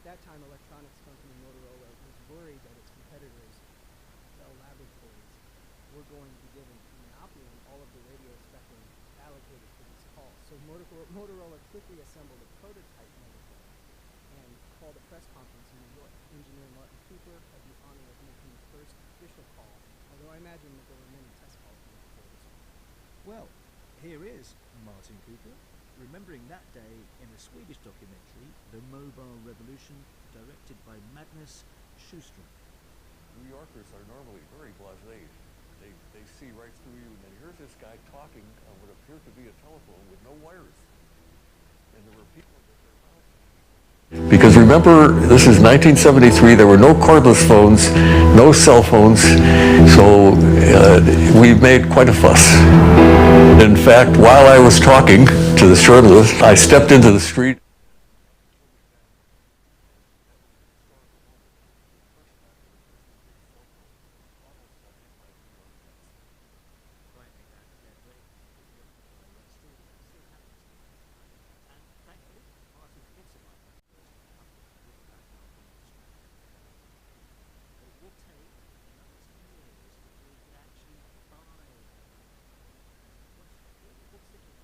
that time, electronics company Motorola was worried that its competitors, Bell Laboratories, were going to be given a monopoly on all of the radio spectrum allocated for these calls. So Motorola quickly assembled a prototype megaphone and called a press conference in New York. Engineer Martin Cooper had the honor of making the first official call, although I imagine that there were many test calls before this one. Well, here is Martin Cooper remembering that day in a Swedish documentary, The Mobile Revolution, directed by Magnus Schuster. New Yorkers are normally very blasé. They see right through you, and then here's this guy talking on what appeared to be a telephone with no wires. And there were people with their mouths. Because remember, this is 1973, there were no cordless phones, no cell phones, so we made quite a fuss. In fact, while I was talking to the journalist, I stepped into the street.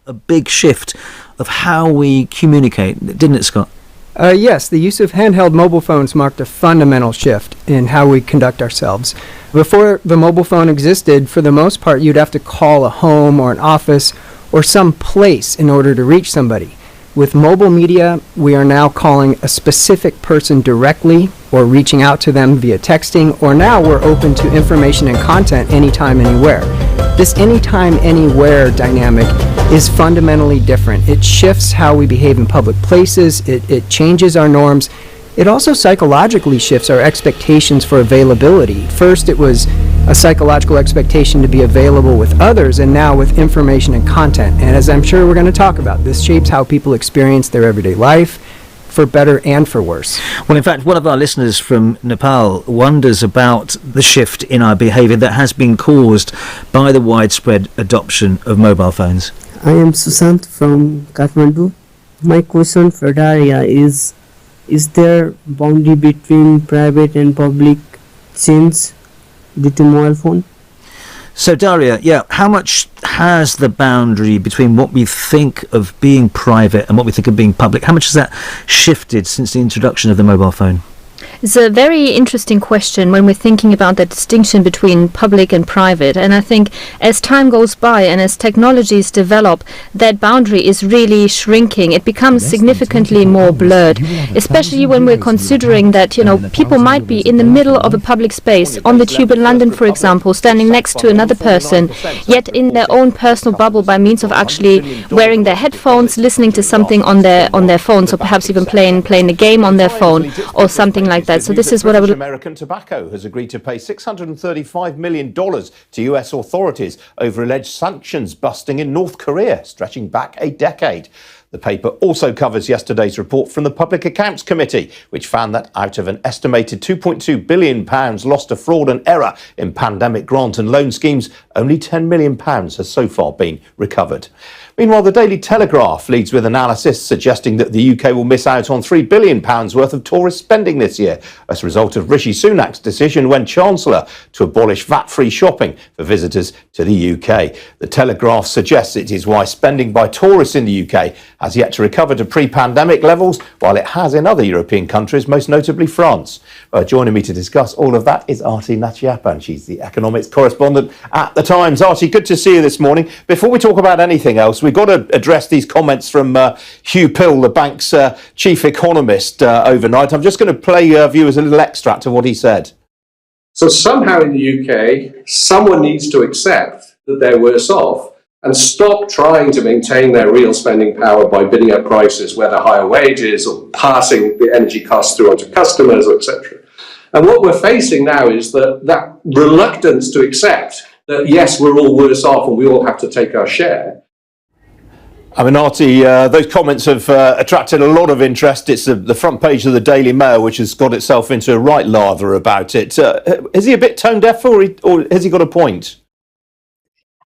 A big shift of how we communicate, didn't it, Scott? Yes, the use of handheld mobile phones marked a fundamental shift in how we conduct ourselves. Before the mobile phone existed, for the most part, you'd have to call a home or an office or some place in order to reach somebody. With mobile media, we are now calling a specific person directly or reaching out to them via texting, or now we're open to information and content anytime, anywhere. This anytime, anywhere dynamic is fundamentally different. It shifts how we behave in public places, it changes our norms. It also psychologically shifts our expectations for availability. First, it was a psychological expectation to be available with others, and now with information and content. And as I'm sure we're going to talk about, this shapes how people experience their everyday life, for better and for worse. Well, in fact, one of our listeners from Nepal wonders about the shift in our behaviour that has been caused by the widespread adoption of mobile phones. I am Susant from Kathmandu. My question for Daria is there boundary between private and public change due to mobile phone? So, Daria, how much has the boundary between what we think of being private and what we think of being public, how much has that shifted since the introduction of the mobile phone? It's a very interesting question when we're thinking about the distinction between public and private. And I think as time goes by and as technologies develop, that boundary is really shrinking. It becomes significantly more blurred, especially when we're considering that, people might be in the middle of a public space, on the tube in London, for example, standing next to another person, yet in their own personal bubble by means of actually wearing their headphones, listening to something on their phones, or perhaps even playing a game on their phone or something like that. So this is what I would... American Tobacco has agreed to pay $635 million to US authorities over alleged sanctions busting in North Korea, stretching back a decade. The paper also covers yesterday's report from the Public Accounts Committee, which found that out of an estimated £2.2 billion lost to fraud and error in pandemic grant and loan schemes, only £10 million has so far been recovered. Meanwhile, the Daily Telegraph leads with analysis suggesting that the UK will miss out on £3 billion worth of tourist spending this year as a result of Rishi Sunak's decision when Chancellor to abolish VAT-free shopping for visitors to the UK. The Telegraph suggests it is why spending by tourists in the UK has yet to recover to pre-pandemic levels, while it has in other European countries, most notably France. Joining me to discuss all of that is Archie Nachiappan. She's the economics correspondent at The Times. Archie, good to see you this morning. Before we talk about anything else, we've got to address these comments from Hugh Pill, the bank's chief economist, overnight. I'm just going to play viewers a little extract of what he said. So somehow in the UK, someone needs to accept that they're worse off and stop trying to maintain their real spending power by bidding up prices, whether higher wages or passing the energy costs through onto customers, etc. And what we're facing now is that reluctance to accept that, yes, we're all worse off and we all have to take our share. I mean, Archie, those comments have attracted a lot of interest. It's the front page of the Daily Mail, which has got itself into a right lather about it. Is he a bit tone deaf or has he got a point?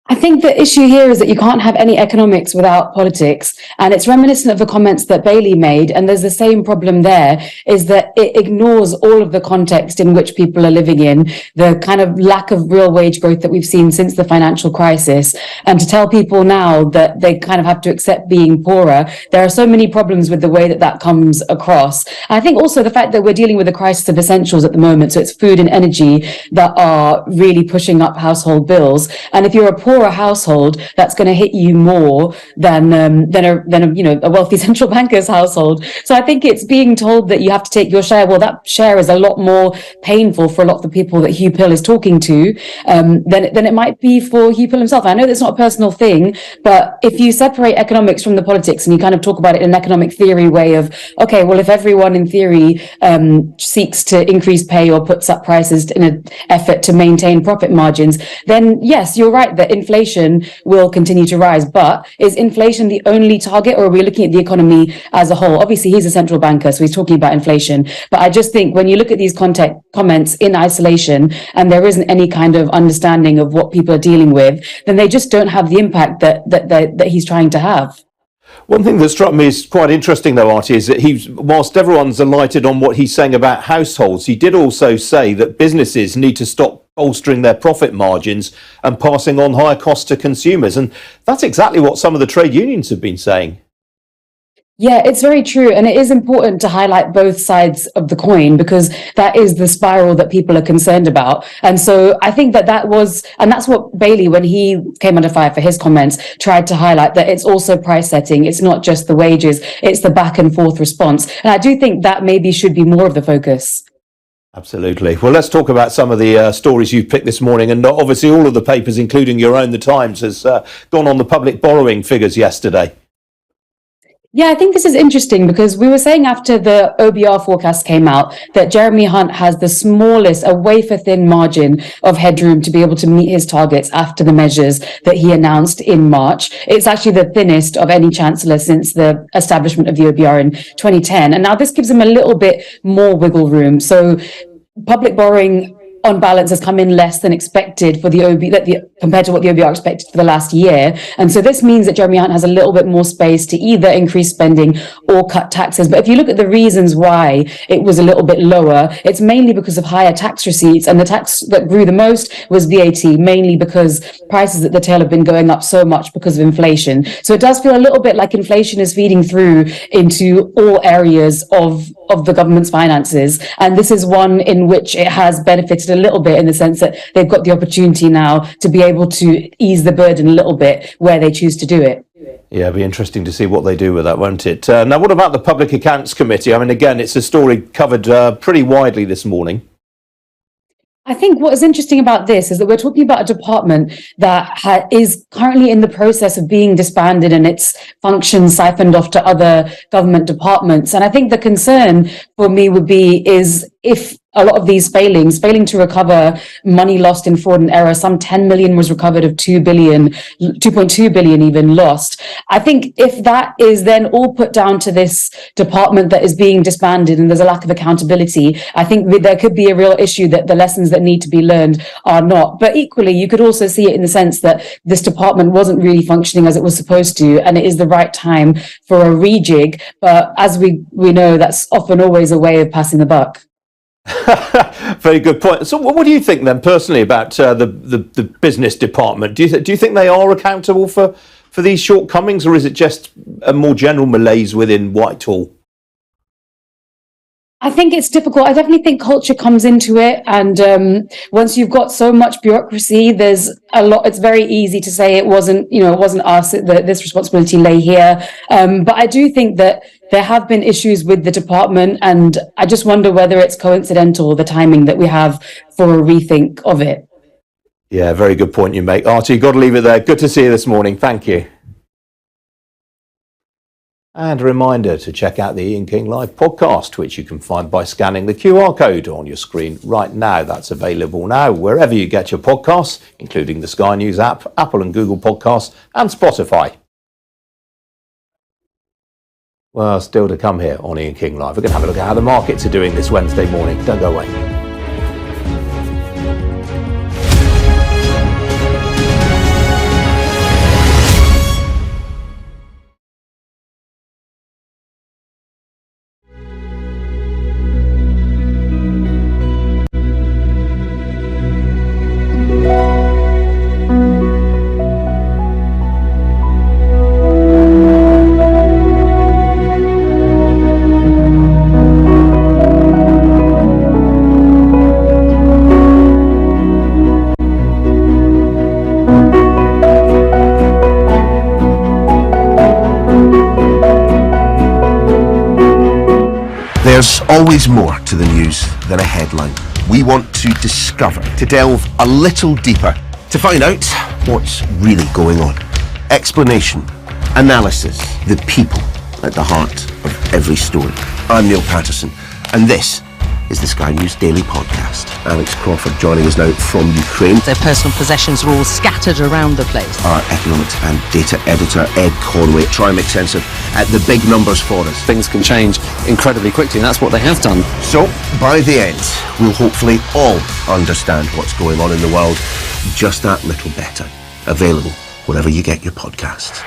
I think the issue here is that you can't have any economics without politics. And it's reminiscent of the comments that Bailey made. And there's the same problem there, is that it ignores all of the context in which people are living in, the kind of lack of real wage growth that we've seen since the financial crisis. And to tell people now that they kind of have to accept being poorer, there are so many problems with the way that that comes across. I think also the fact that we're dealing with a crisis of essentials at the moment. So it's food and energy that are really pushing up household bills. And if you're a poorer household, that's going to hit you more than a wealthy central banker's household. So I think it's being told that you have to take your share. Well, that share is a lot more painful for a lot of the people that Hugh Pill is talking to than it might be for Hugh Pill himself. I know that's not a personal thing, but if you separate economics from the politics and you kind of talk about it in an economic theory way of, okay, well, if everyone in theory seeks to increase pay or puts up prices in an effort to maintain profit margins, then yes, you're right that inflation will continue to rise. But is inflation the only target, or are we looking at the economy as a whole? Obviously, he's a central banker, so he's talking about inflation. But I just think when you look at these comments in isolation and there isn't any kind of understanding of what people are dealing with, then they just don't have the impact that he's trying to have. One thing that struck me as quite interesting, though, Archie, is that whilst everyone's delighted on what he's saying about households, he did also say that businesses need to stop bolstering their profit margins and passing on higher costs to consumers. And that's exactly what some of the trade unions have been saying. Yeah, it's very true. And it is important to highlight both sides of the coin, because that is the spiral that people are concerned about. And so I think that's what Bailey, when he came under fire for his comments, tried to highlight, that it's also price setting. It's not just the wages, it's the back and forth response. And I do think that maybe should be more of the focus. Absolutely. Well, let's talk about some of the stories you've picked this morning. And obviously all of the papers, including your own, The Times, has gone on the public borrowing figures yesterday. Yeah, I think this is interesting because we were saying after the OBR forecast came out that Jeremy Hunt has the smallest, a wafer-thin margin of headroom to be able to meet his targets after the measures that he announced in March. It's actually the thinnest of any chancellor since the establishment of the OBR in 2010. And now this gives him a little bit more wiggle room. So public borrowing on balance has come in less than expected for compared to what the OBR expected for the last year. And so this means that Jeremy Hunt has a little bit more space to either increase spending or cut taxes. But if you look at the reasons why it was a little bit lower, it's mainly because of higher tax receipts. And the tax that grew the most was VAT, mainly because prices at the tail have been going up so much because of inflation. So it does feel a little bit like inflation is feeding through into all areas of the government's finances. And this is one in which it has benefited a little bit, in the sense that they've got the opportunity now to be able to ease the burden a little bit where they choose to do it. Yeah, it'll be interesting to see what they do with that, won't it? Now, what about the Public Accounts Committee? I mean, again, it's a story covered pretty widely this morning. I think what is interesting about this is that we're talking about a department that is currently in the process of being disbanded and its functions siphoned off to other government departments. And I think the concern for me is if a lot of these failing to recover money lost in fraud and error, some 10 million was recovered of 2.2 billion even lost. I think if that is then all put down to this department that is being disbanded and there's a lack of accountability, I think there could be a real issue that the lessons that need to be learned are not. But equally, you could also see it in the sense that this department wasn't really functioning as it was supposed to, and it is the right time for a rejig. But as we know, that's often always a way of passing the buck. Very good point. So what do you think then personally about the business department? Do you think they are accountable for these shortcomings, or is it just a more general malaise within Whitehall? I think it's difficult. I definitely think culture comes into it. And once you've got so much bureaucracy, there's a lot. It's very easy to say it wasn't us, that this responsibility lay here. But I do think that there have been issues with the department. And I just wonder whether it's coincidental, the timing that we have for a rethink of it. Yeah, very good point you make. Archie, got to leave it there. Good to see you this morning. Thank you. And a reminder to check out the Ian King Live podcast, which you can find by scanning the QR code on your screen right now. That's available now wherever you get your podcasts, including the Sky News app, Apple and Google Podcasts, and Spotify. Well, still to come here on Ian King Live. We're going to have a look at how the markets are doing this Wednesday morning. Don't go away. There's always more to the news than a headline. We want to discover, to delve a little deeper, to find out what's really going on. Explanation, analysis, the people at the heart of every story. I'm Neil Patterson, and this is the Sky News Daily Podcast. Alex Crawford joining us now from Ukraine. Their personal possessions are all scattered around the place. Our economics and data editor, Ed Conway, try and make sense of the big numbers for us. Things can change incredibly quickly, and that's what they have done. So, by the end, we'll hopefully all understand what's going on in the world just that little better. Available wherever you get your podcasts.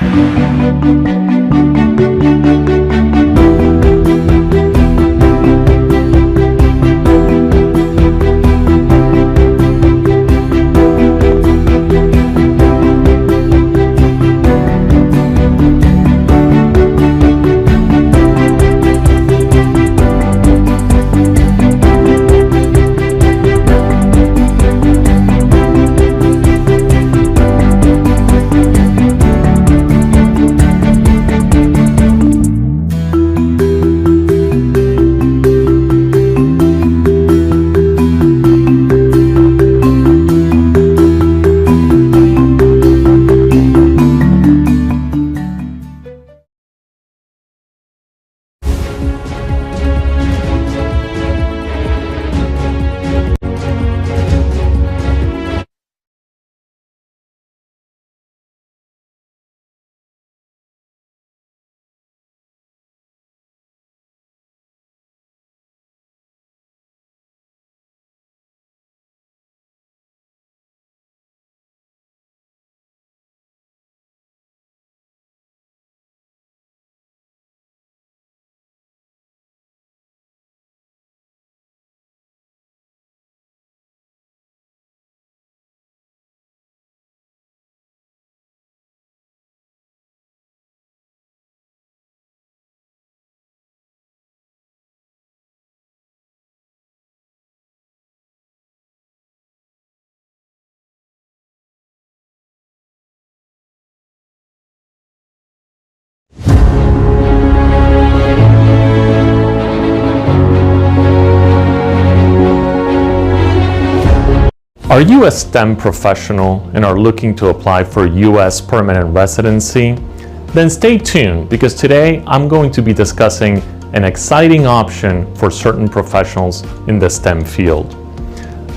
Are you a STEM professional and are looking to apply for U.S. permanent residency? Then stay tuned, because today I'm going to be discussing an exciting option for certain professionals in the STEM field.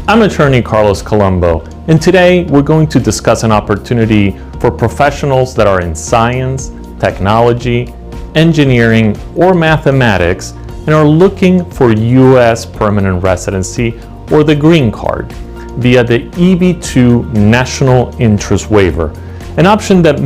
I'm attorney Carlos Colombo, and today we're going to discuss an opportunity for professionals that are in science, technology, engineering, or mathematics and are looking for U.S. permanent residency or the green card via the EB-2 National Interest Waiver, an option that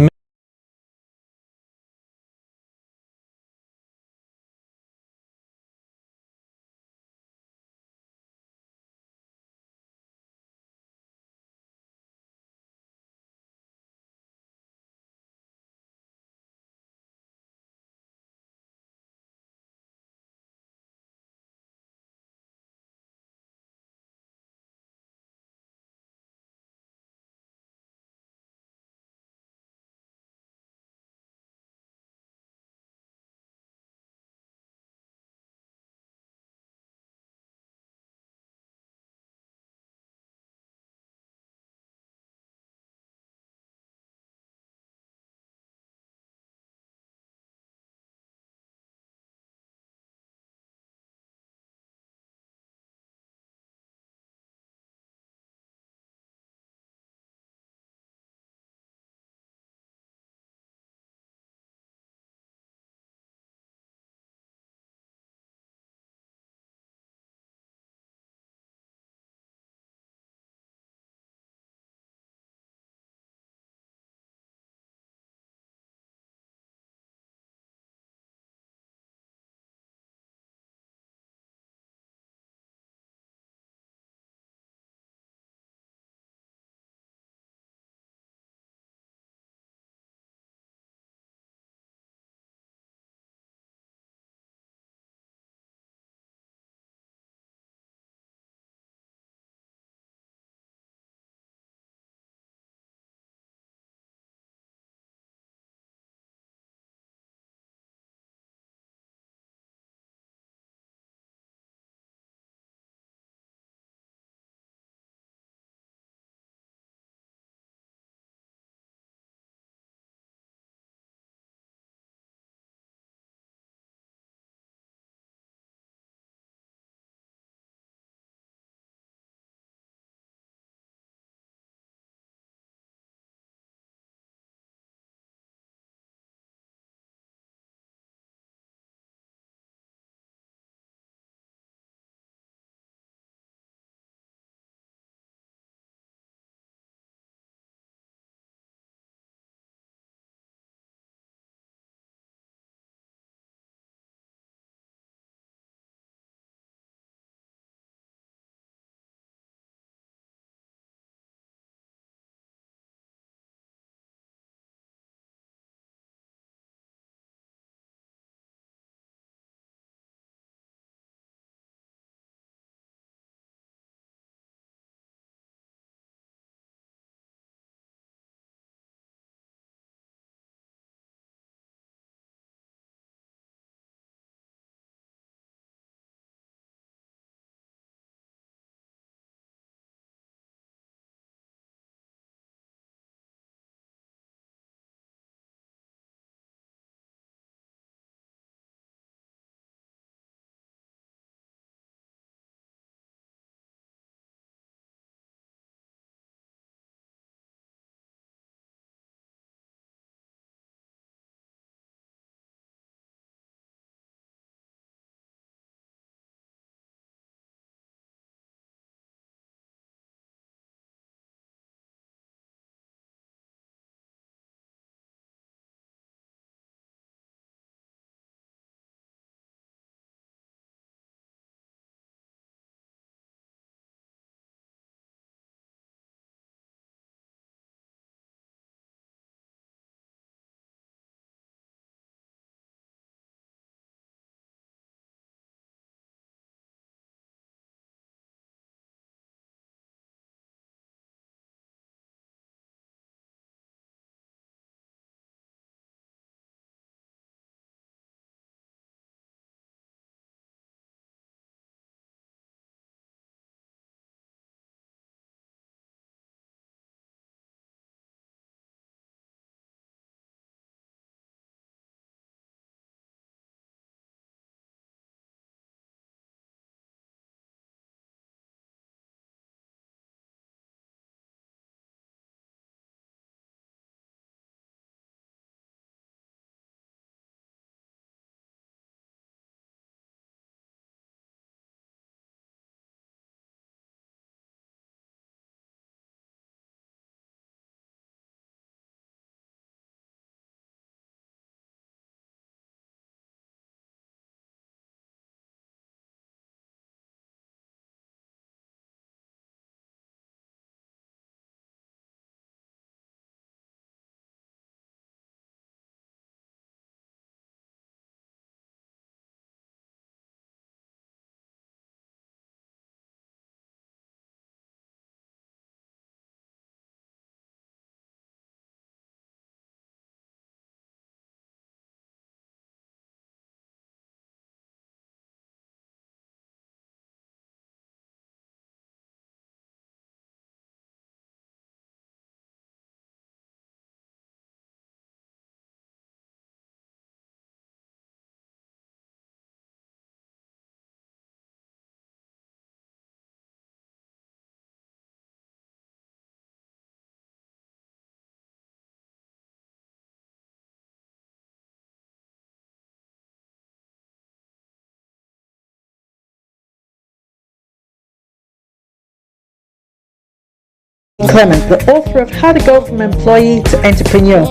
Clement, the author of How to Go from Employee to Entrepreneur,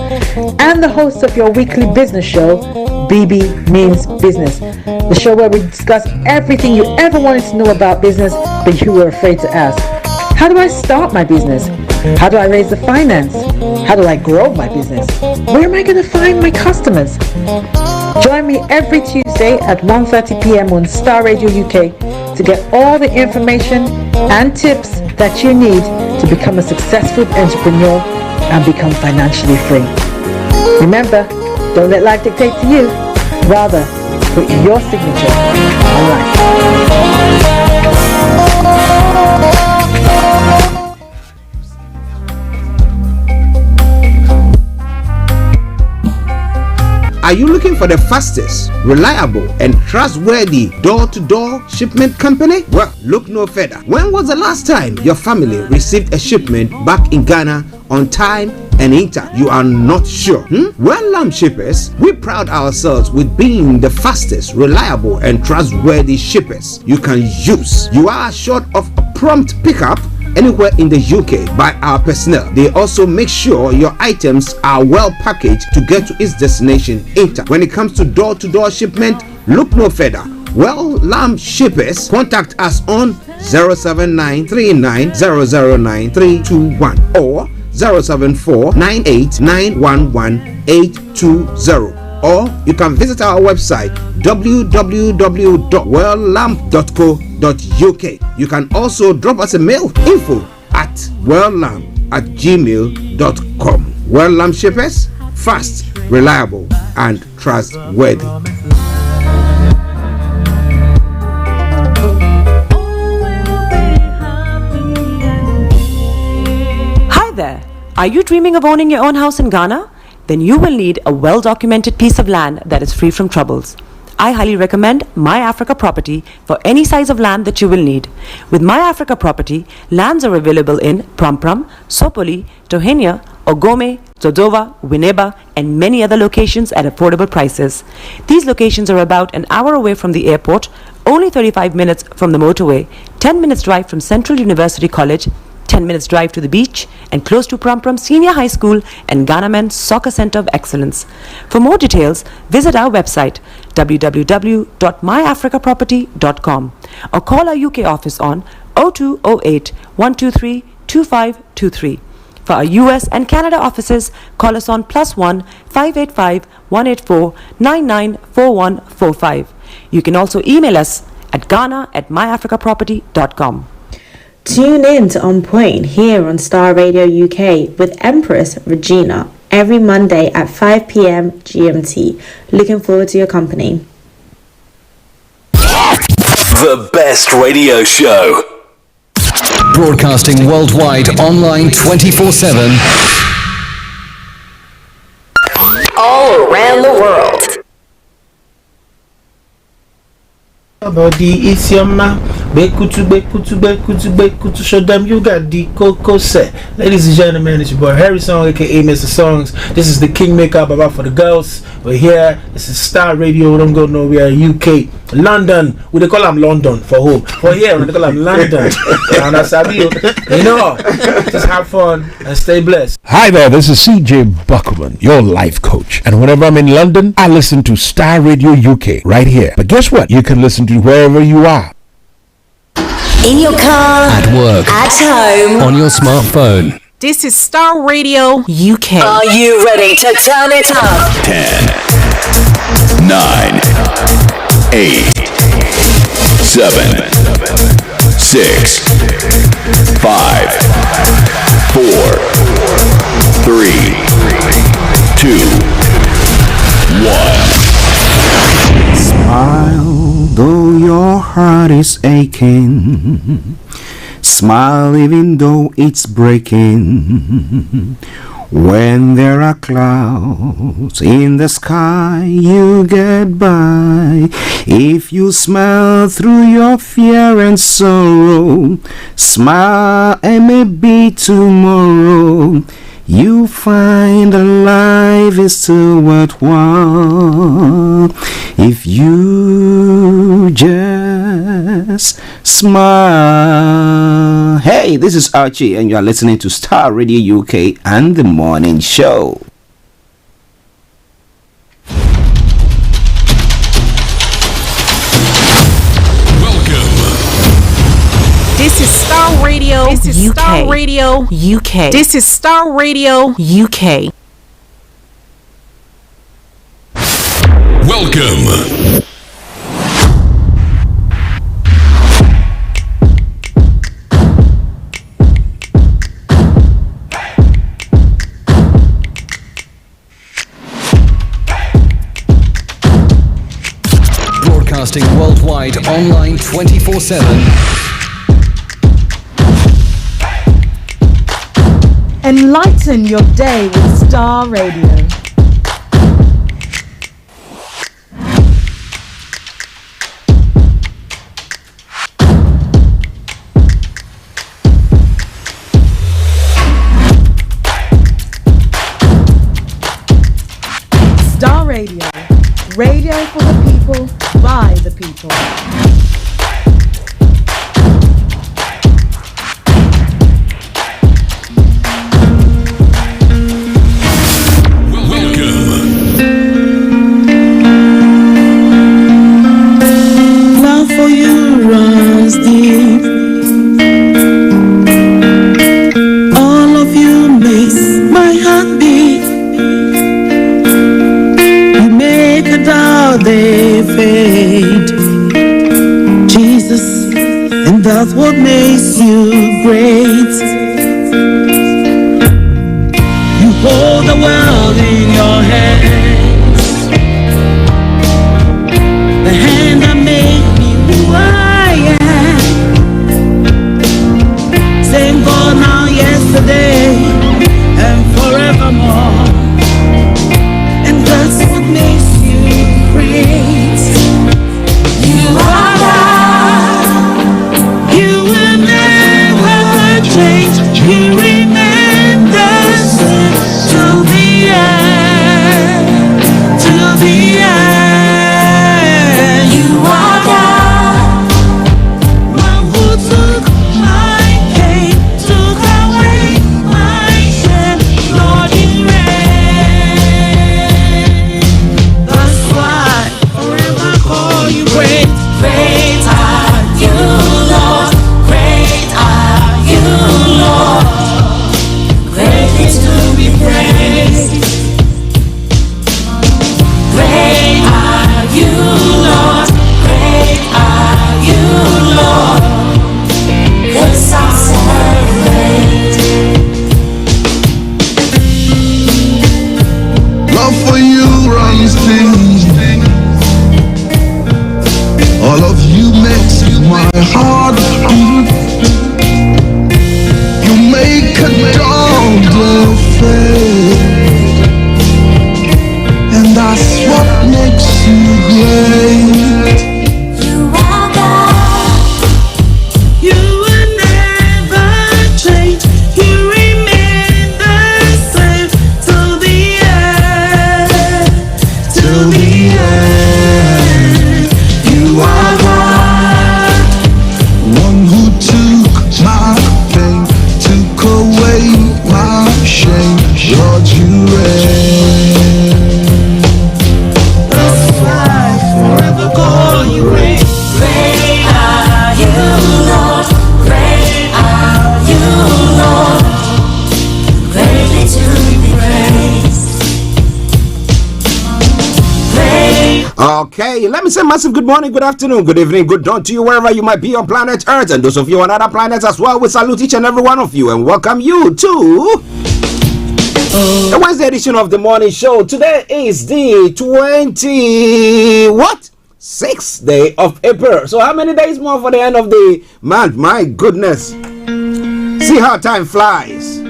and the host of your weekly business show, BB Means Business, the show where we discuss everything you ever wanted to know about business but you were afraid to ask. How do I start my business? How do I raise the finance? How do I grow my business? Where am I going to find my customers? Join me every Tuesday at 1:30 p.m. on Starr Radio UK to get all the information and tips that you need to become a successful entrepreneur and become financially free. Remember, don't let life dictate to you. Rather, put your signature on life. Are you looking for the fastest, reliable, and trustworthy door-to-door shipment company? Well, look no further. When was the last time your family received a shipment back in Ghana on time and in time? You are not sure? Well, Lamb Shippers, we pride ourselves with being the fastest, reliable, and trustworthy shippers you can use. You are assured of a prompt pickup anywhere in the UK by our personnel. They also make sure your items are well packaged to get to its destination in time. When it comes to door-to-door shipment, look no further. Well, Lamb Shippers, contact us on 07939009321 or 07498911820. Or you can visit our website www.welllamp.co.uk. You can also drop us a mail, info@welllamp@gmail.com. Well Lamp Shippers, fast, reliable, and trustworthy. Hi there. Are you dreaming of owning your own house in Ghana? Then you will need a well-documented piece of land that is free from troubles. I highly recommend My Africa Property for any size of land that you will need. With My Africa Property, lands are available in Prampram, Sopoli, Tohenia, Ogome, Dodova, Winneba, and many other locations at affordable prices. These locations are about an hour away from the airport, only 35 minutes from the motorway, 10 minutes drive from Central University College, 10 minutes drive to the beach, and close to Prampram Senior High School and Ghana Men's Soccer Center of Excellence. For more details, visit our website www.myafricaproperty.com or call our UK office on 0208 123 2523. For our US and Canada offices, call us on +1 585 184 994145. You can also email us at ghana@myafricaproperty.com. Tune in to On Point here on Starr Radio UK with Empress Regina every Monday at 5 p.m. GMT. Looking forward to your company. The best radio show. Broadcasting worldwide, online 24/7. All around the world. Body is your ma. Bekutu, show them you got the cocoa set. Ladies and gentlemen, it's your boy Harry Song, aka Mr. Songs. This is the Kingmaker Baba for the girls. We're here. This is Starr Radio. Don't go nowhere. UK, London. We they call them London for home. For here, we they call them London. And that's how you know. Just have fun and stay blessed. Hi there, this is CJ Buckman, your life coach. And whenever I'm in London, I listen to Starr Radio UK right here. But guess what? You can listen to wherever you are. In your car, At work, at home, on your smartphone. This is Starr Radio UK. Are you ready to turn it up? 10, 9, 8, 7, 6, 5, 4, 3, 2, 1. Smile, though your heart is aching. Smile even though it's breaking. When there are clouds in the sky, you get by. If you smile through your fear and sorrow, smile and maybe tomorrow you find that life is still worthwhile if you just smile. Hey, this is Archie, and you are listening to Star Radio UK and the Morning Show. This is Starr Radio. This is UK. Starr Radio UK. This is Starr Radio UK. Welcome. Broadcasting worldwide, online 24/7. Enlighten your day with Starr Radio. Starr Radio. Radio for the people, by the people. Love for you runs deep. All of you makes my heart beat. You make a doubt they fade. Jesus, and that's what makes you great. You hold the world in your hands. The hand that made me who I am. Same God now, yesterday, and forevermore. And that's what makes you great. You are God. You will never change. You remain the same till the end. Till the end. Okay, let me say massive good morning, good afternoon, good evening, good dawn to you wherever you might be on planet Earth, and those of you on other planets as well. We salute each and every one of you and welcome you to the Wednesday edition of the morning show. Today is the 6th day of April. So how many days more for the end of the month? My goodness. See how time flies.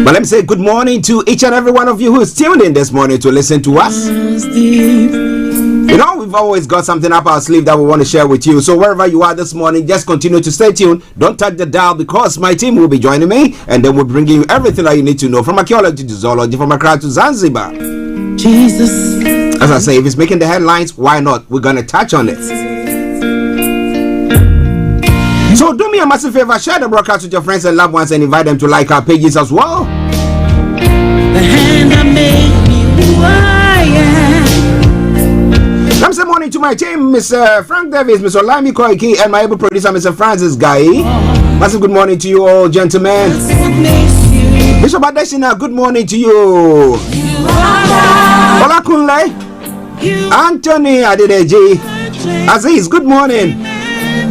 But let me say good morning to each and every one of you who is tuned in this morning to listen to us. You know, we've always got something up our sleeve that we want to share with you. So wherever you are this morning, just continue to stay tuned. Don't touch the dial because my team will be joining me, and then we'll bring you everything that you need to know, from archaeology to zoology, from Accra to Zanzibar. Jesus. As I say, if it's making the headlines, why not? We're going to touch on it. So So do me a massive favor, share the broadcast with your friends and loved ones and invite them to like our pages as well. The hand that made me who I am. Let me say morning to my team, Mr. Frank Davis, Mr. Olayomi Koiki, and my able producer, Mr. Francis Guy. Massive good morning to you all, gentlemen. Bishop Adeshina, good morning to you. Olakunle, Anthony Adedeji, Aziz, good morning.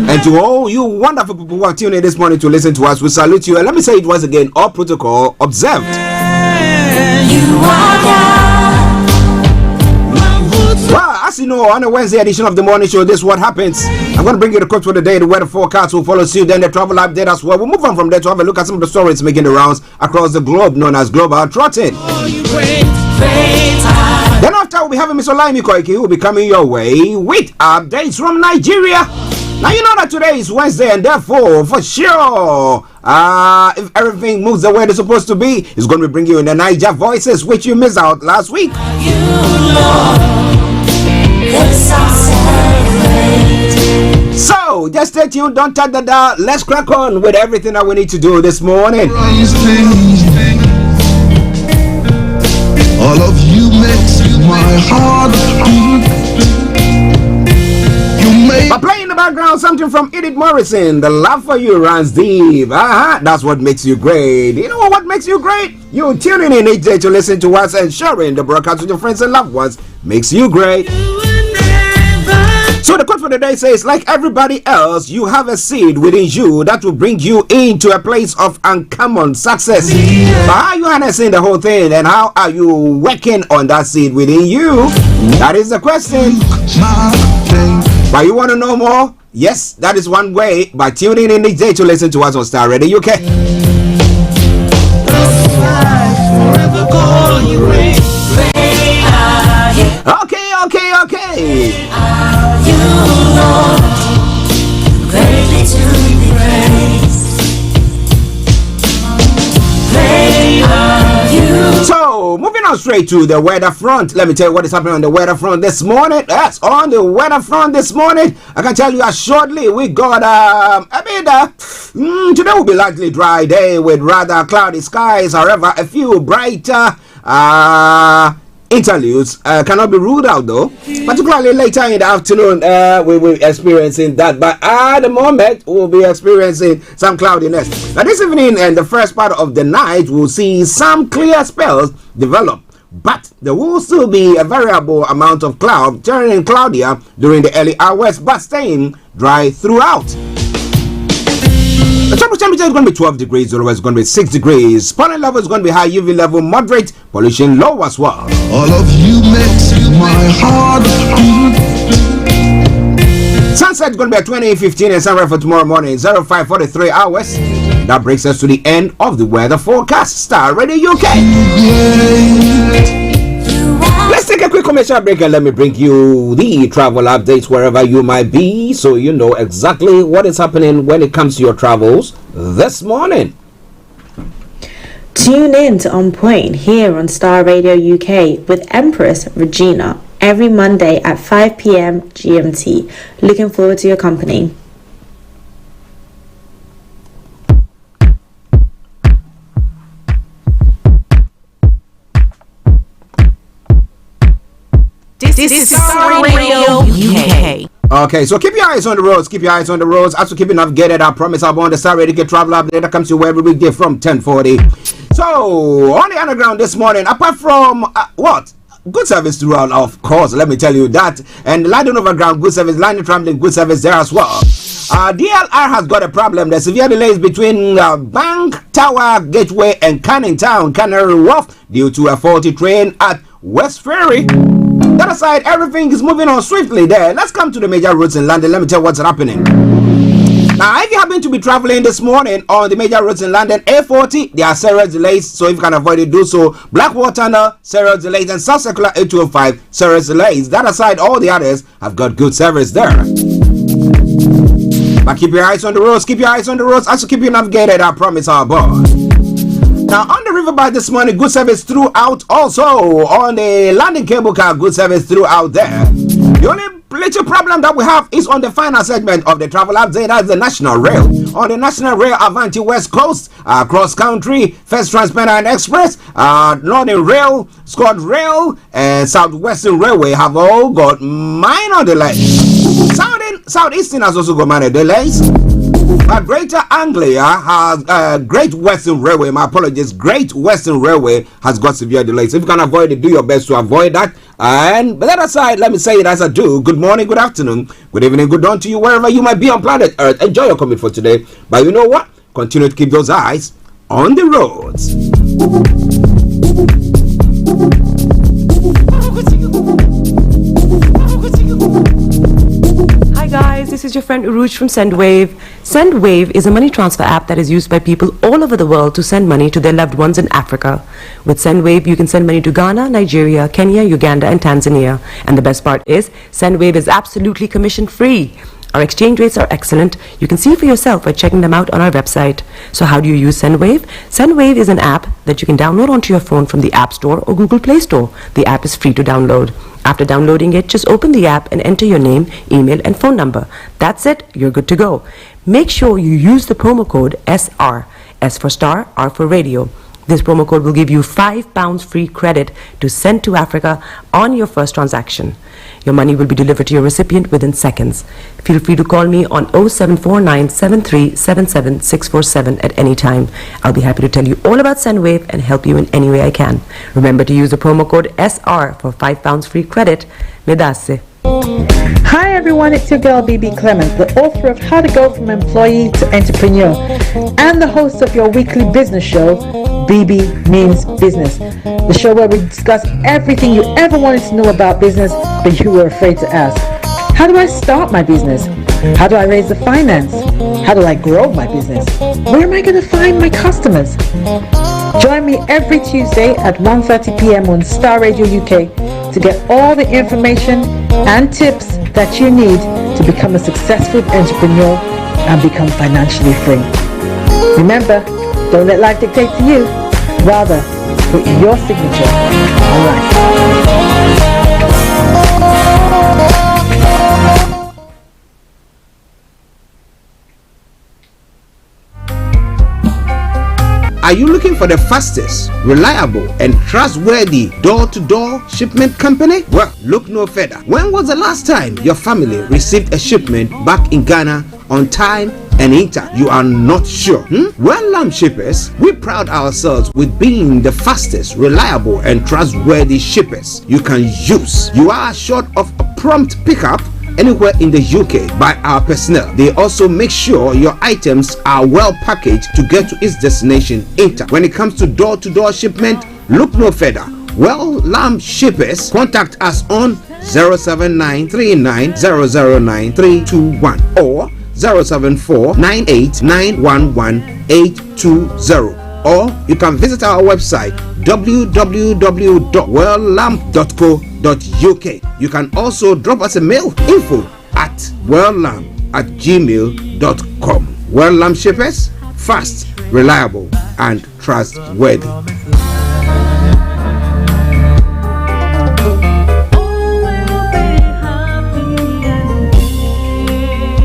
And to all you wonderful people who are tuning in this morning to listen to us, we salute you. And let me say it once again, all protocol observed. Well, as you know, on a Wednesday edition of the morning show, this is what happens. I'm going to bring you the quote for the day, the weather forecast will follow suit, then the travel update as well. We'll move on from there to have a look at some of the stories making the rounds across the globe, known as Global Trotting. Then after, we'll be having Mr. Olayomi Koiki, who will be coming your way with updates from Nigeria. Now, you know that today is Wednesday, and therefore, for sure, if everything moves the way it's supposed to be, it's going to be bringing you in the Niger voices, which you missed out last week. So, just stay tuned, don't touch the dial. Let's crack on with everything that we need to do this morning. All of you makes my heart beat. But playing in the background something from Edith Morrison. The love for you runs deep. That's what makes you great. You know what makes you great? You tuning in each day to listen to us and sharing the broadcast with your friends and loved ones makes you great. So the quote for the day says, like everybody else, you have a seed within you that will bring you into a place of uncommon success. But how are you harnessing the whole thing, and how are you working on that seed within you? That is the question. But you want to know more? Yes, that is one way, by tuning in each day to listen to us on Starr Radio UK. Okay. So, moving on straight to the weather front. Let me tell you what is happening on the weather front this morning. Yes, on the weather front this morning, I can tell you shortly we got today will be largely dry day with rather cloudy skies. However, a few brighter interludes cannot be ruled out though, particularly later in the afternoon. We will be experiencing that, but at the moment we'll be experiencing some cloudiness. Now this evening and the first part of the night we'll see some clear spells develop, but there will still be a variable amount of cloud, turning cloudier during the early hours but staying dry throughout. The temperature is going to be 12 degrees, the low is going to be 6 degrees. Pollen level is going to be high, UV level moderate, pollution low as well. All of you makes my heart beat. Sunset is going to be at 20:15 and sunrise for tomorrow morning, 05:43 hours. That brings us to the end of the weather forecast. Starr Radio UK. Let's take a quick commercial break and let me bring you the travel updates wherever you might be, so you know exactly what is happening when it comes to your travels this morning. Tune in to On Point here on Starr Radio UK with Empress Regina every Monday at 5 p.m. GMT. Looking forward to your company. This is Starr Radio UK. Okay, so keep your eyes on the roads. Keep your eyes on the roads. As we keep it navigated, I promise I'll be on the Starr Radio UK travel update that comes to you every weekday from 10:40. So on the underground this morning, apart from good service throughout, of course, let me tell you that, and London Overground good service, London Tramlink good service there as well. DLR has got a problem. There's severe delays between Bank Tower Gateway and Canning Town, Canary Wharf, due to a faulty train at West Ferry. That aside, everything is moving on swiftly there. Let's come to the major roads in London. Let me tell you what's happening. Now, if you happen to be traveling this morning on the major roads in London, A40, there are serious delays, so if you can avoid it, do so. Blackwall Tunnel, serious delays, and South Circular A205, serious delays. That aside, all the others have got good service there. But keep your eyes on the roads, keep your eyes on the roads, as you keep you navigated, I promise our boy. Now, on the riverbank this morning, good service throughout. Also, on the landing cable car, good service throughout there. The only little problem that we have is on the final segment of the travel update. That's the National Rail. On the National Rail, Avanti West Coast, Cross Country, First Transparent Express, Northern Rail, Scott Rail, and Southwestern Railway have all got minor delays. Southeastern has also got minor delays. But Greater Anglia has Great Western Railway. My apologies. Great Western Railway has got severe delays. If you can avoid it, do your best to avoid that. And but that aside, let me say it as I do. Good morning, good afternoon, good evening, good dawn to you wherever you might be on planet Earth. Enjoy your commute for today. But you know what? Continue to keep those eyes on the roads. Hi guys, this is your friend Uruj from SendWave. SendWave is a money transfer app that is used by people all over the world to send money to their loved ones in Africa. With SendWave, you can send money to Ghana, Nigeria, Kenya, Uganda, and Tanzania. And the best part is, SendWave is absolutely commission-free. Our exchange rates are excellent. You can see for yourself by checking them out on our website. So how do you use SendWave? SendWave is an app that you can download onto your phone from the App Store or Google Play Store. The app is free to download. After downloading it, just open the app and enter your name, email, and phone number. That's it. You're good to go. Make sure you use the promo code SR. S for Star, R for Radio. This promo code will give you £5 free credit to send to Africa on your first transaction. Your money will be delivered to your recipient within seconds. Feel free to call me on 0749 7377 647 at any time. I'll be happy to tell you all about SendWave and help you in any way I can. Remember to use the promo code SR for £5 free credit. Medasse. Hi everyone, it's your girl BB Clement, the author of How to Go From Employee to Entrepreneur and the host of your weekly business show, BB Means Business, the show where we discuss everything you ever wanted to know about business but you were afraid to ask. How do I start my business? How do I raise the finance? How do I grow my business? Where am I going to find my customers? Join me every Tuesday at 1:30 p.m. on Starr Radio UK to get all the information and tips that you need to become a successful entrepreneur and become financially free. Remember, don't let life dictate to you. Rather, put your signature on life. Are you looking for the fastest, reliable, and trustworthy door-to-door shipment company? Well, look no further. When was the last time your family received a shipment back in Ghana on time and in time? You are not sure? Well, Lamb Shippers, we pride ourselves with being the fastest, reliable, and trustworthy shippers you can use. You are assured of a prompt pickup anywhere in the UK by our personnel. They also make sure your items are well packaged to get to its destination in time. When it comes to door-to-door shipment, look no further. Well, Lamb Shippers, contact us on 07939009321 or 07498911820, or you can visit our website www.welllamp.co.uk. You can also drop us a mail, info@welllamp@gmail.com. Well Lamp Shippers, fast, reliable, and trustworthy.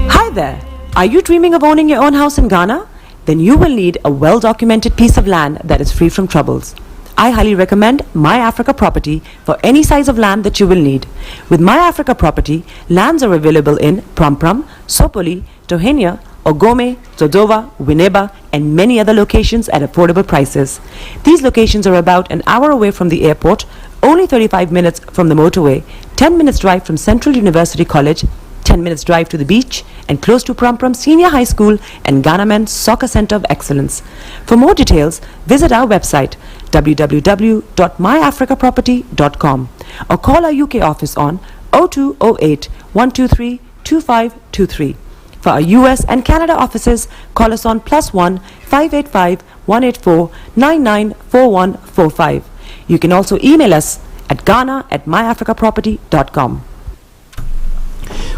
Hi there. Are you dreaming of owning your own house in Ghana? Then you will need a well-documented piece of land that is free from troubles. I highly recommend My Africa Property for any size of land that you will need. With My Africa Property, lands are available in Pram, Sopoli, Tohenia, Ogome, Dodova, Winneba, and many other locations at affordable prices. These locations are about an hour away from the airport, only 35 minutes from the motorway, 10 minutes drive from Central University College, 10 minutes drive to the beach, and close to Pram Senior High School and Ghana Men's Soccer Center of Excellence. For more details, visit our website www.myafricaproperty.com or call our UK office on 0208 123 2523. For our US and Canada offices, call us on +1 585 184 994145. You can also email us at ghana@myafricaproperty.com.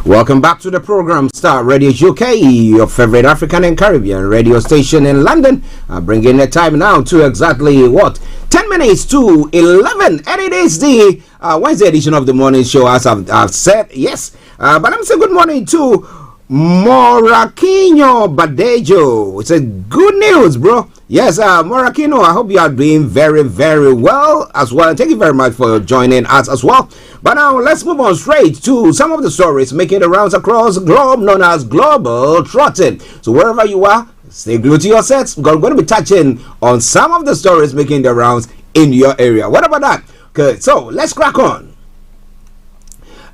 Welcome back to the program Starr Radio UK, your favorite African and Caribbean radio station in London. Bringing the time now to exactly 10 minutes to 11, and it is the Wednesday edition of the morning show. As I've said, yes, But I'm saying good morning to Moraquino Badejo. It's a good news, bro. Yes, Moraquino, I hope you are doing very, very well as well. Thank you very much for joining us as well. But now let's move on straight to some of the stories making the rounds across the globe, known as Global Trotting. So wherever you are, stay glued to your sets. We're going to be touching on some of the stories making the rounds in your area. What about that? Okay, so let's crack on.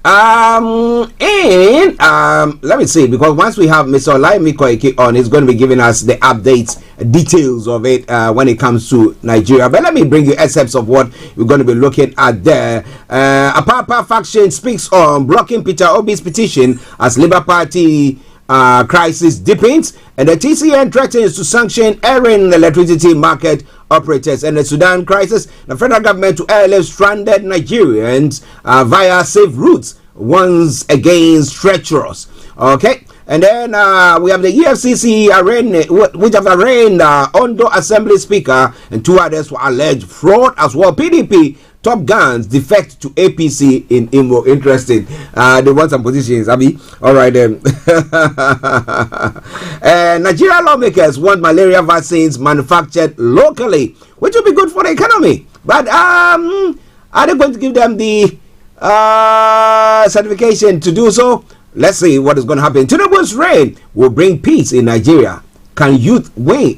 Let me see, because once we have Mr. Olayomi on, he's going to be giving us the updates, details of it when it comes to Nigeria. But let me bring you excerpts of what we're going to be looking at there. A Papa faction speaks on blocking Peter Obi's petition as Labour Party crisis deepens, and the TCN threatens to sanction airing electricity market operators. And the Sudan crisis, the federal government to airlift stranded Nigerians via safe routes once again treacherous. Okay, and then we have the EFCC which have arraigned Ondo Assembly Speaker and two others for alleged fraud as well. PDP top guns defect to APC in Imo. Interesting. They want some positions, Abi. All right then. Nigeria lawmakers want malaria vaccines manufactured locally, which will be good for the economy. But are they going to give them the certification to do so? Let's see what is going to happen. Tinubu's reign will bring peace in Nigeria. Can youth win?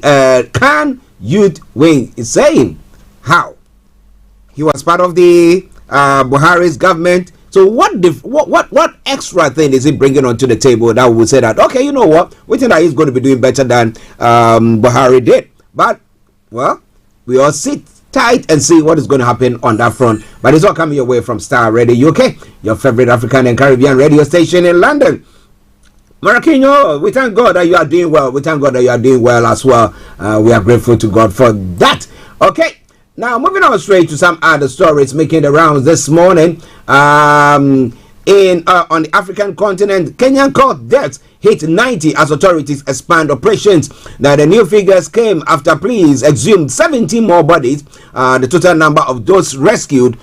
Is saying how? He was part of the Buhari's government. So what extra thing is he bringing onto the table that would say that, okay, you know what, we think that he's going to be doing better than Buhari did? But, well, we all sit tight and see what is going to happen on that front. But it's all coming your way from Starr Radio UK, your favorite African and Caribbean radio station in London. Moraquino, we thank God that you are doing well. We thank God that you are doing well as well. We are grateful to God for that. Okay. Now, moving on straight to some other stories making the rounds this morning. On the African continent, Kenyan court deaths hit 90 as authorities expand operations. Now, the new figures came after police exhumed 17 more bodies. The total number of those rescued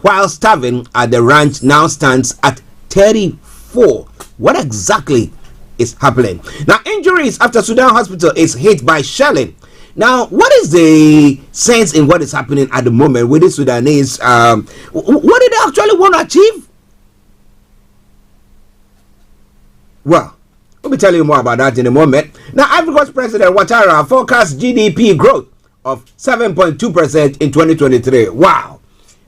while starving at the ranch now stands at 34. What exactly is happening? Now, injuries after Sudan hospital is hit by shelling. Now, what is the sense in what is happening at the moment with the Sudanese? What did they actually want to achieve? Well, we'll be telling you more about that in a moment. Now, Ivory Coast President Ouattara forecasts GDP growth of 7.2% in 2023. Wow,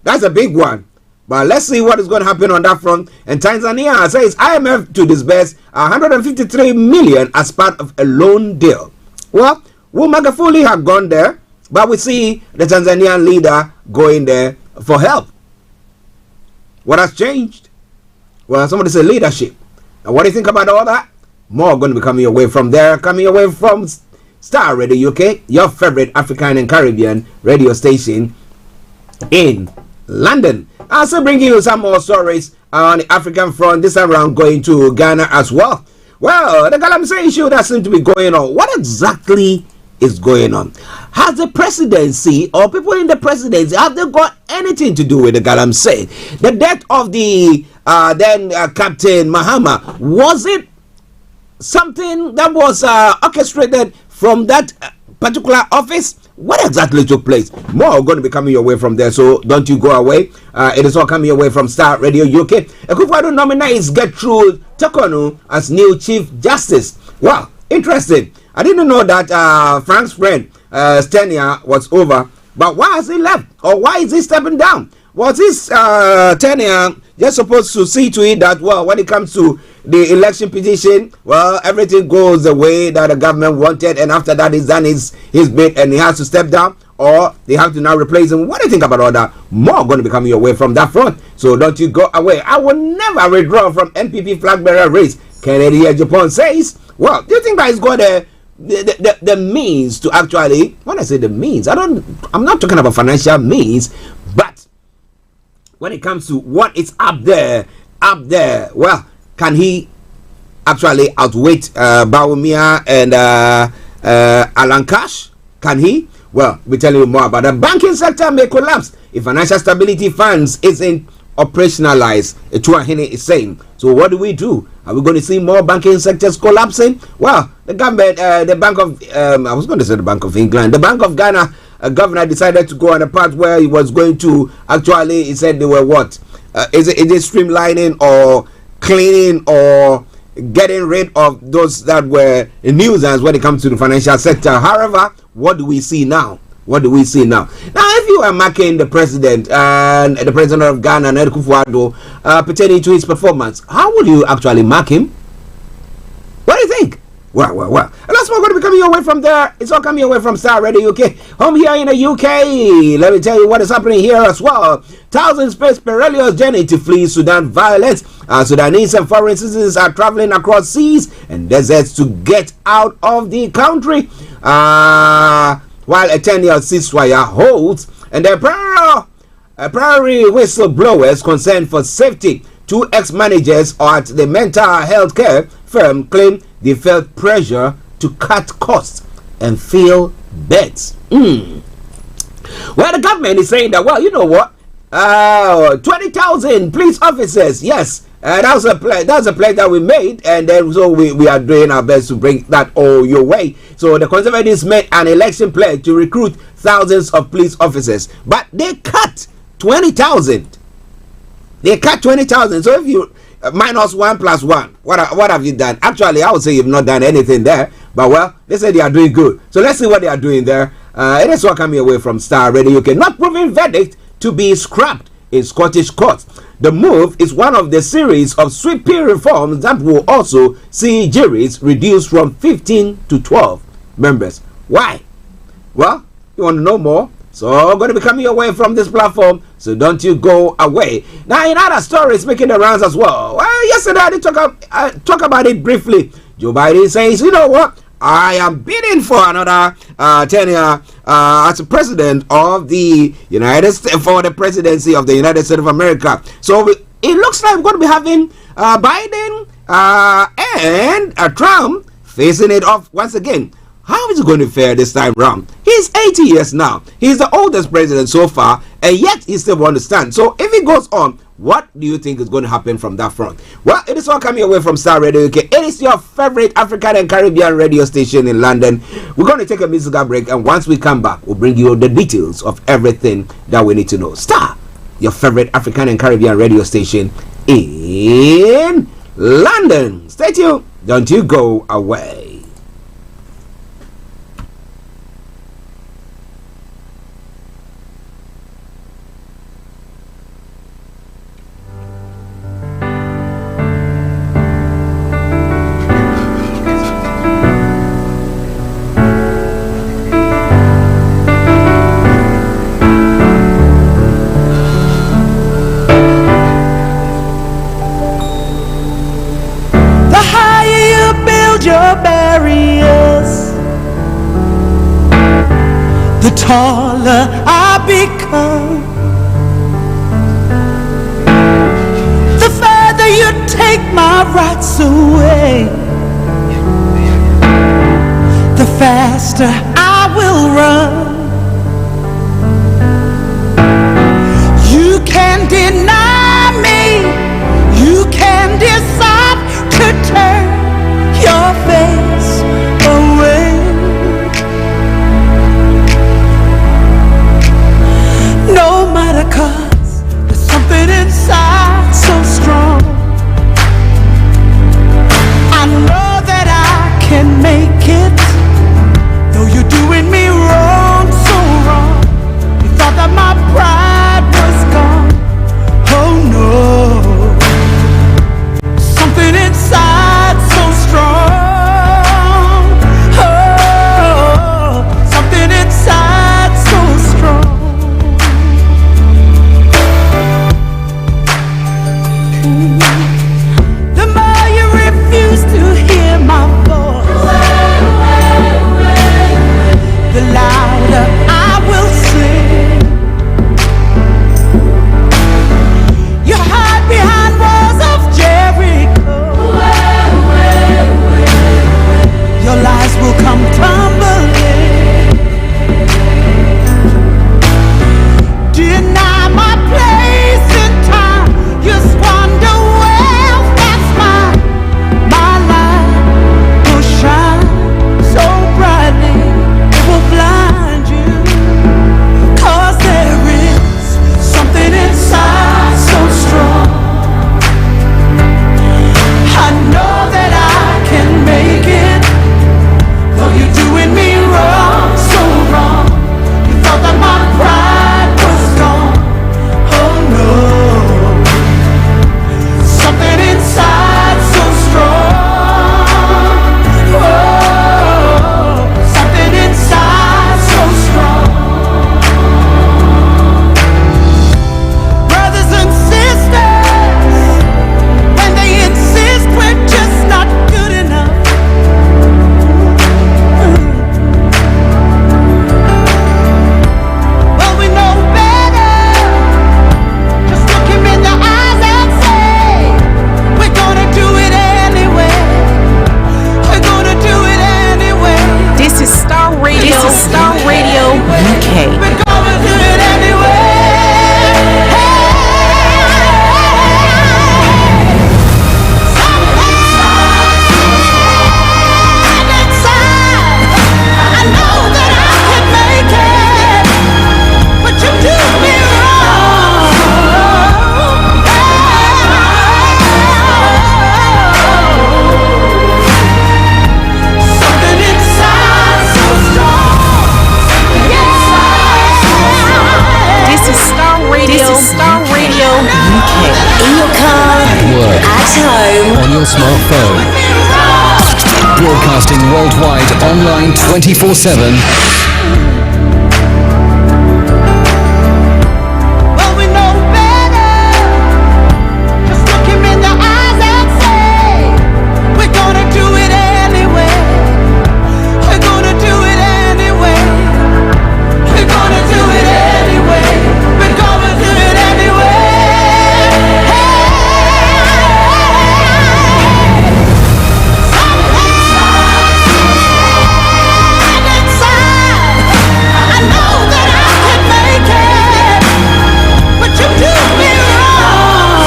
that's a big one. But let's see what is going to happen on that front. And Tanzania says IMF to disburse 153 million as part of a loan deal. Well, Magufuli have gone there, but we see the Tanzanian leader going there for help. What has changed? Well, somebody said leadership. And what do you think about all that? More going to be coming away from there, coming away from Starr Radio UK, your favorite African and Caribbean radio station in London. I'll also bring you some more stories on the African front, this time around going to Ghana as well. Well, the Galamsey issue that seems to be going on. What exactly is going on? Has the presidency or people in the presidency, have they got anything to do with the Galamsey? The death of the then Captain Mahama, was it something that was orchestrated from that particular office? What exactly took place? More going to be coming your way from there, so don't you go away. It is all coming your way from Starr Radio UK. Akufo-Addo nominates Gertrude Tokonu as new Chief Justice. Wow, interesting. I didn't know that Frank's friend tenure was over, but why has he left? Or why is he stepping down? Was his tenure just supposed to see to it that, well, when it comes to the election petition, well, everything goes the way that the government wanted, and after that he's done his bit and he has to step down, or they have to now replace him? What do you think about all that? More going to be coming your way from that front, so don't you go away. I will never withdraw from NPP flag bearer race, Kennedy Japan says. Well, do you think that he's got the means to actually, when I say the means, I'm not talking about financial means, but when it comes to what is up there, well, can he actually outwit Bawumia and Alan Cash? Can he? Well, we'll tell you more about that. Banking sector may collapse if financial stability funds isn't operationalize. Etuahine is saying. So what do we do? Are we going to see more banking sectors collapsing? Well, the government, the Bank of, I was going to say the Bank of England, the Bank of Ghana governor decided to go on a path where he was going to actually, he said they were what? Is it streamlining or cleaning or getting rid of those that were nuisance when it comes to the financial sector? However, what do we see now? What do we see now? Now, if you are marking the president and the president of Ghana, Nana Akufo-Addo, pertaining to his performance, how will you actually mark him? What do you think? Well. And that's what going to be coming away from there. It's all coming away from Starr Radio UK. Home here in the UK. Let me tell you what is happening here as well. Thousands face perilous journey to flee Sudan violence. Sudanese and foreign citizens are traveling across seas and deserts to get out of the country. While a 10-year ceasefire holds, and the primary whistleblowers concerned for safety. 2 ex-managers at the mental health care firm claim they felt pressure to cut costs and fill beds. Well, the government is saying that, well, you know what? 20,000 police officers, yes. That's a pledge that we made, and then so we are doing our best to bring that all your way. So the Conservatives made an election pledge to recruit thousands of police officers, but they cut 20,000. They cut 20,000. So if you minus 1 plus 1, what have you done? Actually, I would say you've not done anything there. But well, they say they are doing good. So let's see what they are doing there. It is what coming away from Starr Radio UK. Not proving verdict to be scrapped in Scottish courts. The move is one of the series of sweeping reforms that will also see juries reduced from 15 to 12 members. Why? Well, you want to know more? So I'm going to be coming away from this platform, so don't you go away. Now, in other stories making the rounds as well. Well, yesterday I did talk about it briefly. Joe Biden says, you know what? I am bidding for another tenure as president of the United States, for the presidency of the United States of America. So it looks like we're going to be having Biden and Trump facing it off once again. How is it going to fare this time round? He's 80 years now. He's the oldest president so far, and yet he still won't stand. So if it goes on, what do you think is going to happen from that front? Well, it is all coming away from Starr Radio UK. It is your favorite African and Caribbean radio station in London. We're going to take a musical break, and once we come back, we'll bring you the details of everything that we need to know. Starr, your favorite African and Caribbean radio station in London. Stay tuned. Don't you go away. The taller I become, the further you take my rights away, the faster I will run. You can deny me, you can decide to turn your face away. No matter, 'cause there's something inside so strong. I know that I can make it, though you're doing me wrong, so wrong. You thought that my pride was gone. Oh no. Broadcasting worldwide, online 24/7. Well, we know better. Just look him in the eyes and say, we're gonna do it anyway. We're gonna do it anyway. We're gonna do it anyway. We're gonna do it anyway. I know that I can make it, but you do me wrong.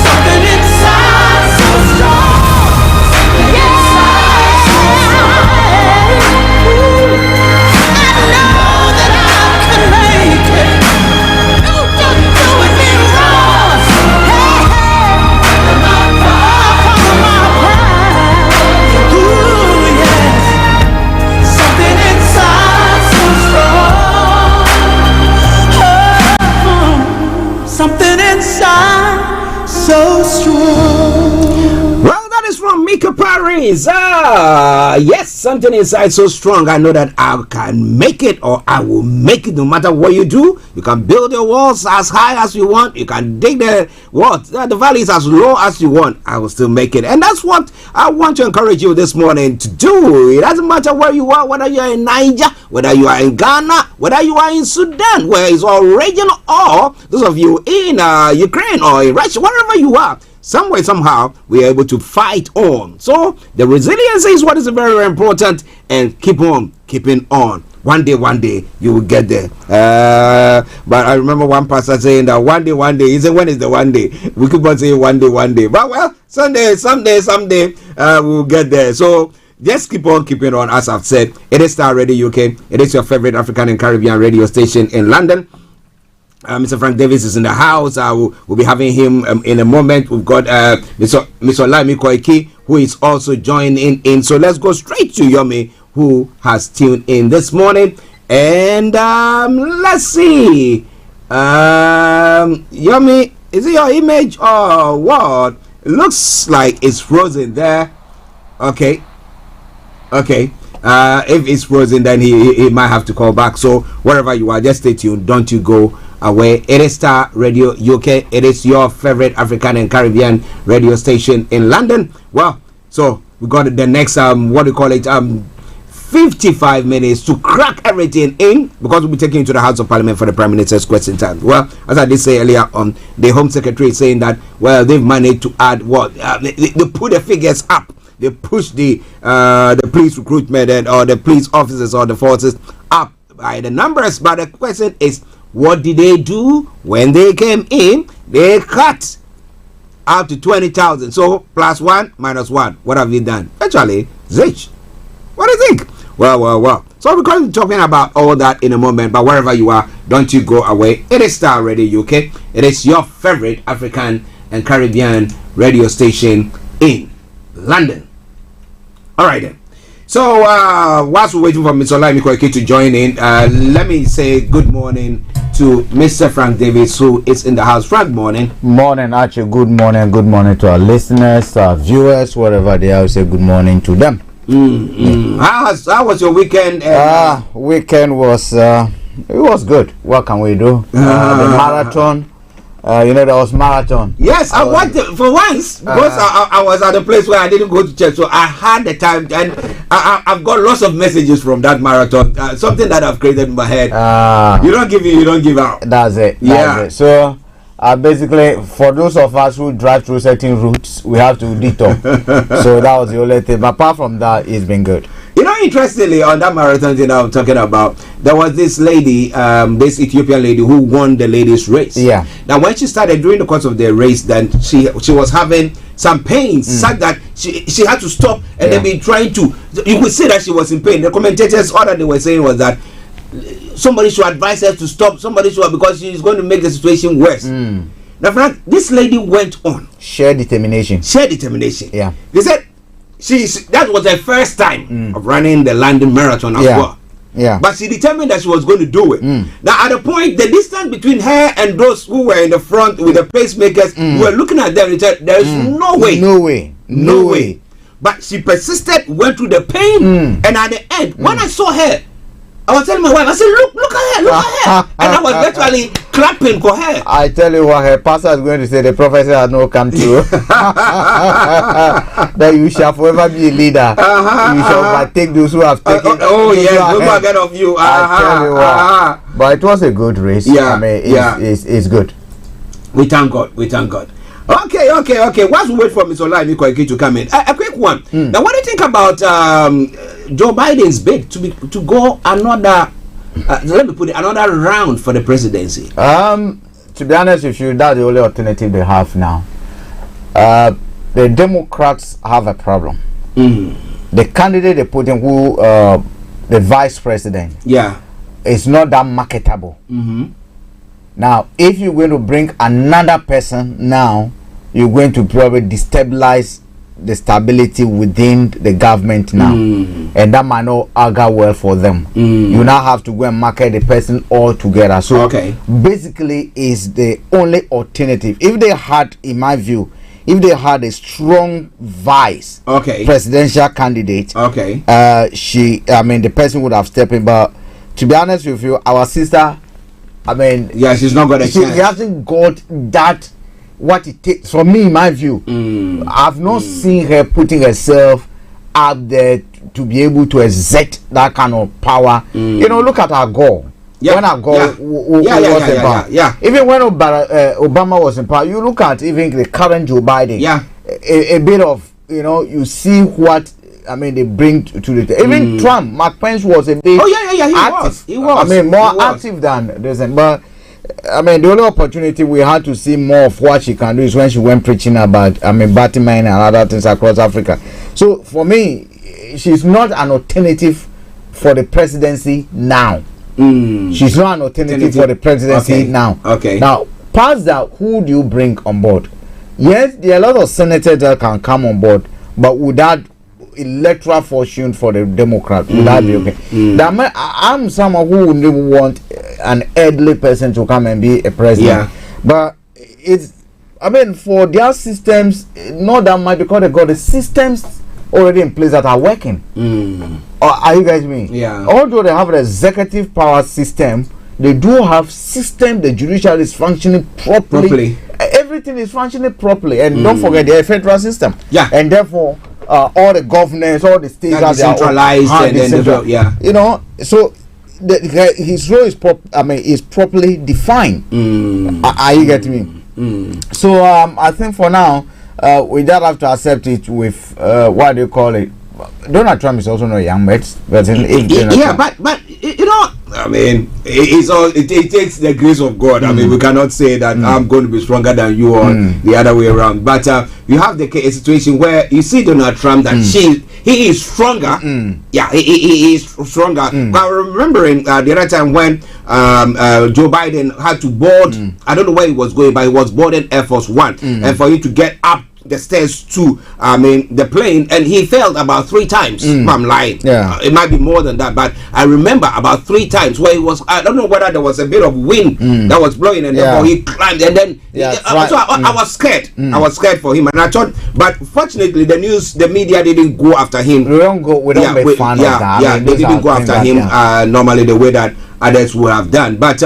Something inside so strong. I know that I can make it. You just doing me wrong. Ooh, yes. Something inside so strong. Something inside so strong. Well, that is from Mika Paris. Yes, something inside so strong. I know that I can make it, or I will make it no matter what you do. You can build your walls as high as you want. You can dig the valleys as low as you want. I will still make it. And that's what I want to encourage you this morning to do. It doesn't matter where you are, whether you are in Niger, whether you are in Ghana, whether you are in Sudan, where it's all regional, or those of you in Ukraine or in Russia, wherever you are. Some way, somehow, we are able to fight on. So, the resilience is what is very, very important. And keep on keeping on. One day, you will get there. But I remember one pastor saying that one day. He said, when is the one day? We keep on saying one day. But, well, someday, we'll get there. So, just keep on keeping on. As I've said, it is Starr Radio UK. It is your favorite African and Caribbean radio station in London. Mr. Frank Davis is in the house. We'll be having him in a moment. We've got Mr. Olayomi, who is also joining in. So let's go straight to Yomi, who has tuned in this morning. And let's see. Yomi, is it your image or what? It looks like it's frozen there. Okay. If it's frozen, then he might have to call back. So wherever you are, just stay tuned. Don't you go away. It is Starr Radio UK. It is your favorite African and Caribbean radio station in London. Well, so we got the next 55 minutes to crack everything in, because we'll be taking you to the House of Parliament for the Prime Minister's question time. Well, as I did say earlier on, the Home Secretary is saying that, well, they've managed to add they put the figures up. They push the police recruitment or the police officers or the forces up by the numbers. But the question is, what did they do when they came in? They cut up to 20,000. So plus 1 minus 1. What have you done? Actually, zilch. What do you think? Well. So we're going to be talking about all that in a moment. But wherever you are, don't you go away. It is Starr Radio UK. It is your favorite African and Caribbean radio station in London. All right then. So whilst we're waiting for Mr. Olayomi to join in, let me say good morning to Mr. Frank Davis, who is in the house. Frank, morning. Morning, Archie. Good morning. Good morning to our listeners, our viewers, wherever they are. Say good morning to them. How was your weekend? Weekend was it was good. What can we do? The marathon. There was marathon. Yes, I went for once because I was at a place where I didn't go to church, so I had the time, and I've got lots of messages from that marathon. Something that I've created in my head. You don't give in, you don't give out. That's it. So basically, for those of us who drive through certain routes, we have to detour. So that was the only thing. But apart from that, it's been good. Interestingly, on that marathon thing I'm talking about, there was this lady, this Ethiopian lady who won the ladies' race. Yeah. Now, when she started during the course of the race, then she was having some pains, such that she had to stop and then be trying to. You could see that she was in pain. The commentators, all that they were saying was that somebody should advise her to stop. Somebody should, because she's going to make the situation worse. Now, Frank, this lady went on. Sheer determination. Yeah. They said that was her first time of running the London Marathon as well. Yeah. But she determined that she was going to do it. Now, at the point, the distance between her and those who were in the front with the pacemakers, we were looking at them and said, "There's no way, no way." But she persisted, went through the pain, and at the end, when I saw her, I was telling my wife, I said, look at her, and I was virtually clapping for her. I tell you what, her pastor is going to say, the prophecy has not come true. That you shall forever be a leader. You shall overtake those who have taken. Yes, no ahead of you. I tell you what. But it was a good race. Yeah, I mean, it's good. We thank God. Okay. Whilst we wait for Mr. Olayomi to come in, a quick one. Now, what do you think about Joe Biden's bid to go another? Let me put it, another round for the presidency. To be honest with you, that's the only alternative they have now. The Democrats have a problem. The candidate they put in, who the vice president, is not that marketable. Now, if you're going to bring another person now, you're going to probably destabilize the stability within the government now, and that might not augur well for them. You now have to go and market the person altogether. So basically, is the only alternative. If they had, in my view, if they had a strong vice presidential candidate, the person would have stepped in. But to be honest with you, our sister, I mean, she's not got a chance. She hasn't got that, what it takes. For me, in my view, I've not seen her putting herself out there to be able to exert that kind of power. You know, look at her goal. When her goal was in power. Even when Obama was in power, you look at even the current Joe Biden. A bit of, you know, you see what, I mean, they bring to the even Trump. Mark Pence was a bit he was. I mean, more active than this. But I mean, the only opportunity we had to see more of what she can do is when she went preaching about, I mean, Batman and other things across Africa. So for me, she's not an alternative for the presidency now. She's not an alternative for the presidency now. Now, past that, who do you bring on board? Yes, there are a lot of senators that can come on board, but would that electoral fortune for the Democrat, would that be okay? I'm someone who would want an elderly person to come and be a president, but it's, I mean, for their systems, not that much, because they got the systems already in place that are working. Are you guys me? Although they have an executive power system, they do have system. The judiciary is functioning properly. Everything is functioning properly, and don't forget the federal system. And therefore, all the governors, all the states are decentralized, you know. So his role is is properly defined. Are you getting me? So I think for now, we just have to accept it with what do you call it? Donald Trump is also not young, but but you know, I mean, it takes the grace of God. I mean, we cannot say that I'm going to be stronger than you or the other way around. But you have a situation where you see Donald Trump that he is stronger. He is stronger. But remembering the other time when Joe Biden had to board, I don't know where he was going, but he was boarding Air Force One, and for him to get up the stairs to, I mean, the plane, and he failed about 3 times. I'm lying. It might be more than that, but I remember about 3 times where he was, I don't know whether there was a bit of wind that was blowing, and therefore he climbed, and then I was scared. I was scared for him, and I thought, but fortunately the media didn't go after him. We don't make fun of that. They didn't go after him normally the way that others would have done. But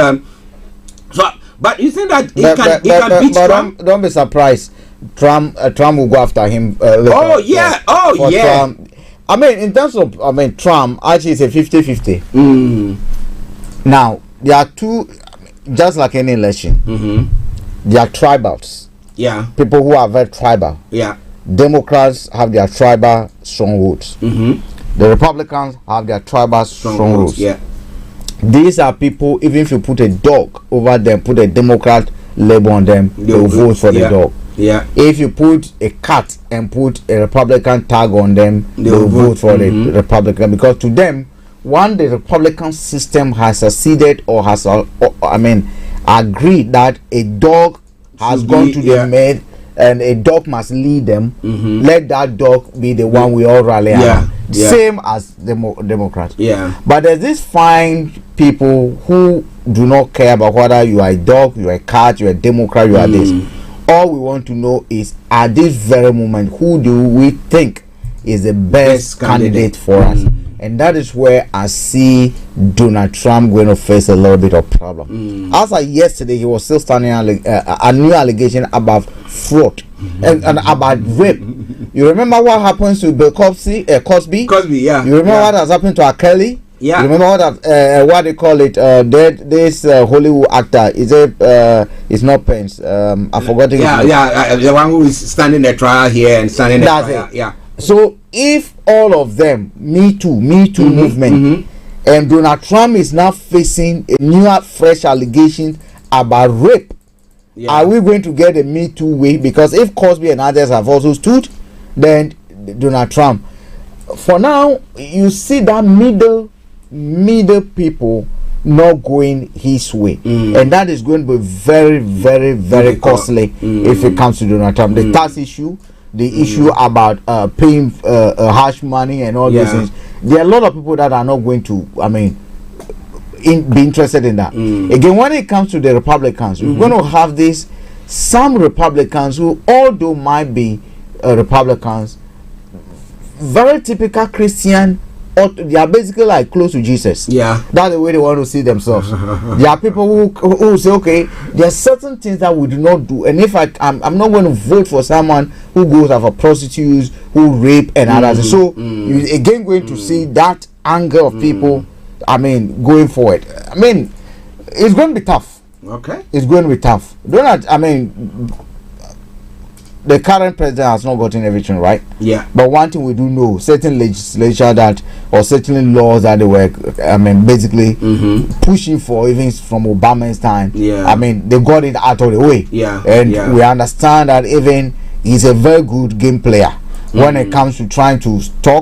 but you think that he can beat Trump? Don't be surprised. Trump will go after him later. Trump. I mean, in terms of, Trump, Archie is a 50-50. Now, there are two, just like any election, there are tribals. People who are very tribal. Democrats have their tribal strongholds. The Republicans have their tribal strongholds. These are people, even if you put a dog over them, put a Democrat label on them, they will vote for the dog. If you put a cat and put a Republican tag on them, they will vote for the Republican, because to them, one, the Republican system has succeeded or has agreed that a dog has gone to the maid and a dog must lead them. Let that dog be the one we all rally around. same as Democrats. Yeah. But there's this fine people who do not care about whether you are a dog, you are a cat, you are a Democrat, you are this. All we want to know is, at this very moment, who do we think is the best candidate for us? And that is where I see Donald Trump going to face a little bit of problem. As of yesterday, he was still standing a new allegation about fraud and about rape. You remember what happens to Bill Cosby? Cosby, yeah. You remember what has happened to R. Kelly? Yeah. You remember what they call it? This Hollywood actor, is it? It's not Pence. I forgot his name. The one who is standing the trial here and standing the That's trial. it. Yeah. So if all of them, Me Too movement, and Donald Trump is now facing a new fresh allegation about rape, are we going to get a Me Too way? Because if Cosby and others have also stood, then Donald Trump. For now, you see that middle people not going his way, and that is going to be very, very, very costly if it comes to Donald Trump. The tax issue, the issue about paying harsh money and all those things. There are a lot of people that are not going to, be interested in that. Again, when it comes to the Republicans, we're going to have some Republicans who, although might be Republicans, very typical Christian, or they are basically like close to Jesus. Yeah, that's the way they want to see themselves. There are people who say, okay, there are certain things that we do not do, and if I'm not going to vote for someone who goes after prostitutes, who rape and others. So you again going to see that anger of people. Going forward. It's going to be tough. Okay, it's going to be tough. The current president has not gotten everything right. Yeah. But one thing we do know, certain legislature or certain laws that they were, basically pushing for, even from Obama's time. Yeah. They got it out of the way. Yeah. And we understand that even he's a very good game player when it comes to trying to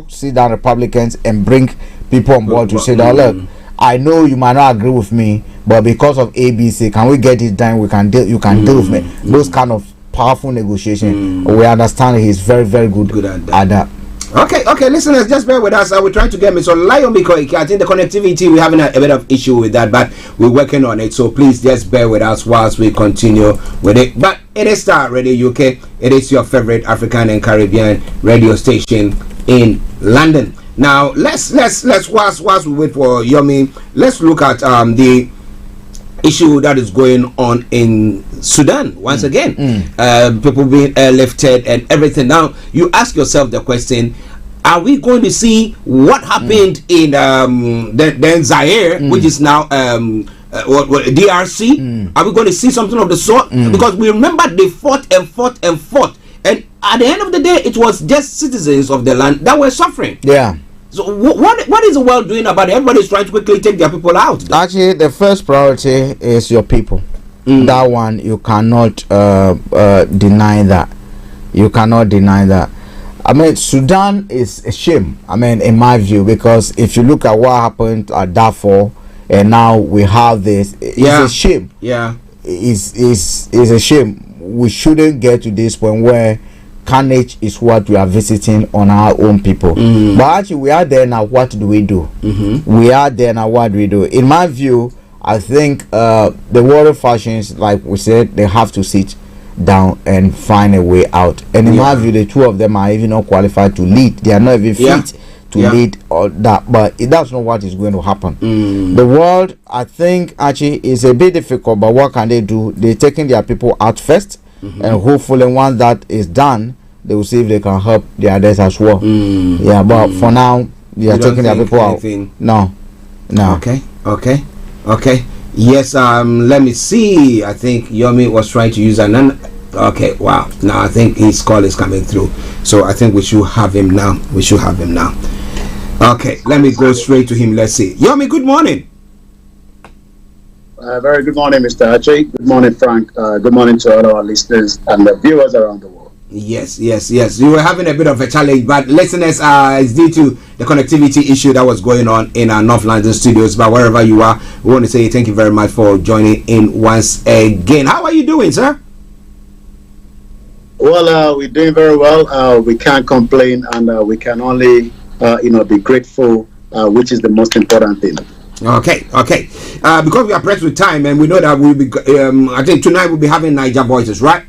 sit down Republicans and bring people on board to say that, look, I know you might not agree with me, but because of ABC, can we get it done? You can deal with me. Those kind of powerful negotiation. We understand he's very, very good at that. Okay, listeners, just bear with us. I will try to get Mr. Olayomi. I think the connectivity, we're having a bit of issue with that, but we're working on it. So please just bear with us whilst we continue with it. But it is Starr Radio UK. It is your favorite African and Caribbean radio station in London. Now let's whilst we wait for Yomi, let's look at the issue that is going on in Sudan once again. People being airlifted and everything. Now you ask yourself the question, are we going to see what happened in then Zaire, which is now DRC? Are we going to see something of the sort? Because we remember they fought, and at the end of the day it was just citizens of the land that were suffering. So what is the world doing about it? Everybody's trying to quickly take their people out. Actually, the first priority is your people. That one, you cannot deny that. You cannot deny that. Sudan is a shame, in my view, because if you look at what happened at Darfur, and now we have this, it's a shame. It's a shame. We shouldn't get to this point where carnage is what we are visiting on our own people. But actually, we are there now. What do we do? We are there now. What do we do? In my view, I think the world factions, like we said, they have to sit down and find a way out. And in my view, the two of them are even not qualified to lead. They are not even fit to lead all that. But that's not what is going to happen. The world, I think, actually, is a bit difficult. But what can they do? They're taking their people out first. And hopefully once that is done, they will see if they can help the others as well. But for now, they are taking their people out. No. Okay. Yes, let me see. I think Yomi was trying to use okay, wow. Now I think his call is coming through. So I think we should have him now. Okay, let me go straight to him. Let's see. Yomi, good morning. Very good morning, Mr. Archie. Good morning, Frank. Good morning to all our listeners and the viewers around the world. Yes. You were having a bit of a challenge, but listeners, it's due to the connectivity issue that was going on in our North London studios. But wherever you are, we want to say thank you very much for joining in once again. How are you doing, sir? Well, we're doing very well. We can't complain, and we can only be grateful, which is the most important thing. Okay. Because we are pressed with time, and we know that we'll be. I think tonight we'll be having Niger Voices, right?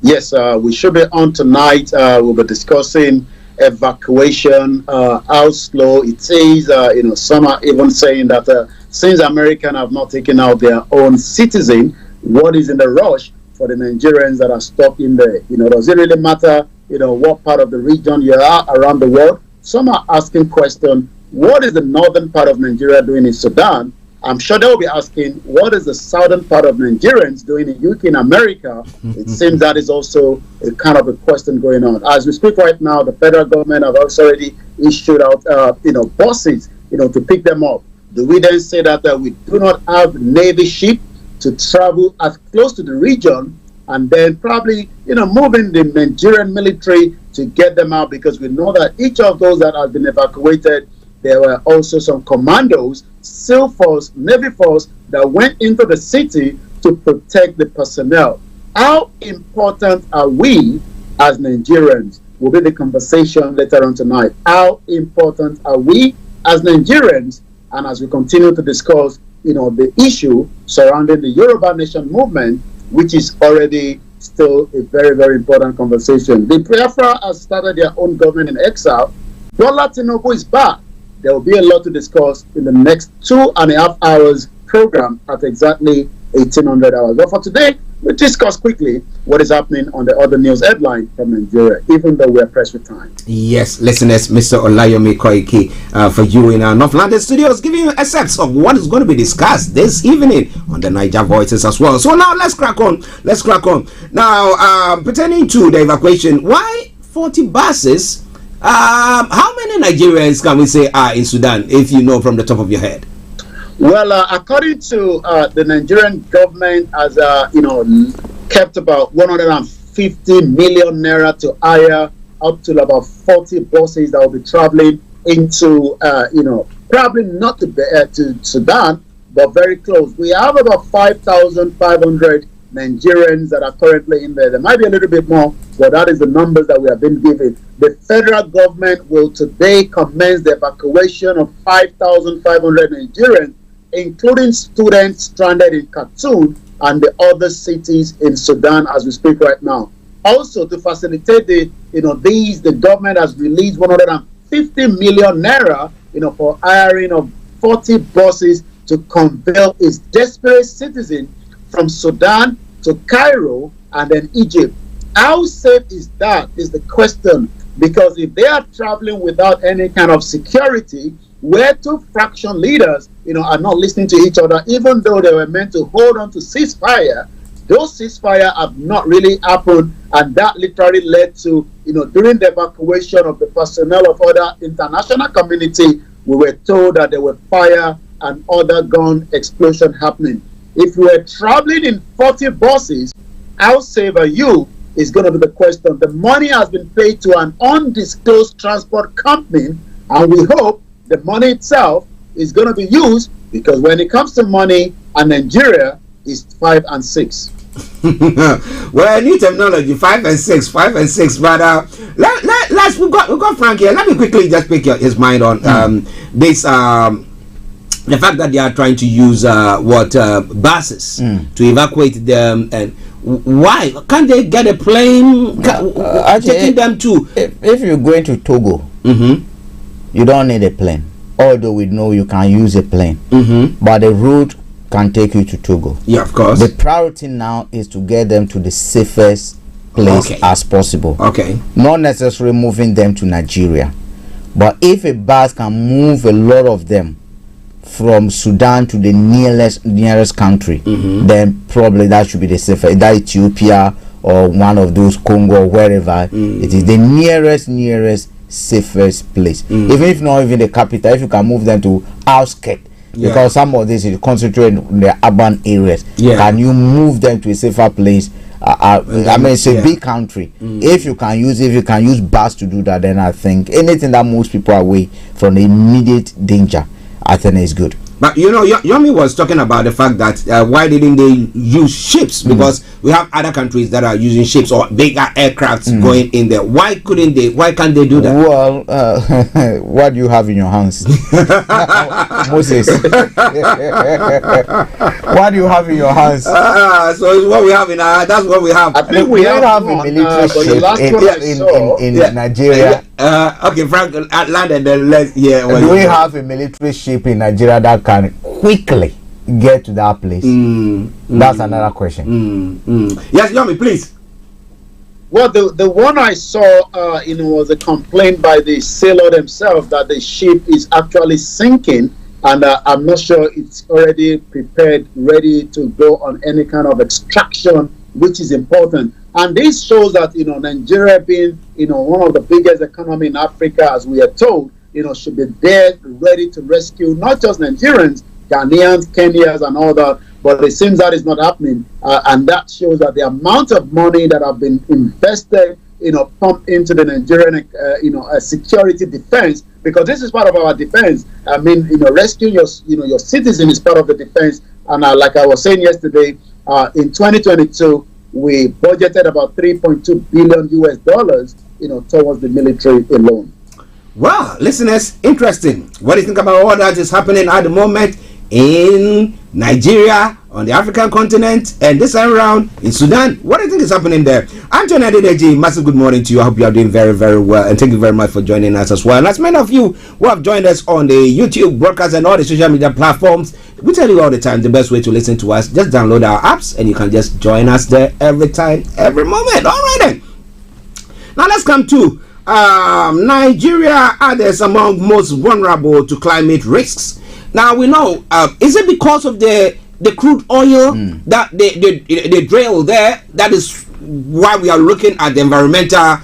Yes, we should be on tonight. We'll be discussing evacuation, how slow it is. Some are even saying that since Americans have not taken out their own citizen, what is in the rush for the Nigerians that are stuck in there? Does it really matter, what part of the region you are around the world? Some are asking question, what is the northern part of Nigeria doing in Sudan? I'm sure they will be asking, what is the southern part of Nigerians doing in UK in America? It seems that is also a kind of a question going on. As we speak right now, the federal government have also already issued out, buses, to pick them up. Do we then say that we do not have Navy ship to travel as close to the region and then probably, moving the Nigerian military to get them out? Because we know that each of those that have been evacuated, there were also some commandos, SEAL Force, Navy Force that went into the city to protect the personnel. How important are we as Nigerians? Will be the conversation later on tonight. How important are we as Nigerians? And as we continue to discuss, the issue surrounding the Yoruba Nation movement, which is already still a very, very important conversation. The Biafra has started their own government in exile. Bola Tinubu is back. There will be a lot to discuss in the next 2.5 hours program at exactly 1800 hours. But for today, we'll discuss quickly what is happening on the other news headline from Nigeria, even though we are pressed with time. Yes, listeners, Mr. Olayomi Koiki, for you in our North London studios, giving you excerpts of what is going to be discussed this evening on the Niger Voices as well. So now let's crack on. Now, pertaining to the evacuation, why 40 buses? How many Nigerians can we say are in Sudan, if you know from the top of your head? Well, according to the Nigerian government, has kept about 150 million naira to hire up to about 40 buses that will be traveling into, probably not to Sudan, but very close. We have about 5,500 Nigerians that are currently in there. There might be a little bit more, but that is the numbers that we have been given. The federal government will today commence the evacuation of 5,500 Nigerians, including students stranded in Khartoum and the other cities in Sudan as we speak right now. Also, to facilitate the government has released 150 million naira, for hiring of 40 buses to convey its desperate citizens from Sudan to Cairo and then Egypt. How safe is that is the question, because if they are traveling without any kind of security, where two faction leaders are not listening to each other, even though they were meant to hold on to ceasefire, those ceasefire have not really happened, and that literally led to, during the evacuation of the personnel of other international community, we were told that there were fire and other gun explosion happening. If you are traveling in 40 buses, how safe are you is going to be the question. The money has been paid to an undisclosed transport company, and we hope the money itself is going to be used, because when it comes to money, and Nigeria is 5 and 6. Well, new terminology, 5 and 6, but let's we got Frank here. Let me quickly just pick his mind on this the fact that they are trying to use buses to evacuate them, and why can't they get a plane taking them to? If you're going to Togo, you don't need a plane. Although we know you can use a plane, but the route can take you to Togo. Yeah, of course. The priority now is to get them to the safest place as possible. Okay. Not necessarily moving them to Nigeria, but if a bus can move a lot of them from Sudan to the nearest country, then probably that should be the safest. That Ethiopia or one of those Congo or wherever it is, the nearest safest place. Even if not even the capital, if you can move them to outskirts, because some of this is concentrated in the urban areas. Can you move them to a safer place? I mean, it's a big country. If you can use bus to do that, then I think anything that moves people away from the immediate danger, I think is good. But you know, Yomi was talking about the fact that why didn't they use ships? Because we have other countries that are using ships or bigger aircrafts going in there. Why couldn't they? Why can't they do that? Well, what do you have in your hands, Moses? What do you have in your hands? So it's what we have in our. That's what we have. I think we don't have a military ship in Nigeria. Okay, Frank, land and then let's do we have a military ship in Nigeria that can quickly get to that place? That's another question. Yes, Yomi, please. Well, the one I saw, was a complaint by the sailor themselves that the ship is actually sinking, and I'm not sure it's already prepared, ready to go on any kind of extraction, which is important. And this shows that, Nigeria being, one of the biggest economy in Africa, as we are told, should be there ready to rescue not just Nigerians, Ghanaians, Kenyans, and all that. But it seems that is not happening. And that shows that the amount of money that have been invested, pumped into the Nigerian, security defense, because this is part of our defense. I mean, rescuing your citizen is part of the defense. And like I was saying yesterday, in 2022, we budgeted about $3.2 billion towards the military alone. Wow, listeners, interesting. What do you think about all that is happening at the moment in Nigeria, on the African continent, and this time around in Sudan? What do you think is happening there? Anthony Adedeji, massive good morning to you. I hope you are doing very, very well, and thank you very much for joining us as well. And as many of you who have joined us on the YouTube broadcast and all the social media platforms, we tell you all the time the best way to listen to us, just download our apps and you can just join us there every time, every moment. All right then. Now let's come to Nigeria. Others among most vulnerable to climate risks. Now we know, is it because of the crude oil that they drill there? That is why we are looking at the environmental,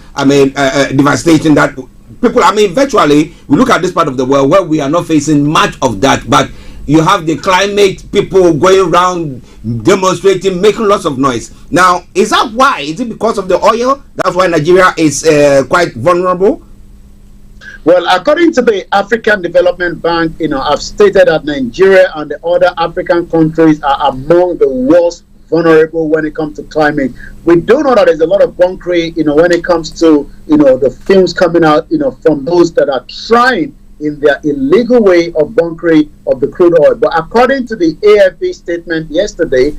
devastation that people, virtually, we look at this part of the world where we are not facing much of that, but you have the climate people going around demonstrating, making lots of noise. Now, is that why? Is it because of the oil? That's why Nigeria is quite vulnerable? Well, according to the African Development Bank, I've stated that Nigeria and the other African countries are among the worst vulnerable when it comes to climate. We do know that there's a lot of bunkering, when it comes to, the fumes coming out, from those that are trying in their illegal way of bunkering of the crude oil. But according to the AFP statement yesterday,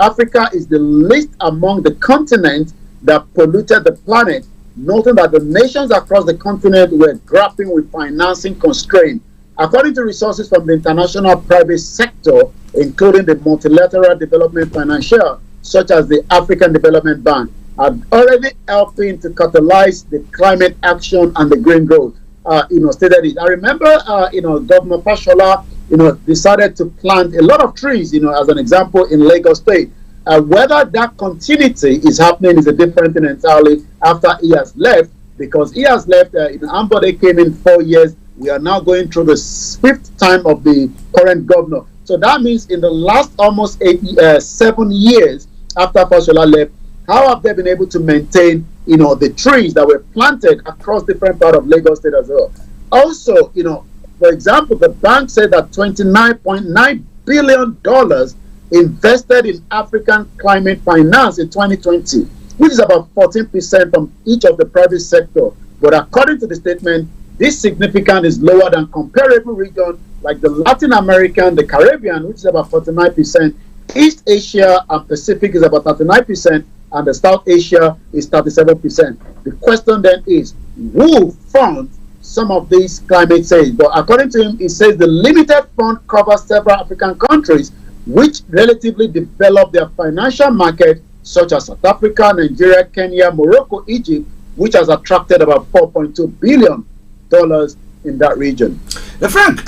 Africa is the least among the continents that polluted the planet, noting that the nations across the continent were grappling with financing constraints. According to resources from the international private sector, including the multilateral development financier, such as the African Development Bank, are already helping to catalyze the climate action and the green growth. Stated it. I remember, Governor Fashola, decided to plant a lot of trees, as an example, in Lagos State. Whether that continuity is happening is a different thing entirely after he has left, because he has left. Ambode came in 4 years. We are now going through the 5th time of the current governor. So that means in the last almost 7 years after Fashola left, how have they been able to maintain, the trees that were planted across different parts of Lagos State as well? Also, for example, the bank said that $29.9 billion invested in African climate finance in 2020, which is about 14% from each of the private sector. But according to the statement, this significance is lower than comparable regions like the Latin American, the Caribbean, which is about 49%, East Asia and Pacific is about 39%, and the South Asia is 37%. The question then is, who funds some of these climate change? But according to him, he says the limited fund covers several African countries which relatively develop their financial market, such as South Africa, Nigeria, Kenya, Morocco, Egypt, which has attracted about $4.2 billion in that region. Now, Frank,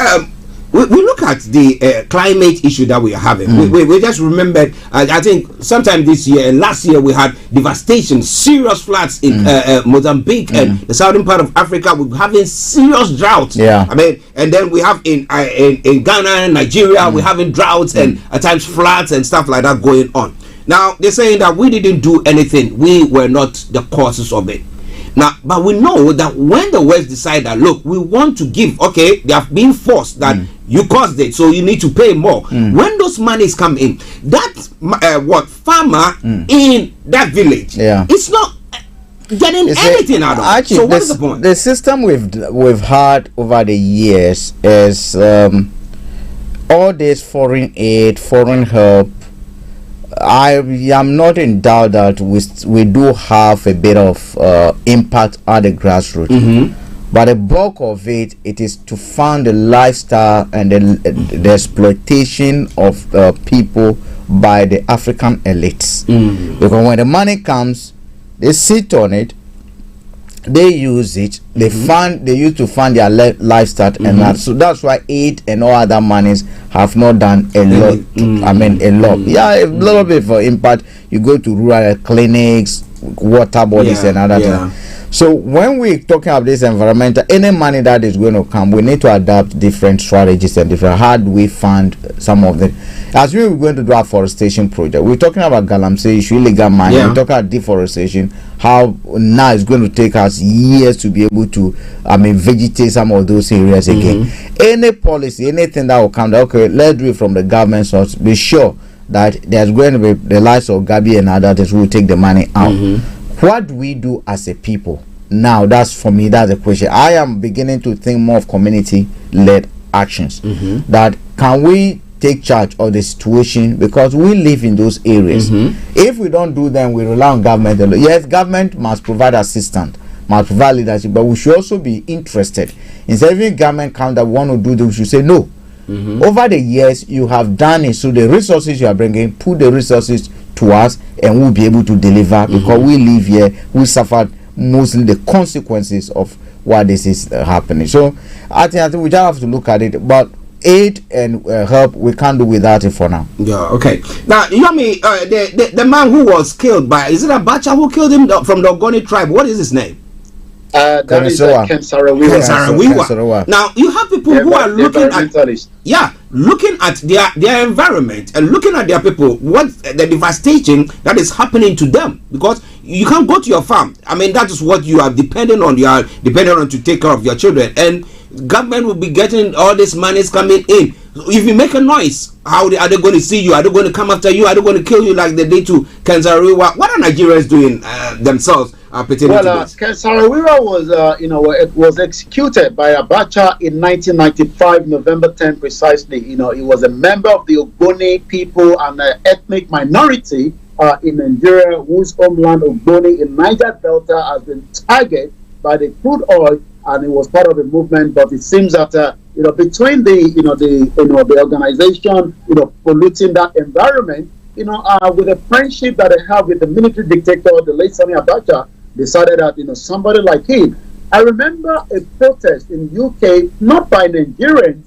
we look at the climate issue that we are having. We just remembered, I think sometime this year and last year we had devastation, serious floods in Mozambique and the southern part of Africa. We're having serious droughts. And then we have in Ghana and Nigeria, we're having droughts and at times floods and stuff like that going on. Now, they're saying that we didn't do anything. We were not the causes of it. Now, but we know that when the West decide that, look, we want to give, okay, they have been forced that You caused it, so you need to pay more. When those monies come in, that farmer in that village, it's not getting anything out of it. So what is the point? The system we've had over the years is all this foreign aid, foreign help. I am not in doubt that we do have a bit of impact at the grassroots. But the bulk of it is to fund the lifestyle and the exploitation of people by the African elites. Because when the money comes, they sit on it, they use it, they use to fund their lifestyle, and that's why aid and all other monies have not done a lot. I mean, a lot. Yeah, a little bit for impact. You go to rural clinics, water bodies, and other things. So when we're talking about this environmental, any money that is going to come, we need to adapt different strategies and different. How do we fund some of them? As we were going to do a forestation project, we're talking about galamsey issue, illegal mining. We're talking about deforestation. How now it's going to take us years to be able to, vegetate some of those areas again. Any policy, anything that will come, okay, let's do it from the government source. Be sure that there's going to be the likes of Gabi and others who will take the money out. What do we do as a people? Now, that's for me, that's the question. I am beginning to think more of community-led actions. That can we take charge of the situation, because we live in those areas. If we don't do them, we rely on government. Yes, government must provide assistance, must provide leadership, but we should also be interested. Instead of government come that want to do this, we should say no. Over the years, you have done it, so the resources you are bringing, put the resources to us, and we'll be able to deliver, because we live here, we suffered mostly the consequences of what this is happening. So I think we just have to look at it, but aid and help, we can't do without it for now. Okay. Now, Yomi, the man who was killed by, is it Abacha who killed him from the Ogoni tribe? What is his name? That is Ken Saro-Wiwa. Now you have people who are looking at looking at their environment and looking at their people, what the devastation that is happening to them, because you can't go to your farm. I mean, that is what you are dependent on. You are dependent on to take care of your children, and government will be getting all this money coming in. If you make a noise, how are they going to see you? Are they going to come after you? Are they going to kill you like they did to Ken Saro-Wiwa? What are Nigerians doing themselves? Ken Saro-Wiwa was executed by Abacha in 1995, November 10 precisely. He was a member of the Ogoni people, an ethnic minority in Nigeria, whose homeland Ogoni in Niger Delta has been targeted by the crude oil, and it was part of a movement. But it seems that between the organization polluting that environment, with the friendship that they have with the military dictator, the late Sani Abacha, decided that somebody like him. I remember a protest in UK, not by Nigerians,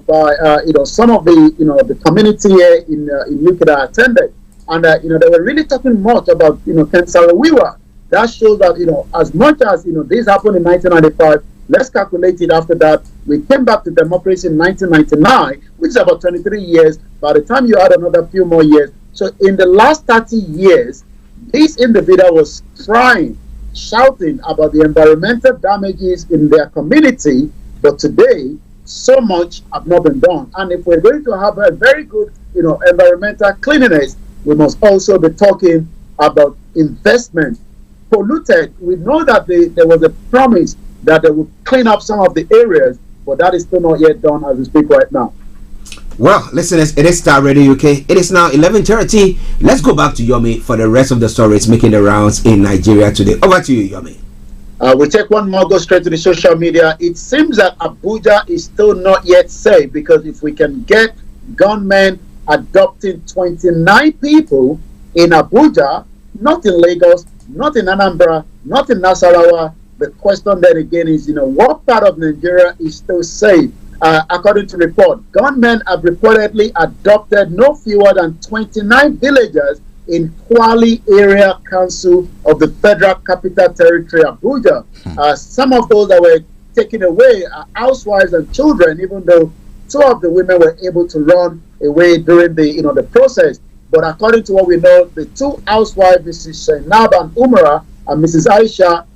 by some of the community here in UK that I attended, and they were really talking much about Ken Saro-Wiwa. That shows that as much as this happened in 1995, let's calculate it after that. We came back to democracy in 1999, which is about 23 years. By the time you add another few more years, so in the last 30 years, this individual was crying, shouting about the environmental damages in their community, but today so much have not been done. And if we're going to have a very good environmental cleanliness, we must also be talking about investment. Polluted, we know that there was a promise that they would clean up some of the areas, but that is still not yet done as we speak right now. Well, listeners, it is Starr Radio UK. It is now 11:30. Let's go back to Yomi for the rest of the stories making the rounds in Nigeria today. Over to you, Yomi. We take one more, go straight to the social media. It seems that Abuja is still not yet safe, because if we can get gunmen adopting 29 people in Abuja, not in Lagos, not in Anambra, not in Nasarawa, the question then again is, what part of Nigeria is still safe? According to report, gunmen have reportedly adopted no fewer than 29 villagers in Kwali Area Council of the Federal Capital Territory, Abuja. Some of those that were taken away are housewives and children, even though two of the women were able to run away during the process. But according to what we know, the two housewives, Mrs. Zainab and Umara, and Mrs. Aisha,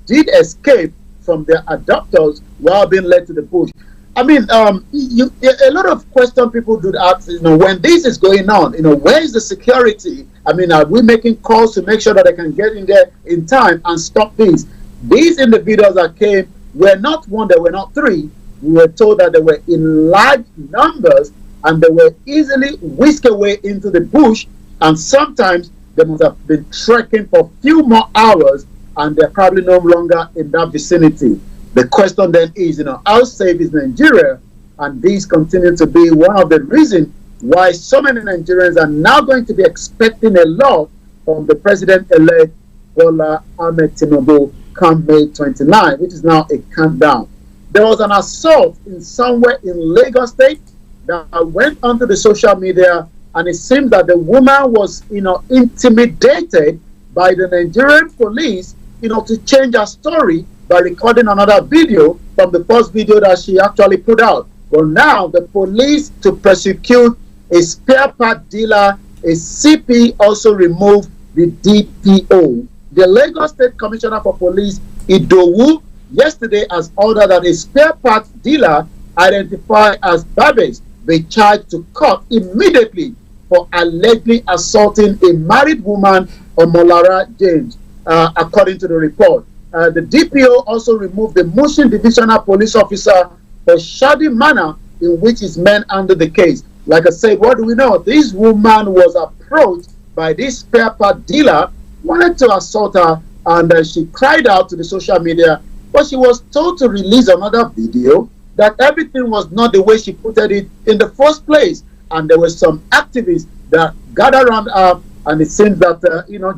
did escape from their adopters while being led to the bush. I mean, a lot of questions people do ask, when this is going on, where is the security? I mean, are we making calls to make sure that they can get in there in time and stop this? These individuals that came were not one, they were not three. We were told that they were in large numbers and they were easily whisked away into the bush, and sometimes they must have been trekking for a few more hours and they're probably no longer in that vicinity. The question then is, how safe is Nigeria? And these continue to be one of the reasons why so many Nigerians are now going to be expecting a lot from the president-elect Bola Ahmed Tinubu come May 29, which is now a countdown. There was an assault in somewhere in Lagos State that went onto the social media, and it seems that the woman was, intimidated by the Nigerian police, to change her story by recording another video from the first video that she actually put out. But now the police, to prosecute a spare part dealer, a CP, also removed the DPO. The Lagos State Commissioner for Police, Idowu, yesterday has ordered that a spare part dealer identified as Babes be charged to court immediately for allegedly assaulting a married woman, Omolara James, according to the report. The DPO also removed the Mushin Divisional Police Officer for shoddy manner in which his men handled the case. Like I said, what do we know? This woman was approached by this spare part dealer, wanted to assault her, and she cried out to the social media, but she was told to release another video that everything was not the way she put it in the first place. And there were some activists that gathered around her, and it seems that,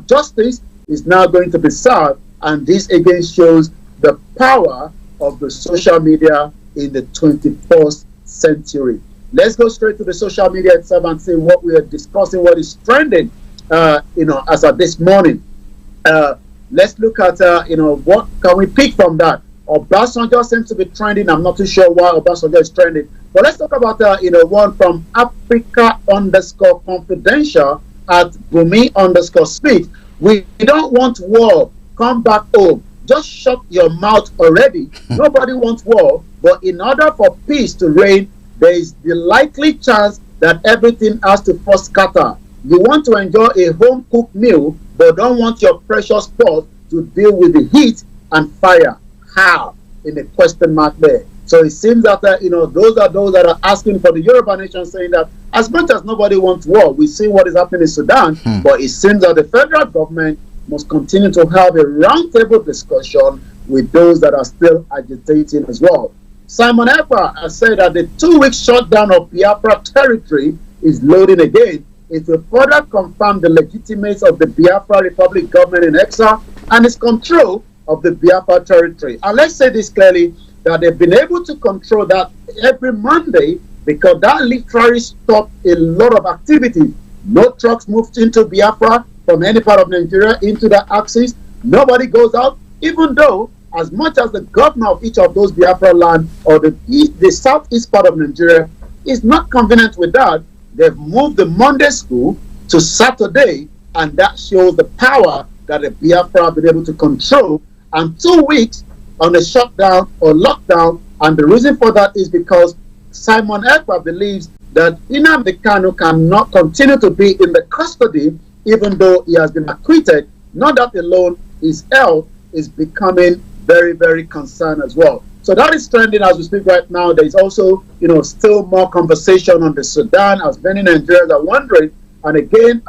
justice is now going to be served. And this again shows the power of the social media in the 21st century. Let's go straight to the social media itself and see what we are discussing, what is trending, as of this morning. Let's look at, what can we pick from that? Obasanjo seems to be trending. I'm not too sure why Obasanjo is trending. But let's talk about, one from Africa_confidential at Bumi_speak. We don't want war. Come back home. Just shut your mouth already. Nobody wants war, but in order for peace to reign, there is the likely chance that everything has to first scatter. You want to enjoy a home-cooked meal, but don't want your precious pot to deal with the heat and fire. How? In the question mark there. So it seems that, those are those that are asking for the Yoruba nation, saying that as much as nobody wants war, we see what is happening in Sudan, but it seems that the federal government must continue to have a roundtable discussion with those that are still agitating as well. Simon Ekpa has said that the 2-week shutdown of Biafra territory is loading again. It will further confirm the legitimacy of the Biafra Republic government in exile and its control of the Biafra territory. And let's say this clearly, that they've been able to control that every Monday, because that literally stopped a lot of activity. No trucks moved into Biafra from any part of Nigeria into that axis. Nobody goes out, even though as much as the governor of each of those Biafra land or the southeast part of Nigeria is not convenient with that, they've moved the Monday school to Saturday, and that shows the power that the Biafra have been able to control. And 2 weeks on a shutdown or lockdown, and the reason for that is because Simon Ekpa believes that Nnamdi Kanu cannot continue to be in the custody even though he has been acquitted. Not that alone, his health is becoming very, very concerned as well. So that is trending as we speak right now. There is also, still more conversation on the Sudan, as many Nigerians are wondering. And again,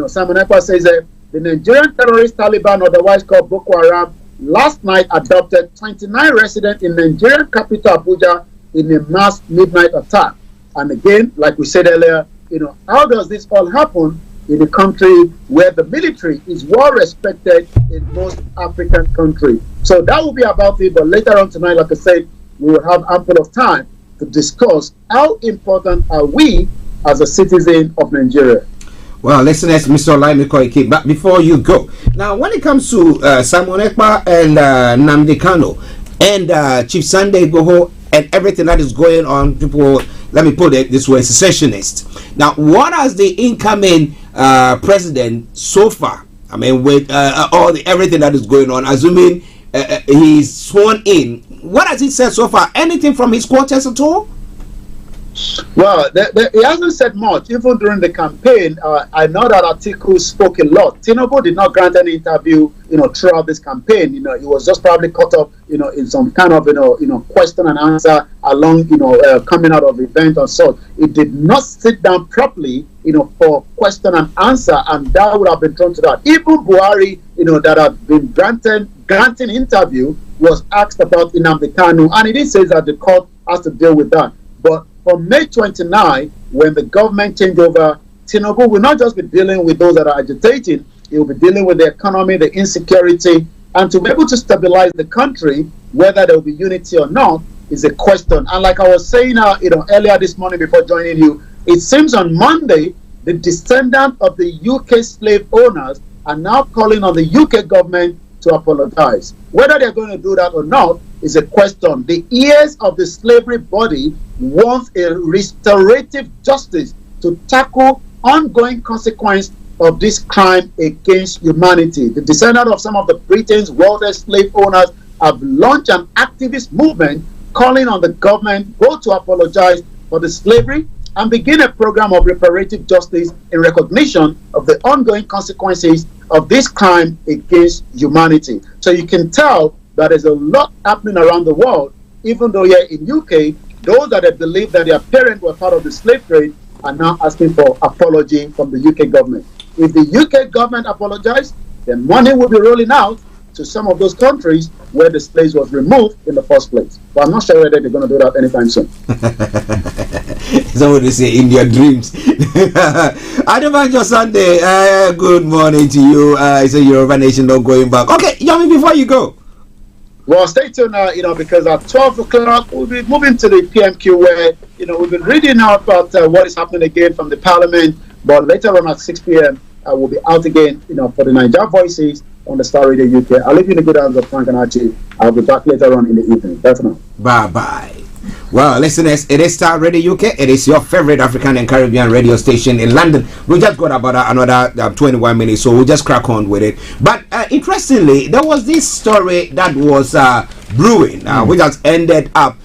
Simon Ekpa says that the Nigerian terrorist Taliban, otherwise called Boko Haram, last night adopted 29 residents in Nigerian capital Abuja in a mass midnight attack. And again, like we said earlier, how does this all happen in a country where the military is well respected in most African countries? So that will be about it. But later on tonight, like I said, we will have ample of time to discuss how important are we as a citizen of Nigeria. Well, listeners, Mr. Olayomi Koiki, but before you go, now when it comes to Simon Ekpa and Nnamdi Kanu and Chief Sunday Igboho and everything that is going on, people, let me put it this way, secessionists. Now, what has the incoming president so far, I mean, with everything that is going on, assuming he's sworn in, what has he said so far? Anything from his quarters at all? Well, he hasn't said much. Even during the campaign, I know that Atiku spoke a lot. Tinubu did not grant any interview, throughout this campaign. He was just probably caught up, in some kind of, question and answer along, coming out of the event or so. He did not sit down properly, for question and answer, and that would have been thrown to that. Even Buhari, that had been granting interview, was asked about Nnamdi Kanu, and he did say that the court has to deal with that. But from May 29, when the government changed over, Tinubu will not just be dealing with those that are agitating, he will be dealing with the economy, the insecurity, and to be able to stabilize the country, whether there will be unity or not, is a question. And like I was saying earlier this morning before joining you, it seems on Monday, the descendants of the UK slave owners are now calling on the UK government to apologize. Whether they're going to do that or not is a question. The ears of the slavery body wants a restorative justice to tackle ongoing consequence of this crime against humanity. The descendants of some of the Britain's wealthiest slave owners have launched an activist movement calling on the government both to apologize for the slavery and begin a program of reparative justice in recognition of the ongoing consequences of this crime against humanity. So you can tell that there's a lot happening around the world, even though here in UK, those that believe that their parents were part of the slave trade are now asking for apology from the UK government. If the UK government apologizes, then money will be rolling out to some of those countries where the slaves was removed in the first place. But I'm not sure whether they're going to do that anytime soon. Somebody say in your dreams. Adebanjo Sunday, good morning to you. It's a Yoruba Nation not going back. Okay, Yomi, before you go. Well, stay tuned, because at 12 o'clock, we'll be moving to the PMQ where, we've been reading out about what is happening again from the Parliament. But later on at 6 p.m., we'll be out again, for the Niger Voices on the Star Radio UK. I'll leave you in the good hands of Frank and Archie. I'll be back later on in the evening. Bye for now. Bye-bye. Well, listeners, it is Star Radio UK. It is your favorite African and Caribbean radio station in London. We just got about another 21 minutes, so we'll just crack on with it. But interestingly, there was this story that was brewing, which has ended up,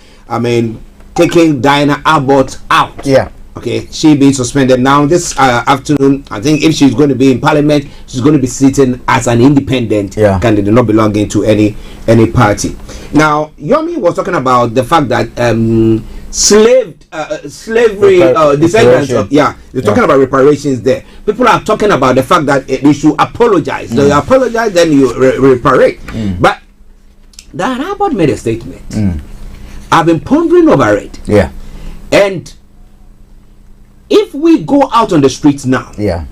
taking Diana Abbott out. Yeah. Okay, she being suspended now this afternoon. I think if she's going to be in Parliament, she's going to be sitting as an independent candidate, not belonging to any party. Now, Yomi was talking about the fact that slavery descendants, they're talking about reparations there. People are talking about the fact that they should apologize. So you apologize, then you reparate. But Diana Abbott made a statement. I've been pondering over it. Yeah. And if we go out on the streets now, let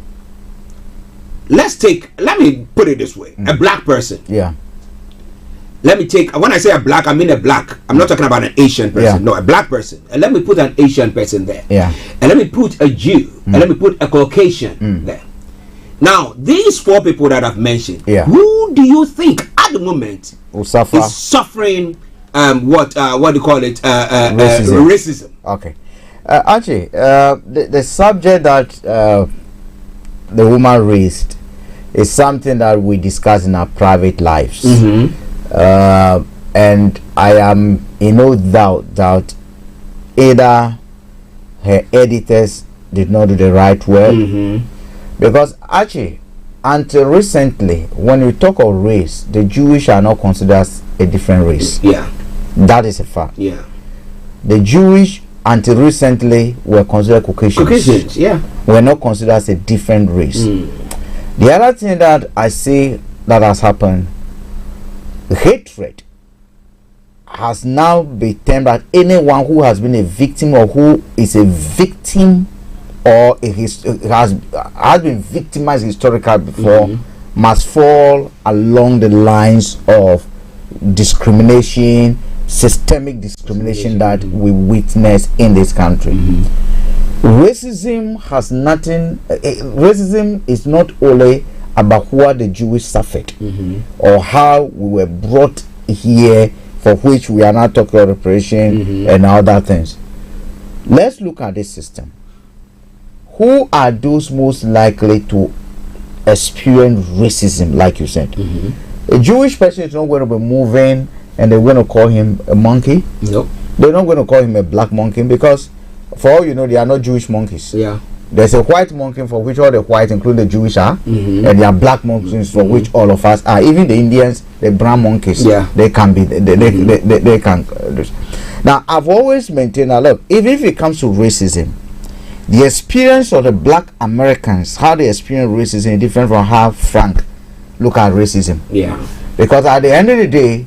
me put it this way, a black person. Yeah. When I say a black, I mean a black. I'm not talking about an Asian person. No, a black person. And let me put an Asian person there. Yeah. And let me put a Jew. And let me put a Caucasian there. Now, these four people that I've mentioned, who do you think at the moment is suffering what do you call it? Racism. Okay. Archie, the subject that the woman raised is something that we discuss in our private lives. And I am in no doubt that either her editors did not do the right work. Because Archie, until recently, when you talk of race, the Jewish are not considered as a different race. Yeah. That is a fact. Yeah. The Jewish until recently were considered Caucasians. Were not considered as a different race. The other thing that I see that has happened, hatred has now been termed that anyone who has been a victim or who is a victim or has been victimized historically before must fall along the lines of discrimination, systemic discrimination that we witness in this country. Racism has nothing. Racism is not only about what the Jewish suffered or how we were brought here, for which we are now talking about reparation and other things. Let's look at this system. Who are those most likely to experience racism, like you said? A Jewish person is not going to be moving and they're going to call him a monkey. Nope. They're not going to call him a black monkey, because for all you know, they are not Jewish monkeys. Yeah. There's a white monkey for which all the whites, including the Jewish, are, Mm-hmm. and there are black monkeys for which all of us are. Even the Indians, the brown monkeys, they can be. They can. Now, I've always maintained that, look, even if it comes to racism, the experience of the black Americans, how they experience racism, is different from how Frank look at racism. Yeah. Because at the end of the day,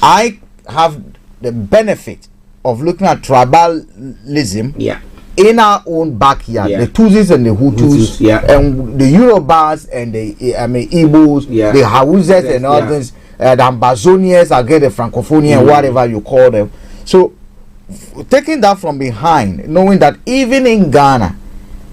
I have the benefit of looking at tribalism. Yeah. In our own backyard, Yeah. the Tutsis and the Hutus, and the Yorubas and the Igbos, the Hausas and others, the Ambazonians, again the Francophonian, whatever you call them. So, taking that from behind, knowing that even in Ghana,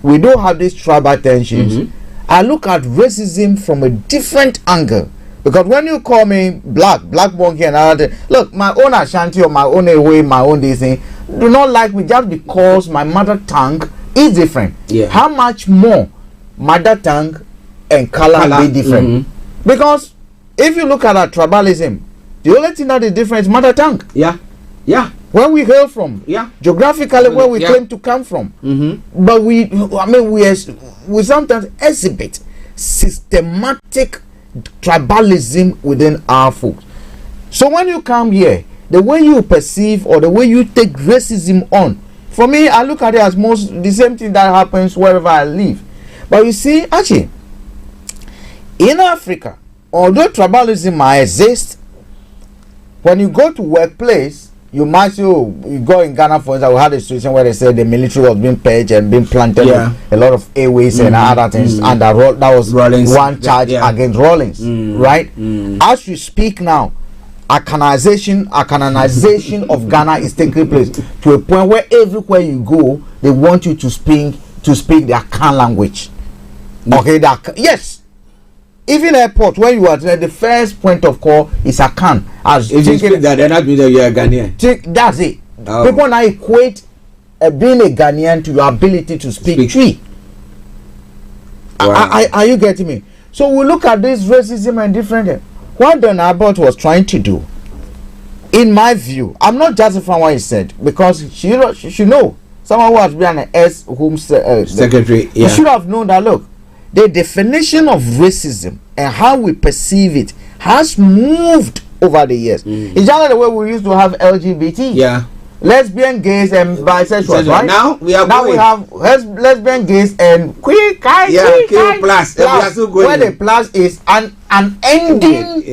we do have these tribal tensions, I look at racism from a different angle. Because when you call me black monkey and other, look, my own Ashanti or my own Ewe, my own this thing, do not like me just because my mother tongue is different. Yeah. How much more mother tongue and color be different? Because if you look at our tribalism, the only thing that is different is mother tongue. Yeah. Yeah. Where we hail from. Yeah. Geographically, where we claim to come from. But we sometimes exhibit systematic tribalism within our folks. So when you come here, the way you perceive or the way you take racism on, for me, I look at it as most the same thing that happens wherever I live. But you see, Archie, in Africa, although tribalism might exist, when you go to workplace, you might say, oh, you go in Ghana, for instance, we had a situation where they said the military was being purged and being planted with a lot of airways and other things, and that was Rawlings, one charge against Rawlings, right? As we speak now, a canonization of Ghana is taking place to a point where everywhere you go, they want you to speak their Kan language. Okay, yes. Even airport, when you are there, the first point of call is a Kan. As if you speak that, then that means that you are a Ghanaian. That's it. People now equate being a Ghanaian to your ability to speak Twi. Wow. Are you getting me? So we look at this racism and different. What Don Abbott was trying to do, in my view, I'm not justifying what he said, because she should know. Someone who has been an ex-home secretary, you should have known that, look, the definition of racism and how we perceive it has moved over the years. It's just like the way we used to have LGBT, lesbian, gays, and bisexuals, right? Now we have lesbian, gays, and queer, plus. Where the plus is an ending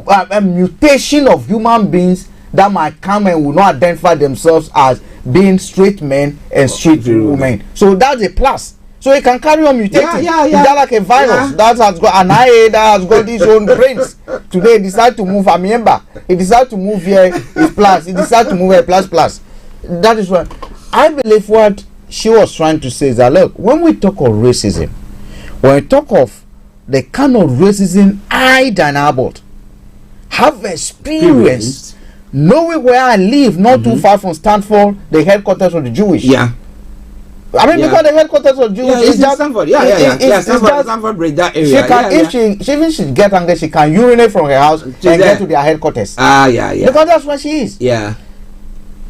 a mutation of human beings that might come and will not identify themselves as being straight men and straight women. So that's a plus. So it can carry on mutating. It's just like a virus that has got an IA that has got its own brains. Today it decided to move Amiemba. It decided to move here is plus. It decided to move here plus. That is what I believe. What she was trying to say is that, look, when we talk of racism, when we talk of the kind of racism I, Dan Abbott, have experienced, knowing where I live, not too far from Stanford, the headquarters of the Jewish. I mean, because the headquarters of Jews is just Stanford. Stanford Bridge, that area. She can, if she get angry, she can urinate from her house and get to their headquarters. Because that's what she is.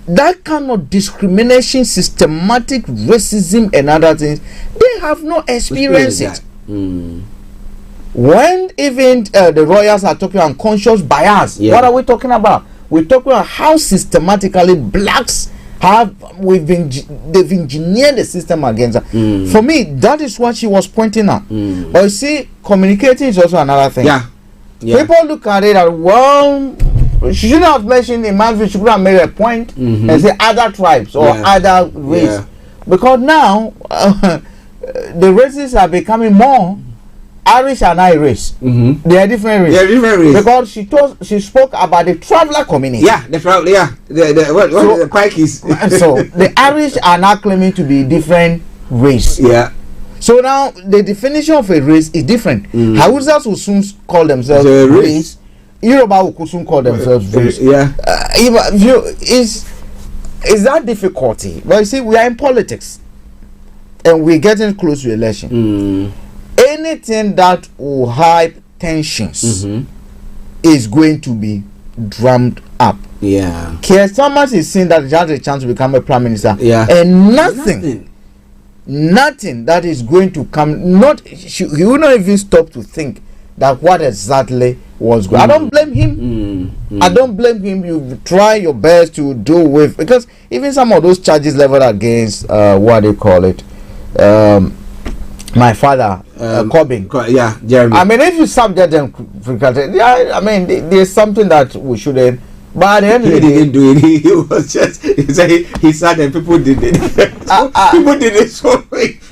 That kind of discrimination, systematic racism, and other things, they have no experience it. When even the royals are talking unconscious bias, what are we talking about? We're talking about how systematically blacks they've engineered the system against her. For me, that is what she was pointing at. But you see, communicating is also another thing. People look at it as, well, she shouldn't have mentioned, in my view, she could have made a point and say other tribes or other race. Because now the races are becoming more Irish and Irish. They are different races. Because she spoke about the traveller community. The traveller. The Pikes. So the Irish are now claiming to be different race. So now the definition of a race is different. Hausas will soon call themselves race. Yoruba will soon call themselves race. Is that difficulty? But you see, we are in politics, and we're getting close to election. Anything that will hype tensions is going to be drummed up. Yeah. Keir Starmer is saying that he has a chance to become a prime minister. Yeah. And nothing that is going to come. He will not even stop to think that what exactly was going. I don't blame him. I don't blame him. You try your best to do with, because even some of those charges leveled against what they call it, my father, Corbyn. Jeremy. I mean, if you subject them, I mean, there's something that we shouldn't. But at the end of the day, didn't do it. He was just he said and people did it. People did it. So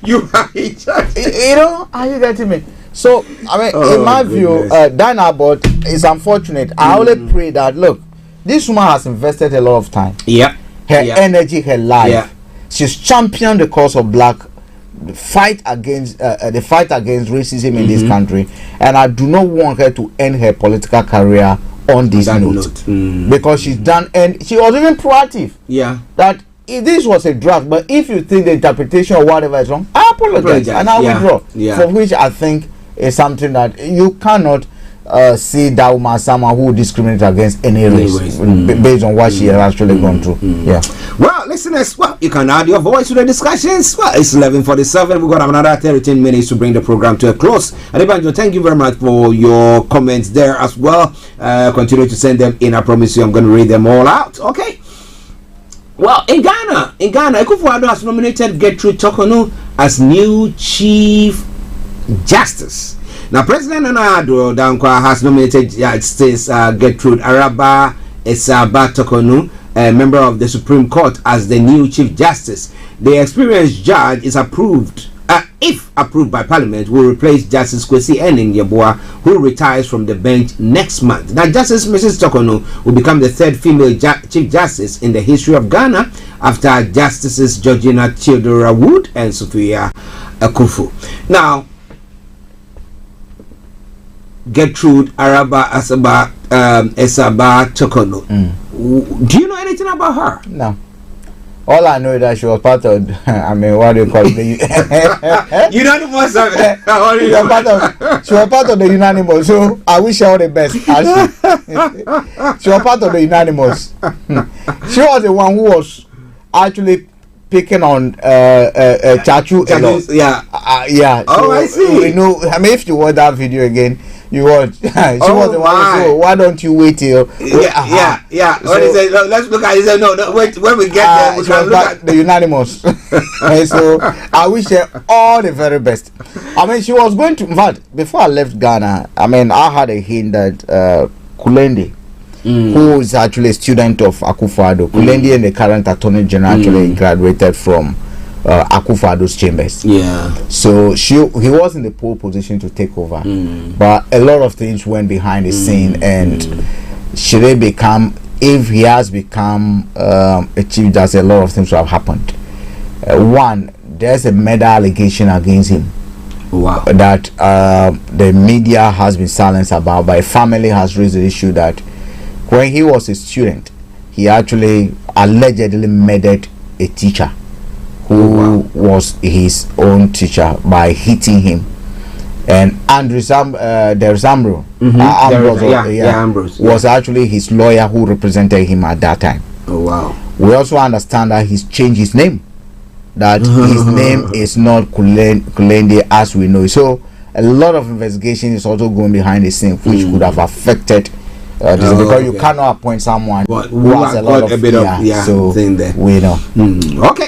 you are in charge. You know, are you getting me? So I mean, in my view, Diana Abbott is unfortunate. I only pray that, look, this woman has invested a lot of time. Yeah. Her energy, her life. Yeah. She's championed the cause of black. The fight against racism in this country, and I do not want her to end her political career on this note. Because she's done, and she was even proactive. Yeah, that if this was a draft, but if you think the interpretation or whatever is wrong, I apologize and I withdraw. For which I think is something that you cannot see that woman as someone who discriminates against any race based on what she has actually gone through. Yeah. Well, listeners, you can add your voice to the discussions. Well, it's 11:47. We've got another 13 minutes to bring the program to a close. And Evangelist, thank you very much for your comments there as well. Continue to send them in. I promise you I'm going to read them all out. Okay. Well, in Ghana, Akufo-Addo has nominated Gertrude Torkornoo as new Chief Justice. Now, President Nana Addo Dankwa has nominated Justice Gertrude Araba Esaba Torkornoo, a member of the Supreme Court, as the new Chief Justice. The experienced judge is approved, if approved by Parliament, will replace Justice Kwesi Enin-Yeboah, who retires from the bench next month. Now, Justice Mrs. Torkornoo will become the third female Chief Justice in the history of Ghana, after Justices Georgina Theodora Wood and Sophia Akufu. Now, Gertrude Araba Esaba Torkornoo. Do you know anything about her? No. All I know is that she was part of, I mean, what do you call it? Unanimous. She was part of the Unanimous, so I wish her all the best. She was part of the Unanimous. She was the one who was actually picking on Chachu a lot. Yeah. So, I see. You know, I mean, if you watch that video again, you watch. She was the one. So why don't you wait till? Yeah. So, let's look at it. He said, no, wait. When we get there, we can look at the Unanimous. So I wish her all the very best. I mean, she was going to. In fact, before I left Ghana, I mean, I had a hint that Kulende, who is actually a student of Akufo-Addo, Kulende and the current Attorney General actually graduated from Akufo-Addo's chambers. Yeah. So he was in the pole position to take over, but a lot of things went behind the scene, and should they become? If he has become a chief justice, a lot of things have happened. One, there's a murder allegation against him. Wow. That the media has been silenced about, but a family has raised the issue that when he was a student, he actually allegedly murdered a teacher who was his own teacher by hitting him. And Ambrose was actually his lawyer who represented him at that time. Oh wow. We also understand that he's changed his name, that his name is not Kulende as we know. So a lot of investigation is also going behind the scene, which could have affected because you cannot appoint someone who has a lot of so thing there. We know. Okay.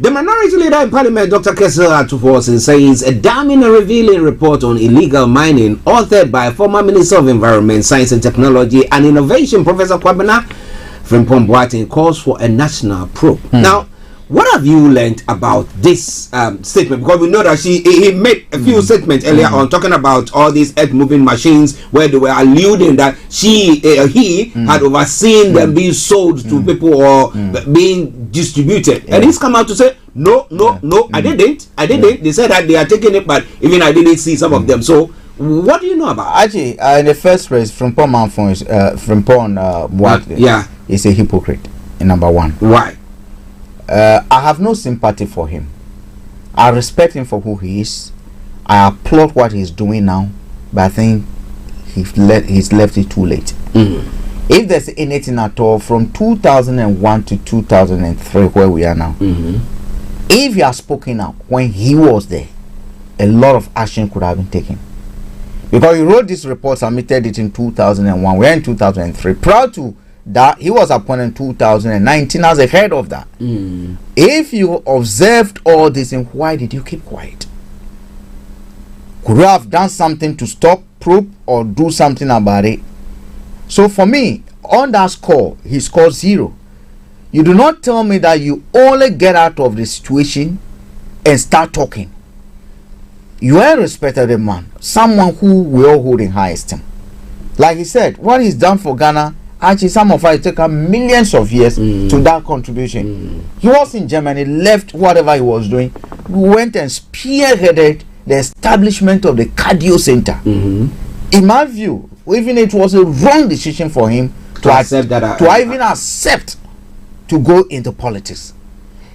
The minority leader in Parliament, Dr. Kessel Atufosin, says a damning and revealing report on illegal mining, authored by former Minister of Environment, Science and Technology and Innovation, Professor Kwabena Frimpong Boateng, calls for a national probe. Now, what have you learned about this statement? Because we know that he made a few statements earlier on talking about all these earth-moving machines, where they were alluding that he had overseen them being sold to people or being distributed. And he's come out to say, no, I didn't. They said that they are taking it, but even I didn't see some of them. So what do you know about it? Actually, in the first place, Frimpong Boateng is a hypocrite, number one. Why? I have no sympathy for him. I respect him for who he is. I applaud what he's doing now, but I think he's left it too late. if there's anything at all from 2001 to 2003 where we are now, if he had spoken out when he was there, a lot of action could have been taken. Because he wrote this report, submitted it in 2001, we're in 2003. Prior to that, he was appointed in 2019 as a head of that. If you observed all this, and why did you keep quiet? Could you have done something to stop, probe, or do something about it? So for me, on that score, he scored 0. You do not tell me that you only get out of the situation and start talking. You are a respected man, someone who we all hold in high esteem. Like he said, what he's done for Ghana, actually some of us take millions of years to that contribution. He was in Germany, left whatever he was doing, went and spearheaded the establishment of the cardio center. In my view, even it was a wrong decision for him to accept that, even accept to go into politics.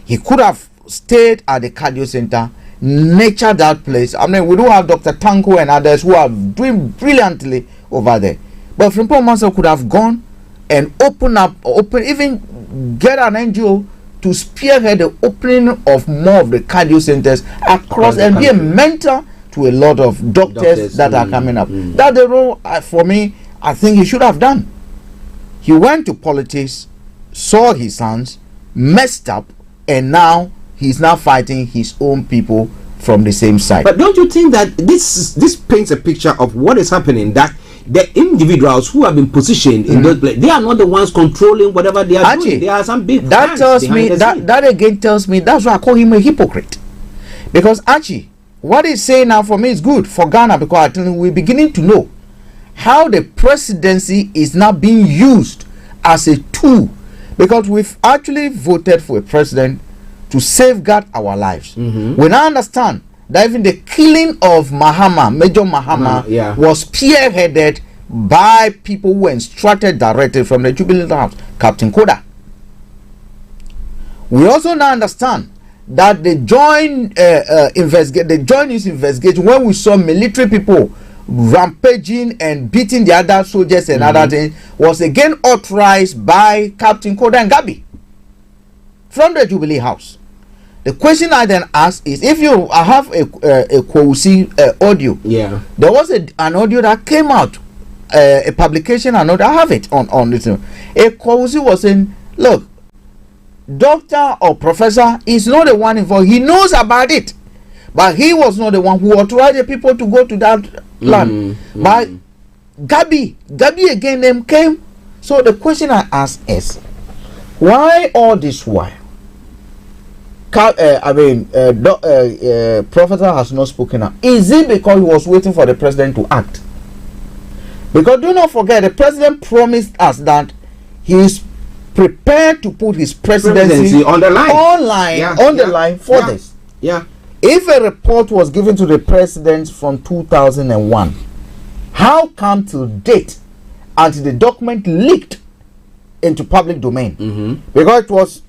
He could have stayed at the cardio center, nurture that place. I mean, we do have Dr. Tanko and others who are doing brilliantly over there. But Frimpong Mansell could have gone and even get an NGO to spearhead the opening of more of the cardio centers across and be a mentor to a lot of doctors that are coming up. That's the role, for me, I think he should have done. He went to politics, saw his sons, messed up, and now he's now fighting his own people from the same side. But don't you think that this paints a picture of what is happening, that the individuals who have been positioned in those places, they are not the ones controlling whatever they are doing. There are some big that tells me that again tells me that's why I call him a hypocrite. Because Archie, what he's saying now for me is good for Ghana, because I think we're beginning to know how the presidency is now being used as a tool, because we've actually voted for a president to safeguard our lives. We now understand that even the killing of Major Mahama was spearheaded by people who were instructed directly from the Jubilee House, Captain Koda. We also now understand that the joint investigation, when we saw military people rampaging and beating the other soldiers and other things, was again authorized by Captain Koda and Gabi from the Jubilee House. The question I then ask is, if you have a Kwesi audio, there was an audio that came out, a publication, I have it on this. A Kwesi was saying, look, doctor or professor is not the one involved. He knows about it, but he was not the one who authorized the people to go to that land. But Gabi again, them came. So the question I ask is, why all this while? Professor has not spoken up. Is it because he was waiting for the president to act? Because do not forget, the president promised us that he is prepared to put his presidency on the line for this. If a report was given to the president from 2001, how come to date until the document leaked into public domain? Because it was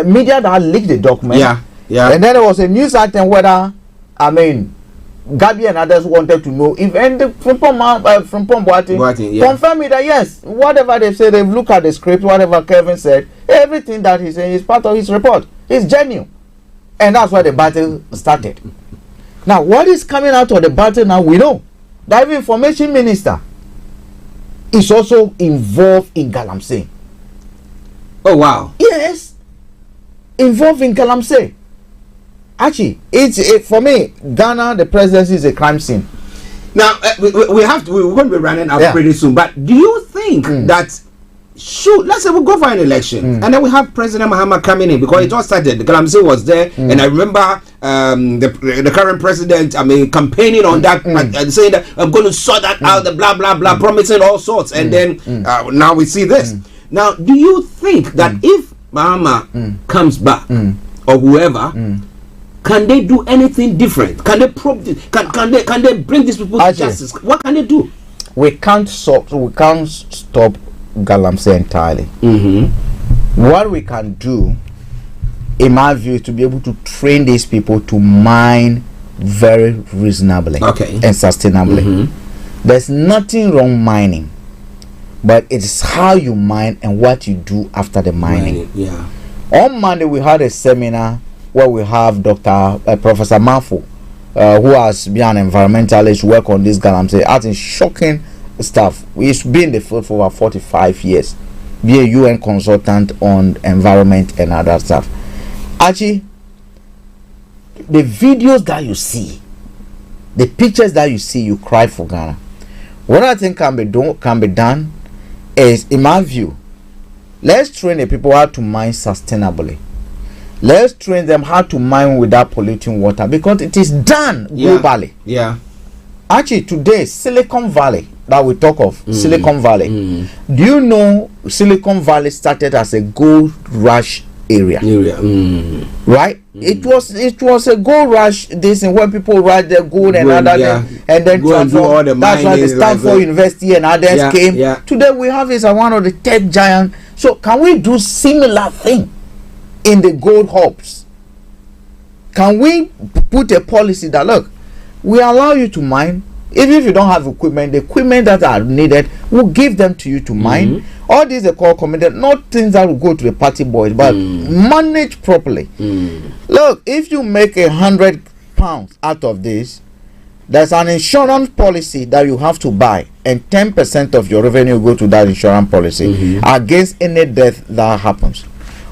media that leaked the document, and then there was a news item whether Gabi and others wanted to know if Frimpong Boateng confirm it that yes, whatever they say, they've looked at the script, whatever Kevin said, everything that he's saying is part of his report. It's genuine, and that's why the battle started. Now, what is coming out of the battle now? We know that the information minister is also involved in Galamsey. Oh wow! Yes, involved in Galamsey. Actually, for me, Ghana, the presidency is a crime scene. Now we're going to be running out pretty soon. But do you think that let's say we go for an election and then we have President Mahama coming in, because it all started. The Galamsey was there, and I remember the current president, campaigning on that, saying that I'm going to sort that out, the blah blah blah, promising all sorts, and then now we see this. Now, do you think that if Mahama comes back or whoever, can they do anything different? Can they probe this? Can they bring these people to justice? What can they do? We can't stop Galamsey entirely. What we can do, in my view, is to be able to train these people to mine very reasonably and sustainably. There's nothing wrong mining, but it's how you mine and what you do after the mining. Yeah. On Monday, we had a seminar where we have Professor Mafo, who has been an environmentalist, work on this galamsey. I think shocking stuff. He's been in the field for over 45 years. Be a UN consultant on environment and other stuff. Archie, the videos that you see, the pictures that you see, you cry for Ghana. What I think can be done is, in my view, let's train the people how to mine sustainably. Let's train them how to mine without polluting water, because it is done globally. Yeah. Actually, today, Silicon Valley that we talk of, Silicon Valley. Do you know Silicon Valley started as a gold rush area? Right? It was a gold rush. This and when people ride their gold and other and then transform. That's why the Stanford University and others came. Today we have is one of the tech giants. So can we do similar thing in the gold hubs? Can we put a policy that, look, we allow you to mine, even if you don't have equipment, the equipment that are needed, we'll give them to you to mine. All these are called committed, not things that will go to the party boys, but managed properly. Look, if you make £100 out of this, there's an insurance policy that you have to buy, and 10% of your revenue go to that insurance policy against any death that happens.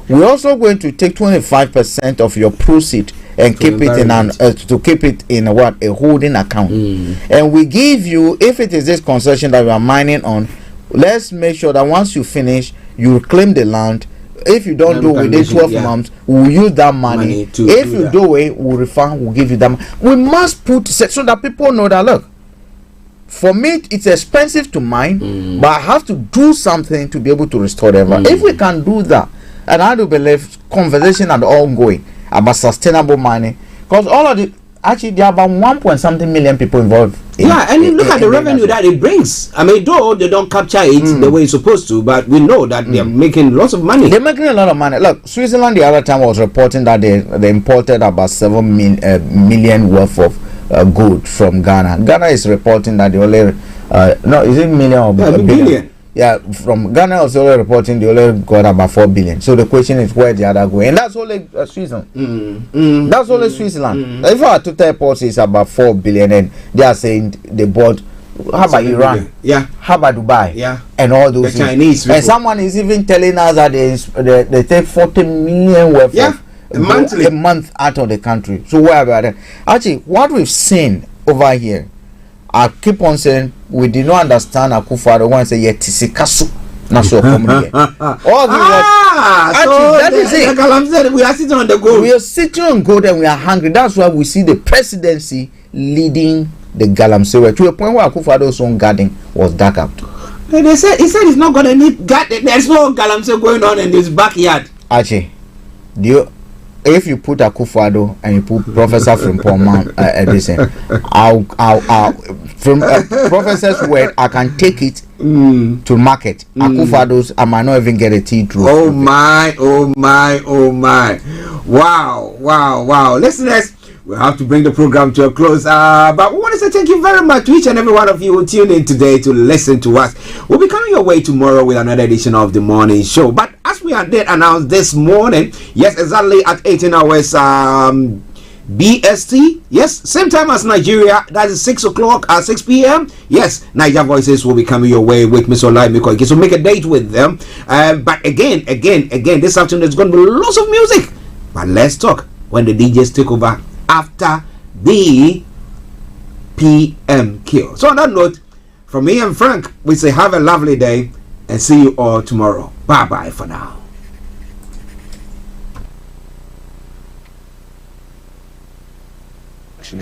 We're also going to take 25% of your proceed and keep it in a holding account. And we give you, if it is this concession that we are mining on, let's make sure that once you finish, you claim the land. If you don't do within 12 months, we'll use that money. If you do it, we'll refund, we'll give you that money. We must put so that people know that, look, for me, it's expensive to mine, but I have to do something to be able to restore the environment. If we can do that, and I do believe conversation are ongoing about sustainable mining, because all of the actually there are about 1.something million people involved. And you look at the revenue that it brings. I mean, though they don't capture it the way it's supposed to, but we know that they're making lots of money. They're making a lot of money. Look, Switzerland the other time was reporting that they imported about 7 million worth of gold from Ghana. Ghana is reporting that they only is it million or billion? Yeah, from Ghana also reporting they only got about 4 billion. So the question is where the other going, and that's only Switzerland. That's only Switzerland. If our total airports is about 4 billion, and they are saying they bought. How about Iran? How about Dubai? And all those the Chinese and someone is even telling us that they take 40 million worth of a month out of the country. So where about that? Actually, what we've seen over here, I keep on saying, we did not understand Akufo-Addo when say yetisikasu na so come here. All that is it. We are sitting on the gold. We are sitting on gold and we are hungry. That's why we see the presidency leading the galamsey to a point where Akufo-Addo's own garden was dug out. He said he's not going to need garden. There's no galamsey going on in his backyard. Archie, if you put Akufo-Addo and you put Professor from Portman Edison, I'll from Professor's word, I can take it to market. Akufo-Addo's, I might not even get a tea through. Oh my. Wow. Listeners, we'll have to bring the program to a close. But we want to say thank you very much to each and every one of you who tuned in today to listen to us. We'll be coming your way tomorrow with another edition of the morning show. But as we did announce this morning, yes, exactly at 18 hours BST, yes, same time as Nigeria, that is 6 o'clock at 6 p.m. Yes, Niger Voices will be coming your way with Miss Olayomi Koiki. So make a date with them. But again, this afternoon there's going to be lots of music. But let's talk when the DJs take over after the PM kill. So on that note, from me and Frank, we say have a lovely day and see you all tomorrow. Bye bye for now.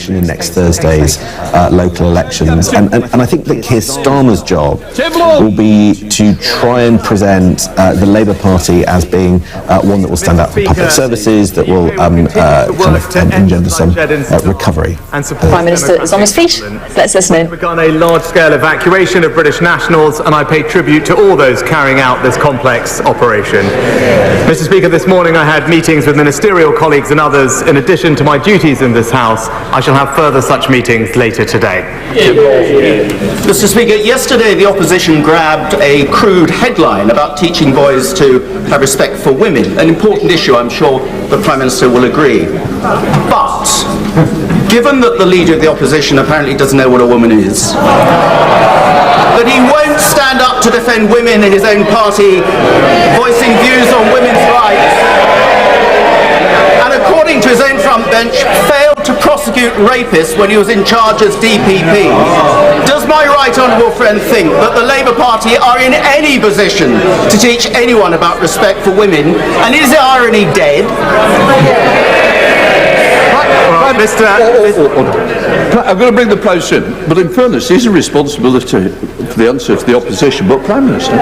In next Thursday's local elections, and I think that Keir Starmer's job will be to try and present the Labour Party as being one that will stand up for public services, that will engender some recovery. Prime Minister is on his feet. Let's listen in. We've begun a large-scale evacuation of British nationals, and I pay tribute to all those carrying out this complex operation. Mr. Speaker, this morning I had meetings with ministerial colleagues and others. In addition to my duties in this House, I shall have further such meetings later today. Mr. Speaker, yesterday the opposition grabbed a crude headline about teaching boys to have respect for women, an important issue, I'm sure the Prime Minister will agree. But, given that the Leader of the Opposition apparently doesn't know what a woman is, that he won't stand up to defend women in his own party, voicing views on women's rights, and according to his own front bench, failed to prosecute rapists when he was in charge as DPP. Does my right honourable friend think that the Labour Party are in any position to teach anyone about respect for women? And is the irony dead? I'm going to bring the Price in, but in fairness, these are responsibility for the answer to the opposition, but Prime Minister.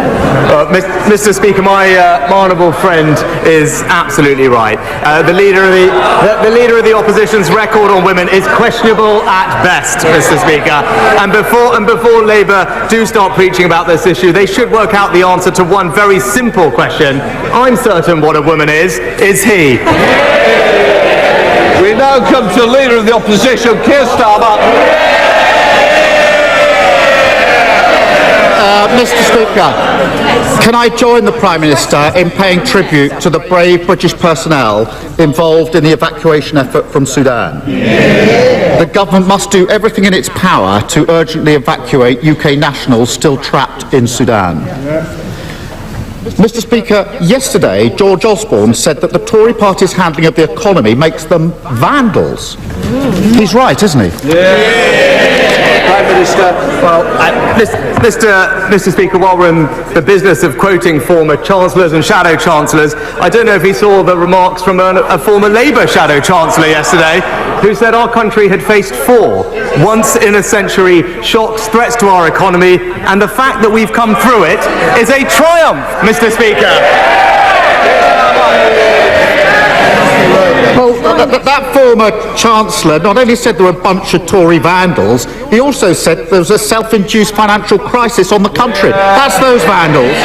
Mr. Speaker, my honourable friend is absolutely right. The leader of the opposition's record on women is questionable at best, Mr. Speaker. And before Labour do start preaching about this issue, they should work out the answer to one very simple question. I'm certain what a woman is he? We now come to the Leader of the Opposition, Keir Starr. Mr. Speaker, can I join the Prime Minister in paying tribute to the brave British personnel involved in the evacuation effort from Sudan? The government must do everything in its power to urgently evacuate UK nationals still trapped in Sudan. Mr. Speaker, yesterday George Osborne said that the Tory party's handling of the economy makes them vandals. He's right, isn't he? Prime Minister. Well, Mr. Speaker, while we're in the business of quoting former chancellors and shadow chancellors, I don't know if he saw the remarks from a former Labour shadow chancellor yesterday, who said our country had faced 4 once-in-a-century shocks, threats to our economy, and the fact that we've come through it is a triumph, Mr. Speaker. Well, that former Chancellor not only said there were a bunch of Tory vandals, he also said there was a self-induced financial crisis on the country. That's those vandals.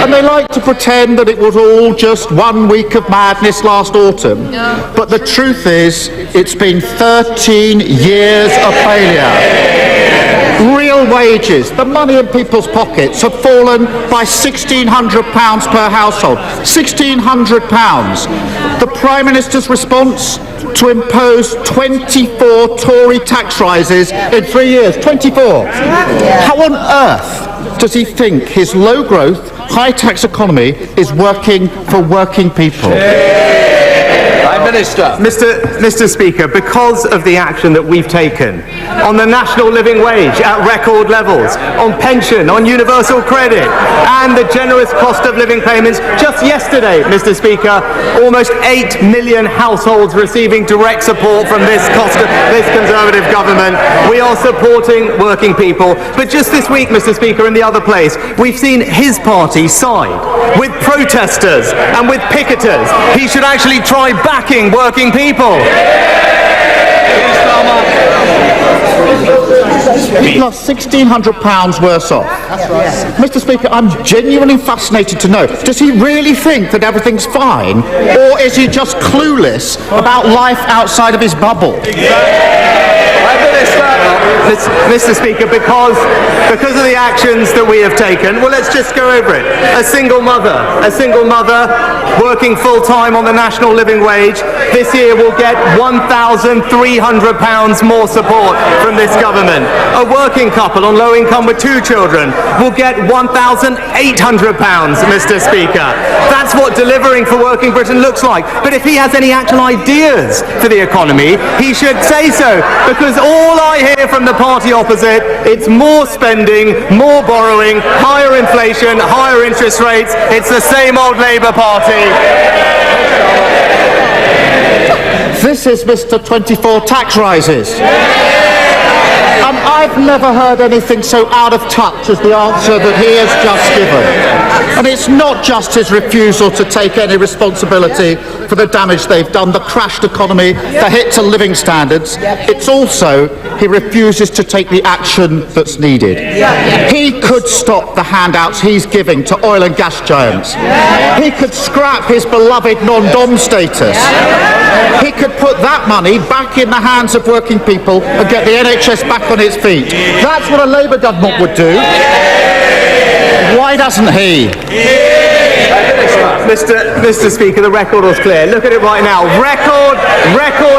And they like to pretend that it was all just 1 week of madness last autumn. But the truth is, it's been 13 years of failure. Real wages, the money in people's pockets, have fallen by £1,600 per household. £1,600. The Prime Minister's response? To impose 24 Tory tax rises in 3 years. 24. How on earth does he think his low-growth, high-tax economy is working for working people? Prime Minister. Mr. Speaker, because of the action that we've taken on the national living wage at record levels, on pension, on universal credit, and the generous cost of living payments, just yesterday, Mr. Speaker, almost 8 million households receiving direct support from this Conservative government. We are supporting working people. But just this week, Mr. Speaker, in the other place, we've seen his party side with protesters and with picketers. He should actually try backing working people. People are £1,600 worse off. Mr. Speaker, I'm genuinely fascinated to know, does he really think that everything's fine, or is he just clueless about life outside of his bubble? Mr. Speaker, because of the actions that we have taken, well, let's just go over it. A single mother working full-time on the national living wage this year will get £1,300 more support from this government. A working couple on low income with 2 children will get £1,800, Mr. Speaker. That's what delivering for working Britain looks like. But if he has any actual ideas for the economy, he should say so, because all I hear from the party opposite, it's more spending, more borrowing, higher inflation, higher interest rates. It's the same old Labour Party. This is Mr. 24 tax rises. I've never heard anything so out of touch as the answer that he has just given. And it's not just his refusal to take any responsibility for the damage they've done, the crashed economy, the hit to living standards. It's also he refuses to take the action that's needed. He could stop the handouts he's giving to oil and gas giants. He could scrap his beloved non-dom status. he could put that money back in the hands of working people and get the NHS back on its feet. That's what a Labour government would do. Why doesn't he? Mr. Speaker, the record was clear. Look at it right now. Record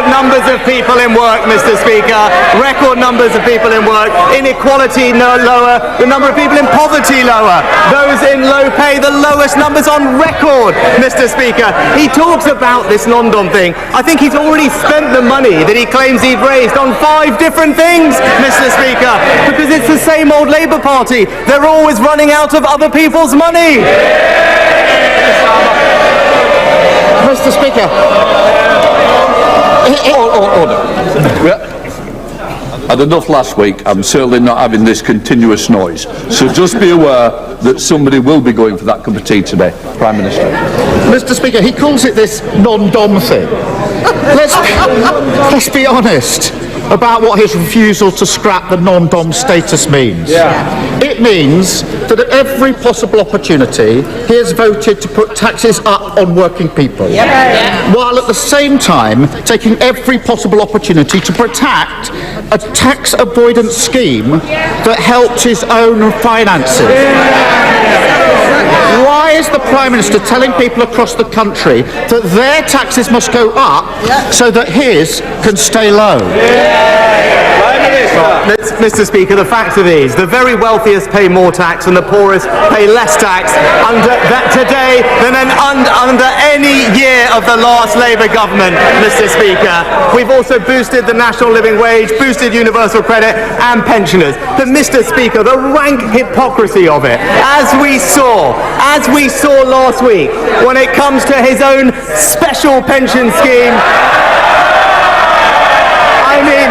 numbers of people in work, Mr. Speaker. Record numbers of people in work. Inequality lower. The number of people in poverty lower. Those in low pay, the lowest numbers on record, Mr. Speaker. He talks about this non-dom thing. I think he's already spent the money that he claims he'd raised on 5 different things, Mr. Speaker, because it's the same old Labour Party. They're always running out of other people's money. Mr. Speaker. Order. I had enough last week. I'm certainly not having this continuous noise. So just be aware that somebody will be going for that cup of tea today, Prime Minister. Mr. Speaker, he calls it this non-dom thing. Let's be honest about what his refusal to scrap the non-dom status means. It means that at every possible opportunity he has voted to put taxes up on working people, while at the same time taking every possible opportunity to protect a tax avoidance scheme that helped his own finances. Why is the Prime Minister telling people across the country that their taxes must go up so that his can stay low? Mr. Speaker, the facts are these. The very wealthiest pay more tax and the poorest pay less tax today than under any year of the last Labour government, Mr. Speaker. We've also boosted the national living wage, boosted universal credit and pensioners. But, Mr. Speaker, the rank hypocrisy of it, as we saw last week when it comes to his own special pension scheme. I mean,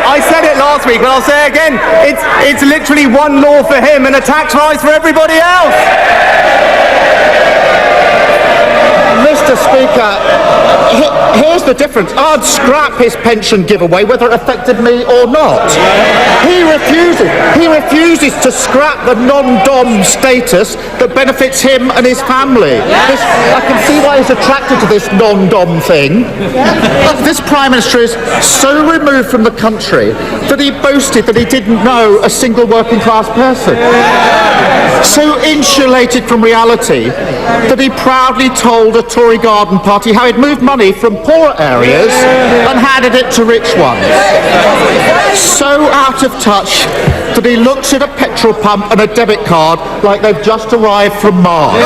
I said it last week, but I'll say it again. It's literally one law for him and a tax rise for everybody else. Mr. Speaker, here's the difference. I'd scrap his pension giveaway whether it affected me or not. He refuses to scrap the non-dom status that benefits him and his family. I can see why he's attracted to this non-dom thing. This Prime Minister is so removed from the country that he boasted that he didn't know a single working class person. So insulated from reality that he proudly told a Tory garden party how he'd moved money from poor areas and handed it to rich ones. So out of touch that he looks at a petrol pump and a debit card like they've just arrived from Mars.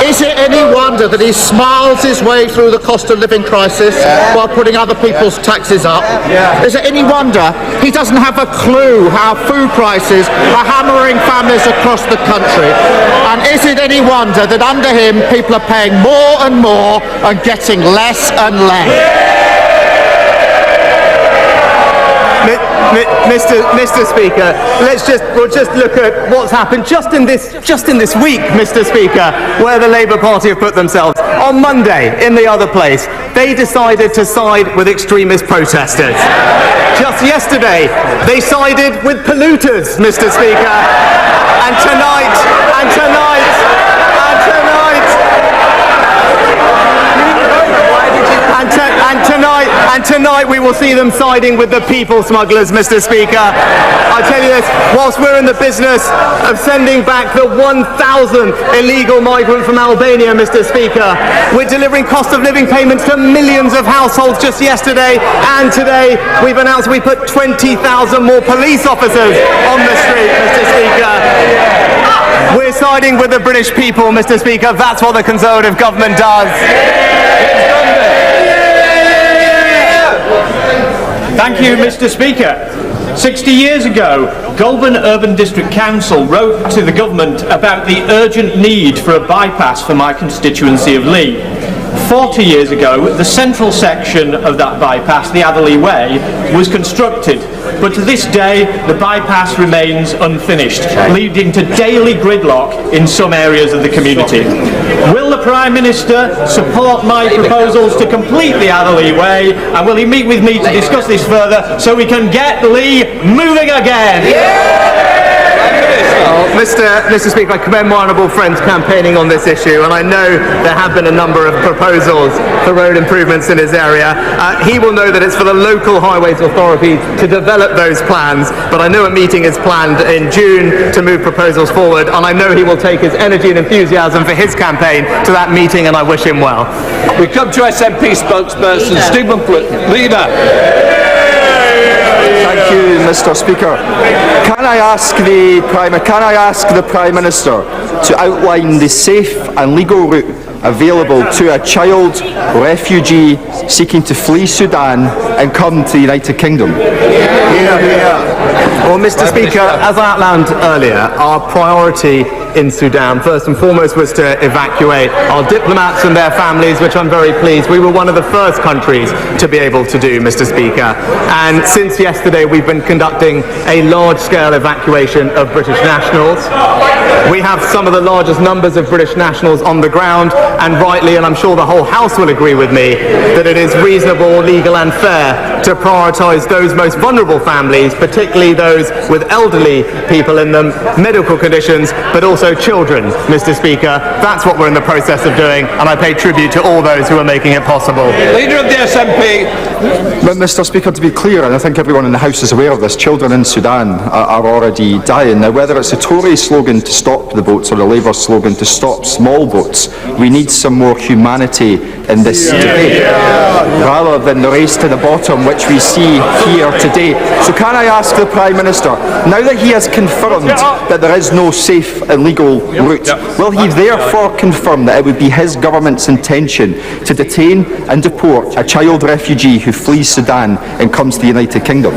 Is it any wonder that he smiles his way through the cost of living crisis while putting other people's taxes up? Is it any wonder he doesn't have a clue how food prices are hammering families across the country? And is it any wonder that under him people are paying more and more and getting less and less? Mr. Speaker, we'll just look at what's happened just in this week, Mr. Speaker, where the Labour Party have put themselves. On Monday, in the other place, they decided to side with extremist protesters. Just yesterday, they sided with polluters, Mr. Speaker. And tonight, we will see them siding with the people smugglers, Mr. Speaker. I tell you this, whilst we're in the business of sending back the 1,000th illegal migrant from Albania, Mr. Speaker, we're delivering cost of living payments to millions of households. Just yesterday and today, we've announced we put 20,000 more police officers on the street, Mr. Speaker. We're siding with the British people, Mr. Speaker. That's what the Conservative government does. Thank you, Mr. Speaker. 60 years ago, Goulburn Urban District Council wrote to the government about the urgent need for a bypass for my constituency of Lee. 40 years ago, the central section of that bypass, the Atherley Way, was constructed, but to this day the bypass remains unfinished, leading to daily gridlock in some areas of the community. Will the Prime Minister support my proposals to complete the Atherley Way, and will he meet with me to discuss this further so we can get Lee moving again? Mr. Speaker, I commend my honourable friend's campaigning on this issue, and I know there have been a number of proposals for road improvements in his area. He will know that it's for the local highways authority to develop those plans, but I know a meeting is planned in June to move proposals forward, and I know he will take his energy and enthusiasm for his campaign to that meeting, and I wish him well. We come to SNP spokesperson Stephen Leader. Thank you, Mr. Speaker. Can I ask the Prime Minister to outline the safe and legal route available to a child refugee seeking to flee Sudan and come to the United Kingdom? Well, Mr. Speaker, as I outlined earlier, our priority in Sudan, first and foremost, was to evacuate our diplomats and their families, which I'm very pleased. We were one of the first countries to be able to do, Mr. Speaker. And since yesterday, we've been conducting a large-scale evacuation of British nationals. We have some of the largest numbers of British nationals on the ground, and rightly, and I'm sure the whole House will agree with me, that it is reasonable, legal and fair to prioritise those most vulnerable families, particularly those with elderly people in them, medical conditions, but also children, Mr. Speaker. That's what we're in the process of doing, and I pay tribute to all those who are making it possible. Leader of the SNP. But Mr. Speaker, to be clear, and I think everyone in the House is aware of this, children in Sudan are already dying. Now, whether it's a Tory slogan to stop the boats or a Labour slogan to stop small boats, we need some more humanity in this debate, rather than the race to the bottom which we see here today. So can I ask the Prime Minister, now that he has confirmed that there is no safe and legal route, will he therefore confirm that it would be his government's intention to detain and deport a child refugee who flees Sudan and comes to the United Kingdom?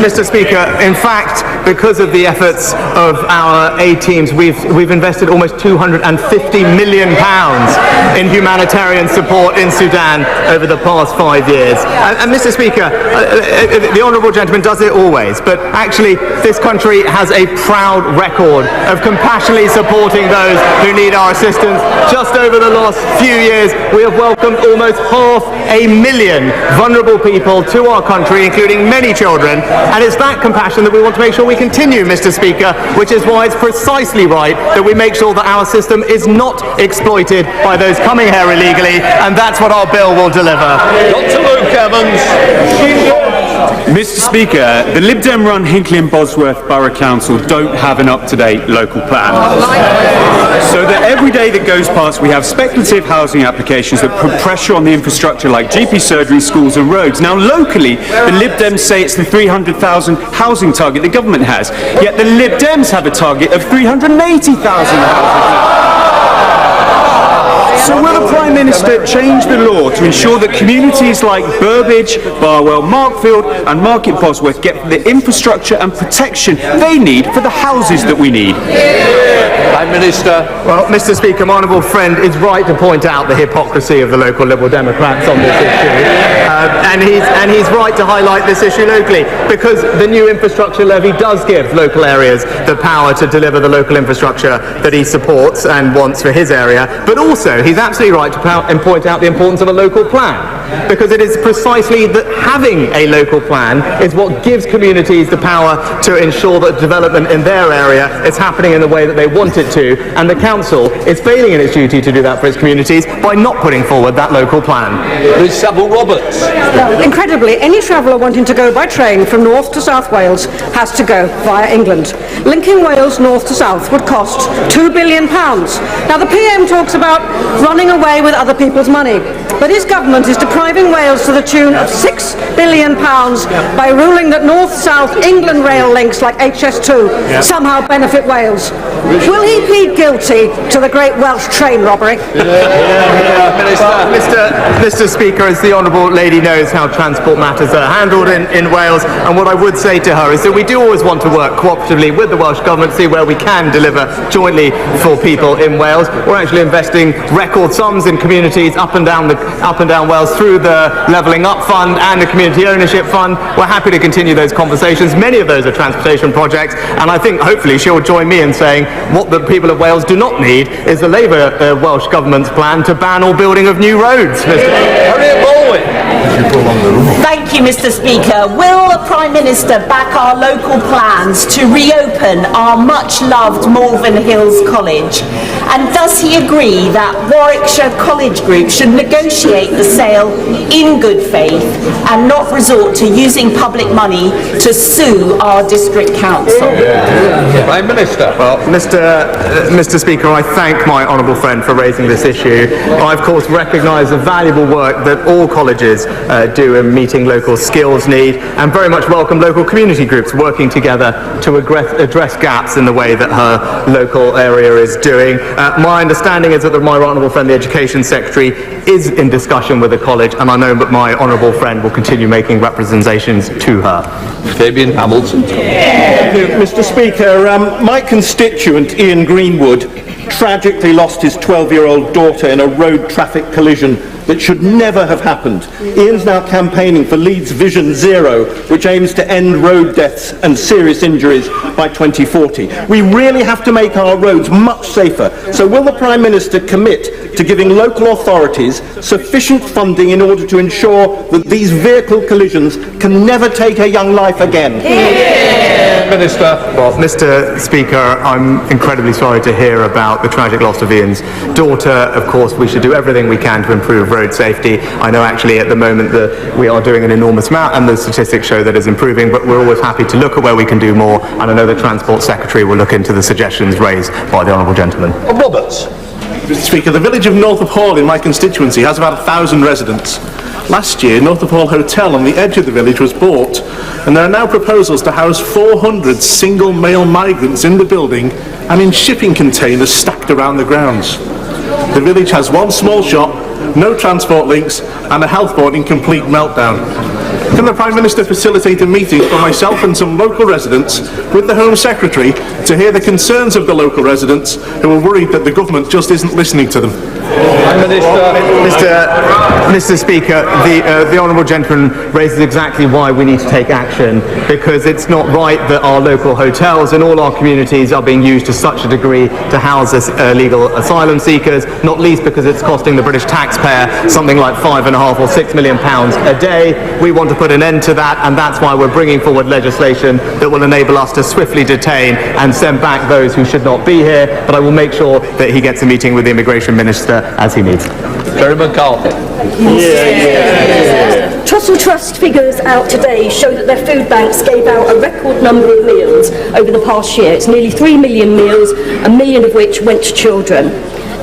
Mr. Speaker, in fact, because of the efforts of our aid teams, we've invested almost £250 million in humanitarian support in Sudan over the past 5 years. And Mr. Speaker, the honourable gentleman does it always, but actually this country has a proud record of compassionately supporting those who need our assistance. Just over the last few years, we have welcomed almost 500,000 vulnerable people to our country, including many children, and it's that compassion that we want to make sure we continue, Mr. Speaker, which is why it's precisely right that we make sure that our system is not exploited by those coming here illegally, and that's what our bill will deliver. Dr. Luke Evans. Mr. Speaker, the Lib Dem run Hinckley and Bosworth Borough Council don't have an up-to-date local plan. So that every day that goes past we have speculative housing applications that put pressure on the infrastructure like GP surgery, schools and roads. Now locally, the Lib Dems say it's the 300,000 housing target the government has, yet the Lib Dems have a target of 380,000 housing. So will the Prime Minister change the law to ensure that communities like Burbage, Barwell, Markfield and Market Bosworth get the infrastructure and protection they need for the houses that we need? Prime Minister. Well, Mr. Speaker, my honourable friend is right to point out the hypocrisy of the local Liberal Democrats on this issue. And he's right to highlight this issue locally, because the new infrastructure levy does give local areas the power to deliver the local infrastructure that he supports and wants for his area. But also, he's absolutely right to point out the importance of a local plan, because it is precisely that having a local plan is what gives communities the power to ensure that development in their area is happening in the way that they want it to, and the council is failing in its duty to do that for its communities by not putting forward that local plan. Ms. Savile Roberts. Well, incredibly, any traveller wanting to go by train from North to South Wales has to go via England. Linking Wales north to south would cost £2 billion. Now the PM talks about running away with other people's money, but his government is depriving Wales to the tune of £6 billion by ruling that North-South England rail links like HS2 somehow benefit Wales. Will he plead guilty to the Great Welsh Train Robbery? Mr. Speaker, as the honourable lady knows how transport matters are handled in Wales, and what I would say to her is that we do always want to work cooperatively with the Welsh Government, see where we can deliver jointly for people in Wales. We're actually investing record sums in communities up and down Wales through the Levelling Up Fund and the Community Ownership Fund. We're happy to continue those conversations. Many of those are transportation projects, and I think hopefully she'll join me in saying what the people of Wales do not need is the Labour Welsh Government's plan to ban all building of new roads. Harriet Baldwin. Thank you, Mr. Speaker. Will the Prime Minister back our local plans to reopen our much-loved Malvern Hills College? And does he agree that Warwickshire College Group should negotiate the sale in good faith and not resort to using public money to sue our district council? Prime Minister. Well, Mr. Speaker, I thank my honourable friend for raising this issue. I, of course, recognise the valuable work that all colleges do in meeting local skills need, and very much welcome local community groups working together to address gaps in the way that her local area is doing. My understanding is that my honourable friend, the Education Secretary, is in discussion with the college, and I know that my honourable friend will continue making representations to her. Fabian Hamilton. Mr. Speaker, my constituent Ian Greenwood tragically lost his 12-year-old daughter in a road traffic collision that should never have happened. Ian's now campaigning for Leeds Vision Zero, which aims to end road deaths and serious injuries by 2040. We really have to make our roads much safer. So will the Prime Minister commit to giving local authorities sufficient funding in order to ensure that these vehicle collisions can never take a young life again? Minister. Well, Mr. Speaker, I'm incredibly sorry to hear about the tragic loss of Ian's daughter. Of course, we should do everything we can to improve road safety. I know actually at the moment that we are doing an enormous amount and the statistics show that it's improving, but we're always happy to look at where we can do more, and I know the Transport Secretary will look into the suggestions raised by the Honourable Gentleman. Roberts. Mr. Speaker, the village of Northup Hall in my constituency has about 1,000 residents. Last year, Northup Hall Hotel on the edge of the village was bought, and there are now proposals to house 400 single male migrants in the building and in shipping containers stacked around the grounds. The village has one small shop, no transport links, and a health board in complete meltdown. Can the Prime Minister facilitate a meeting for myself and some local residents with the Home Secretary to hear the concerns of the local residents who are worried that the government just isn't listening to them? Mr. Speaker, the Honourable Gentleman raises exactly why we need to take action, because it's not right that our local hotels in all our communities are being used to such a degree to house illegal asylum seekers, not least because it's costing the British taxpayer something like £5.5 or £6 million a day. We want to put an end to that, and that's why we're bringing forward legislation that will enable us to swiftly detain and send back those who should not be here, but I will make sure that he gets a meeting with the Immigration Minister as he needs. Terry McCarthy. Trussell Trust figures out today show that their food banks gave out a record number of meals over the past year. It's nearly 3 million meals, 1 million of which went to children.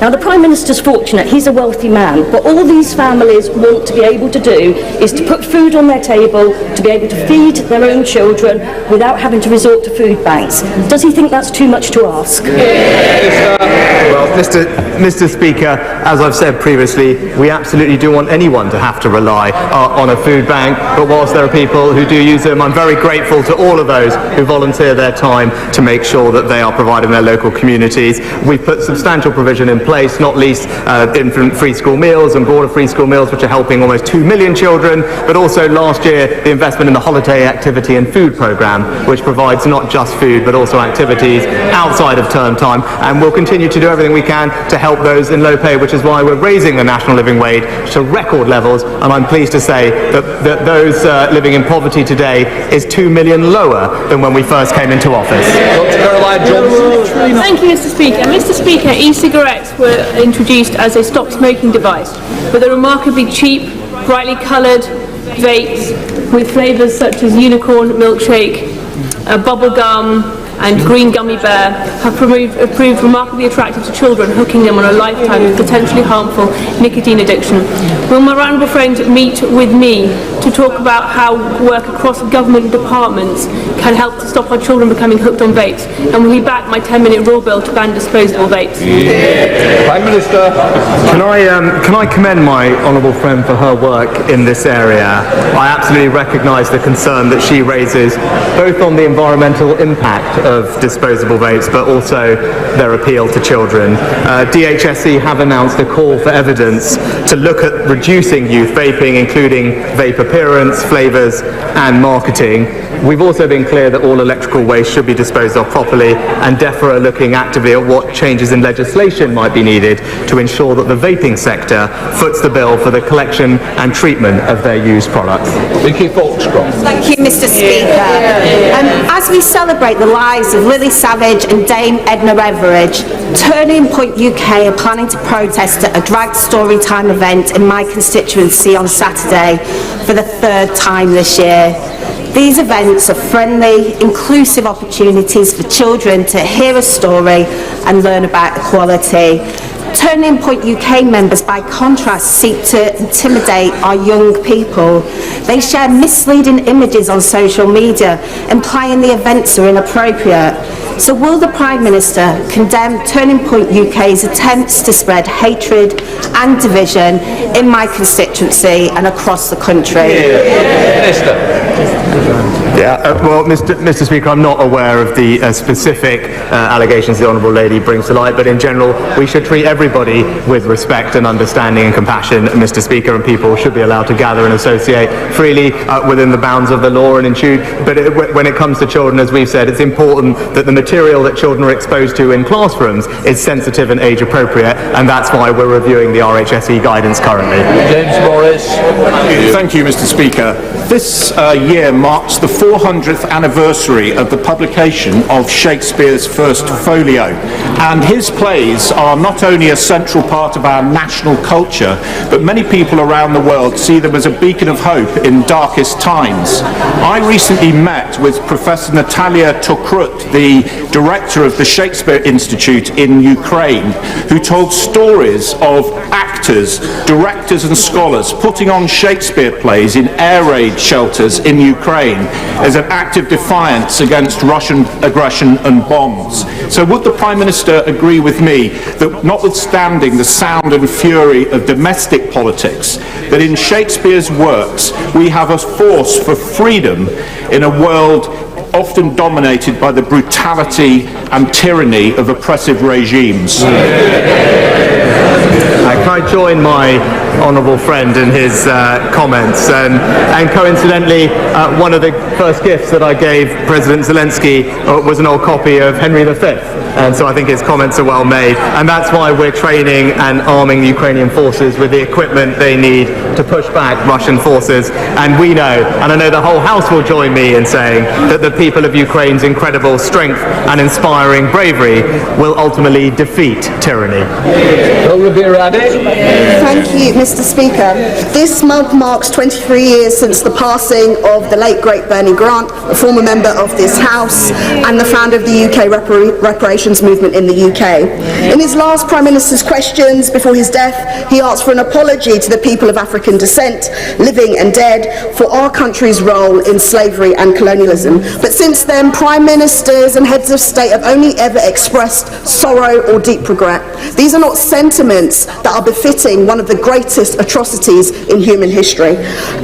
Now, the Prime Minister's fortunate, he's a wealthy man, but all these families want to be able to do is to put food on their table, to be able to feed their own children without having to resort to food banks. Does he think that's too much to ask? Well, Mr. Speaker, as I've said previously, we absolutely do want anyone to have to rely on a food bank, but whilst there are people who do use them, I'm very grateful to all of those who volunteer their time to make sure that they are providing their local communities. We've put substantial provision in place, not least infant free school meals and broader free school meals, which are helping almost 2 million children, but also last year the investment in the Holiday Activity and Food Programme, which provides not just food but also activities outside of term time, and we'll continue to do everything we can to help those in low pay, which is why we're raising the national living wage to record levels, and I'm pleased to say that those living in poverty today is 2 million lower than when we first came into office. Thank you, Mr. Speaker. Mr. Speaker, e-cigarettes were introduced as a stop smoking device with a remarkably cheap, brightly coloured vapes with flavours such as unicorn milkshake, bubble gum and green gummy bear have proved remarkably attractive to children, hooking them on a lifetime of potentially harmful nicotine addiction. Will my honourable friend meet with me to talk about how work across government departments can help to stop our children becoming hooked on vapes? And will he back my 10-minute rule bill to ban disposable vapes? Prime Minister. Can I commend my honourable friend for her work in this area? I absolutely recognise the concern that she raises, both on the environmental impact of disposable vapes, but also their appeal to children. DHSC have announced a call for evidence to look at reducing youth vaping, including vape appearance, flavours and marketing. We've also been clear that all electrical waste should be disposed of properly, and DEFRA are looking actively at what changes in legislation might be needed to ensure that the vaping sector foots the bill for the collection and treatment of their used products. Vicky Foxcroft. Thank you, Mr. Speaker. As we celebrate the lives of Lily Savage and Dame Edna Everidge, Turning Point UK are planning to protest at a drag storytime event in my constituency on Saturday for the third time this year. These events are friendly, inclusive opportunities for children to hear a story and learn about equality. Turning Point UK members, by contrast, seek to intimidate our young people. They share misleading images on social media, implying the events are inappropriate. So will the Prime Minister condemn Turning Point UK's attempts to spread hatred and division in my constituency and across the country? Well, Mr. Speaker, I'm not aware of the specific allegations the Honourable Lady brings to light, but in general, we should treat everybody with respect and understanding and compassion, Mr. Speaker, and people should be allowed to gather and associate freely within the bounds of the law and but when it comes to children, as we've said, it's important that the material that children are exposed to in classrooms is sensitive and age appropriate, and that's why we're reviewing the RHSE guidance currently. James Morris. Thank you, Mr. Speaker. This year marks the 400th anniversary of the publication of Shakespeare's first folio, and his plays are not only a central part of our national culture, but many people around the world see them as a beacon of hope in darkest times. I recently met with Professor Natalia Tokrut, the director of the Shakespeare Institute in Ukraine, who told stories of actors, directors and scholars putting on Shakespeare plays in air raid shelters in Ukraine as an act of defiance against Russian aggression and bombs. So would the Prime Minister agree with me that, notwithstanding the sound and fury of domestic politics, that in Shakespeare's works we have a force for freedom in a world often dominated by the brutality and tyranny of oppressive regimes? Can I join my honourable friend in his comments? And coincidentally, one of the first gifts that I gave President Zelensky was an old copy of Henry V. And so I think his comments are well made. And that's why we're training and arming the Ukrainian forces with the equipment they need to push back Russian forces. And we know, and I know the whole House will join me in saying, that the people of Ukraine's incredible strength and inspiring bravery will ultimately defeat tyranny. Thank you, Mr. Speaker. This month marks 23 years since the passing of the late great Bernie Grant, a former member of this House and the founder of the UK reparations movement in the UK. In his last Prime Minister's questions before his death, he asked for an apology to the people of African descent, living and dead, for our country's role in slavery and colonialism. But since then, Prime Ministers and heads of state have only ever expressed sorrow or deep regret. These are not sentiments that are befitting one of the greatest atrocities in human history.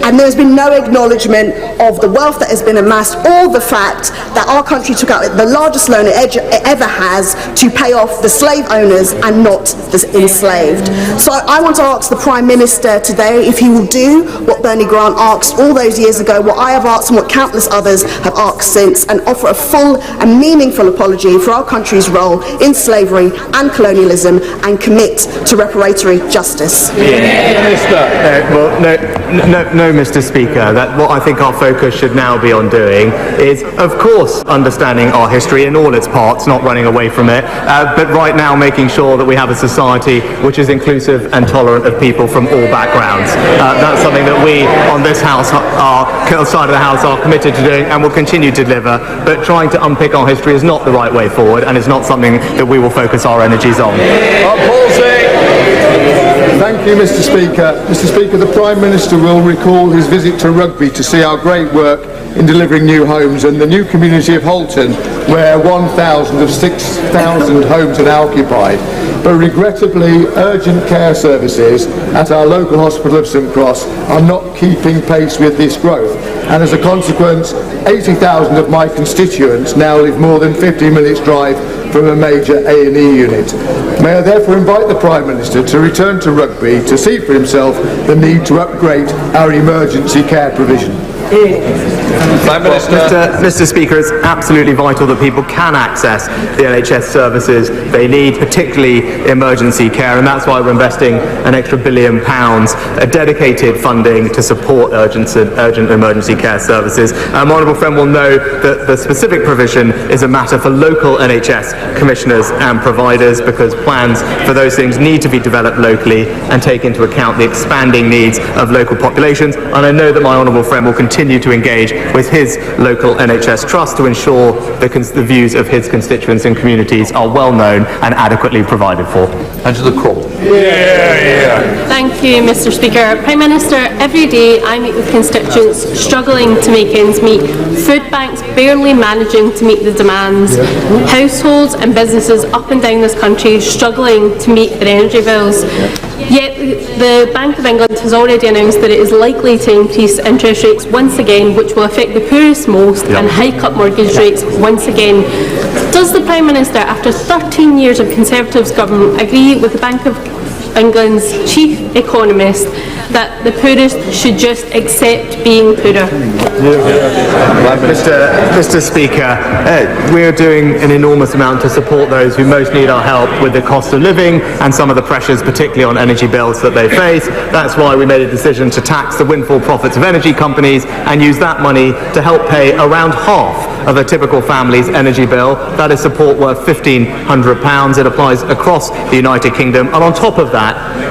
And there's been no acknowledgement of the wealth that has been amassed, or the fact that our country took out the largest loan it ever has to pay off the slave owners and not the enslaved. So I want to ask the Prime Minister today if he will do what Bernie Grant asked all those years ago, what I have asked and what countless others have asked since, and offer a full and meaningful apology for our country's role in slavery and colonialism, and commit to reparatory justice. No, Mr. Speaker. What I think our focus should now be on doing is, of course, understanding our history in all its parts, not running away from it, but right now making sure that we have a society which is inclusive and tolerant of people from all backgrounds. That's something that we on this House, our side of the House, are committed to doing and will continue to deliver, but trying to unpick our history is not the right way forward, and it's not something that we will focus our energies on. Thank you, Mr. Speaker. Mr. Speaker, the Prime Minister will recall his visit to Rugby to see our great work in delivering new homes, and the new community of Holton where 1,000 of 6,000 homes are occupied. But regrettably, urgent care services at our local hospital of St Cross are not keeping pace with this growth. And as a consequence, 80,000 of my constituents now live more than 50 minutes drive from a major A&E unit. May I therefore invite the Prime Minister to return to Rugby to see for himself the need to upgrade our emergency care provision. Prime Minister. Mr. Speaker, it's absolutely vital that people can access the NHS services they need, particularly emergency care, and that's why we're investing an extra £1 billion, a dedicated funding to support urgent emergency care services. My honourable friend will know that the specific provision is a matter for local NHS commissioners and providers, because plans for those things need to be developed locally and take into account the expanding needs of local populations. And I know that my honourable friend will continue to engage with his local NHS trust to ensure the views of his constituents and communities are well known and adequately provided for. Angela Crowell. Thank you, Mr. Speaker. Prime Minister, every day I meet with constituents struggling to make ends meet, food banks barely managing to meet the demands, households and businesses up and down this country struggling to meet their energy bills. Yet the Bank of England has already announced that it is likely to increase interest rates once again, which will affect the poorest most and hike up mortgage rates once again. Does the Prime Minister, after 13 years of Conservatives government, agree with the Bank of England's chief economist that the poorest should just accept being poorer? Mr. Speaker, we're doing an enormous amount to support those who most need our help with the cost of living and some of the pressures, particularly on energy bills, that they face. That's why we made a decision to tax the windfall profits of energy companies and use that money to help pay around half of a typical family's energy bill. That is support worth £1,500. It applies across the United Kingdom. And on top of that,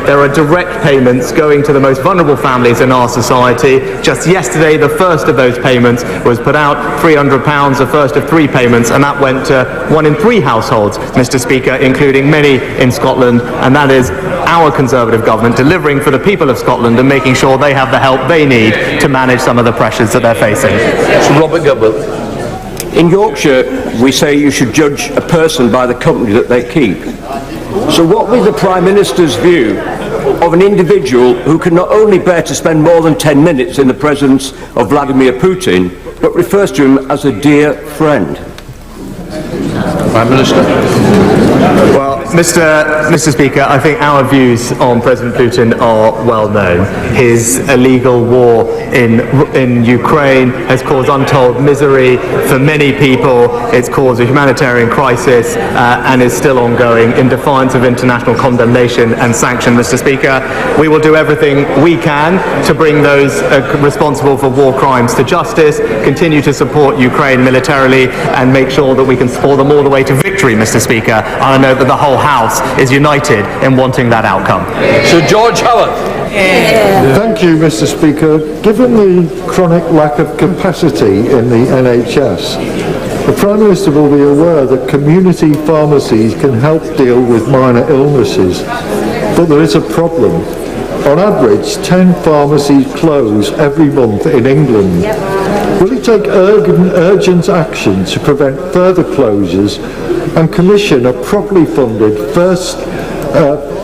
there are direct payments going to the most vulnerable families in our society. Just yesterday, the first of those payments was put out, £300, the first of 3 payments, and that went to 1 in 3 households, Mr. Speaker, including many in Scotland. And that is our Conservative government delivering for the people of Scotland and making sure they have the help they need to manage some of the pressures that they're facing. Robert Goodwill. In Yorkshire, we say you should judge a person by the company that they keep. So what would the Prime Minister's view of an individual who can not only bear to spend more than 10 minutes in the presence of Vladimir Putin, but refers to him as a dear friend? Prime Minister. Well, Mr. Speaker, I think our views on President Putin are well known. His illegal war in Ukraine has caused untold misery for many people. It's caused a humanitarian crisis and is still ongoing in defiance of international condemnation and sanction. Mr. Speaker, we will do everything we can to bring those responsible for war crimes to justice, continue to support Ukraine militarily, and make sure that we can support them all the way to victory, Mr. Speaker. And I know that the whole House is united in wanting that outcome. Sir George Howard. Thank you, Mr. Speaker. Given the chronic lack of capacity in the NHS, the Prime Minister will be aware that community pharmacies can help deal with minor illnesses. But there is a problem. On average, 10 pharmacies close every month in England. Will he take urgent action to prevent further closures and commission a properly funded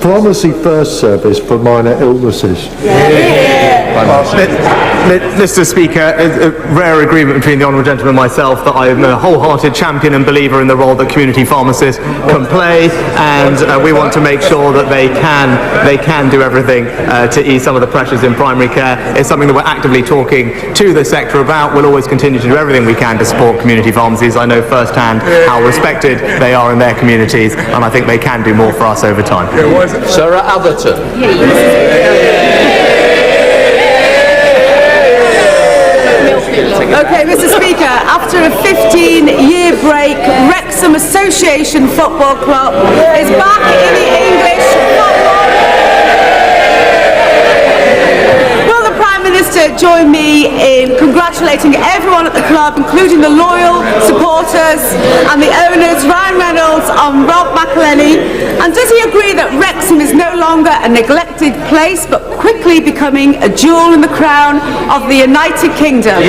pharmacy first service for minor illnesses? Mr. Speaker, a rare agreement between the honourable gentleman and myself that I am a wholehearted champion and believer in the role that community pharmacists can play, and we want to make sure that they can do everything to ease some of the pressures in primary care. It's something that we're actively talking to the sector about. We'll always continue to do everything we can to support community pharmacies. I know firsthand how respected they are in their communities, and I think they can do more for us over time. Sarah Atherton. Okay, Mr. Speaker, after a 15-year break, Wrexham Association Football Club is back in the English football. Will the Prime Minister join me in congratulating everyone at the club, including the loyal supporters and the owners, Ryan Reynolds and Rob McElhenney? And does he agree that Wrexham is no longer a neglected place, but quickly becoming a jewel in the crown of the United Kingdom?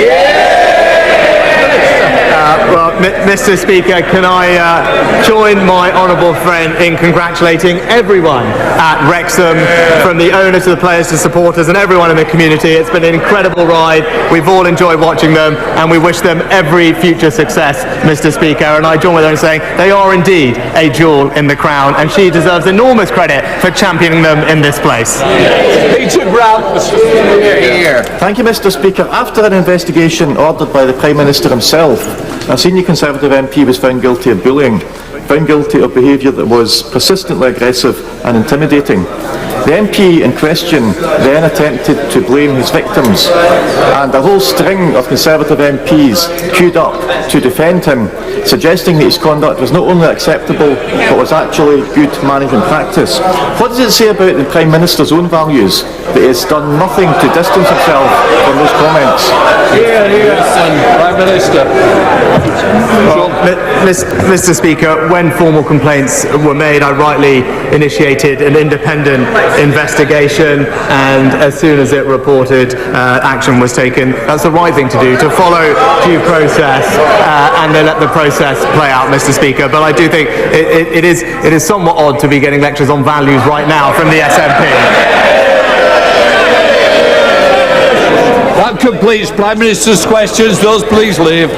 Mr. Speaker, can I join my honourable friend in congratulating everyone at Wrexham, from the owners to the players to supporters and everyone in the community. It's been an incredible ride. We've all enjoyed watching them, and we wish them every future success, Mr. Speaker. And I join with her in saying they are indeed a jewel in the crown, and she deserves enormous credit for championing them in this place. Peter Grant. Thank you, Mr. Speaker. After an investigation ordered by the Prime Minister himself, a senior Conservative MP was found guilty of bullying, found guilty of behaviour that was persistently aggressive and intimidating. The MP in question then attempted to blame his victims, and a whole string of Conservative MPs queued up to defend him, suggesting that his conduct was not only acceptable but was actually good management practice. What does it say about the Prime Minister's own values that he has done nothing to distance himself from those comments? Prime Minister. Mr. Speaker, when formal complaints were made, I rightly initiated an independent investigation, and as soon as it reported, action was taken. That's the right thing to do, to follow due process and then let the process play out, Mr. Speaker. But I do think it is somewhat odd to be getting lectures on values right now from the SNP. That completes Prime Minister's questions. Those please leave.